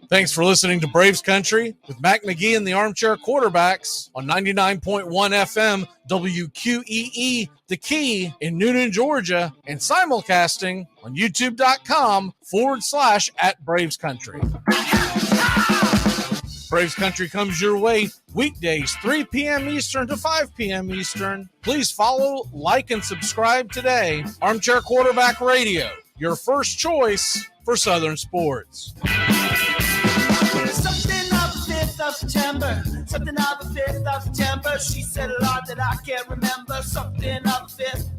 Thanks for listening to Braves Country with Mac Magee and the Armchair Quarterbacks on 99.1 FM WQEE, The Key in Noonan, Georgia, and simulcasting on youtube.com/@Braves Country. Braves Country comes your way weekdays, 3 p.m. Eastern to 5 p.m. Eastern. Please follow, like, and subscribe today. Armchair Quarterback Radio, your first choice for Southern sports. Something of the 5th of September. Something of the 5th of September. She said a lot that I can't remember. Something of the 5th.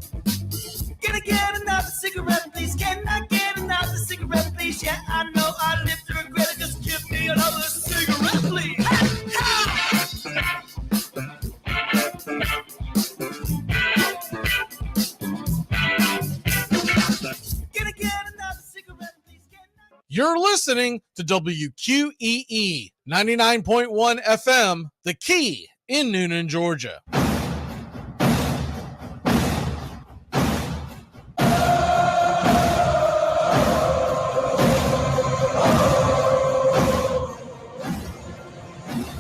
Can I get another cigarette, please? Can I get another cigarette, please? Yeah, I know I live to regret it. Just give me another cigarette, please. Can I get another cigarette, please? You're listening to WQEE 99.1 FM, The Key in Noonan, Georgia.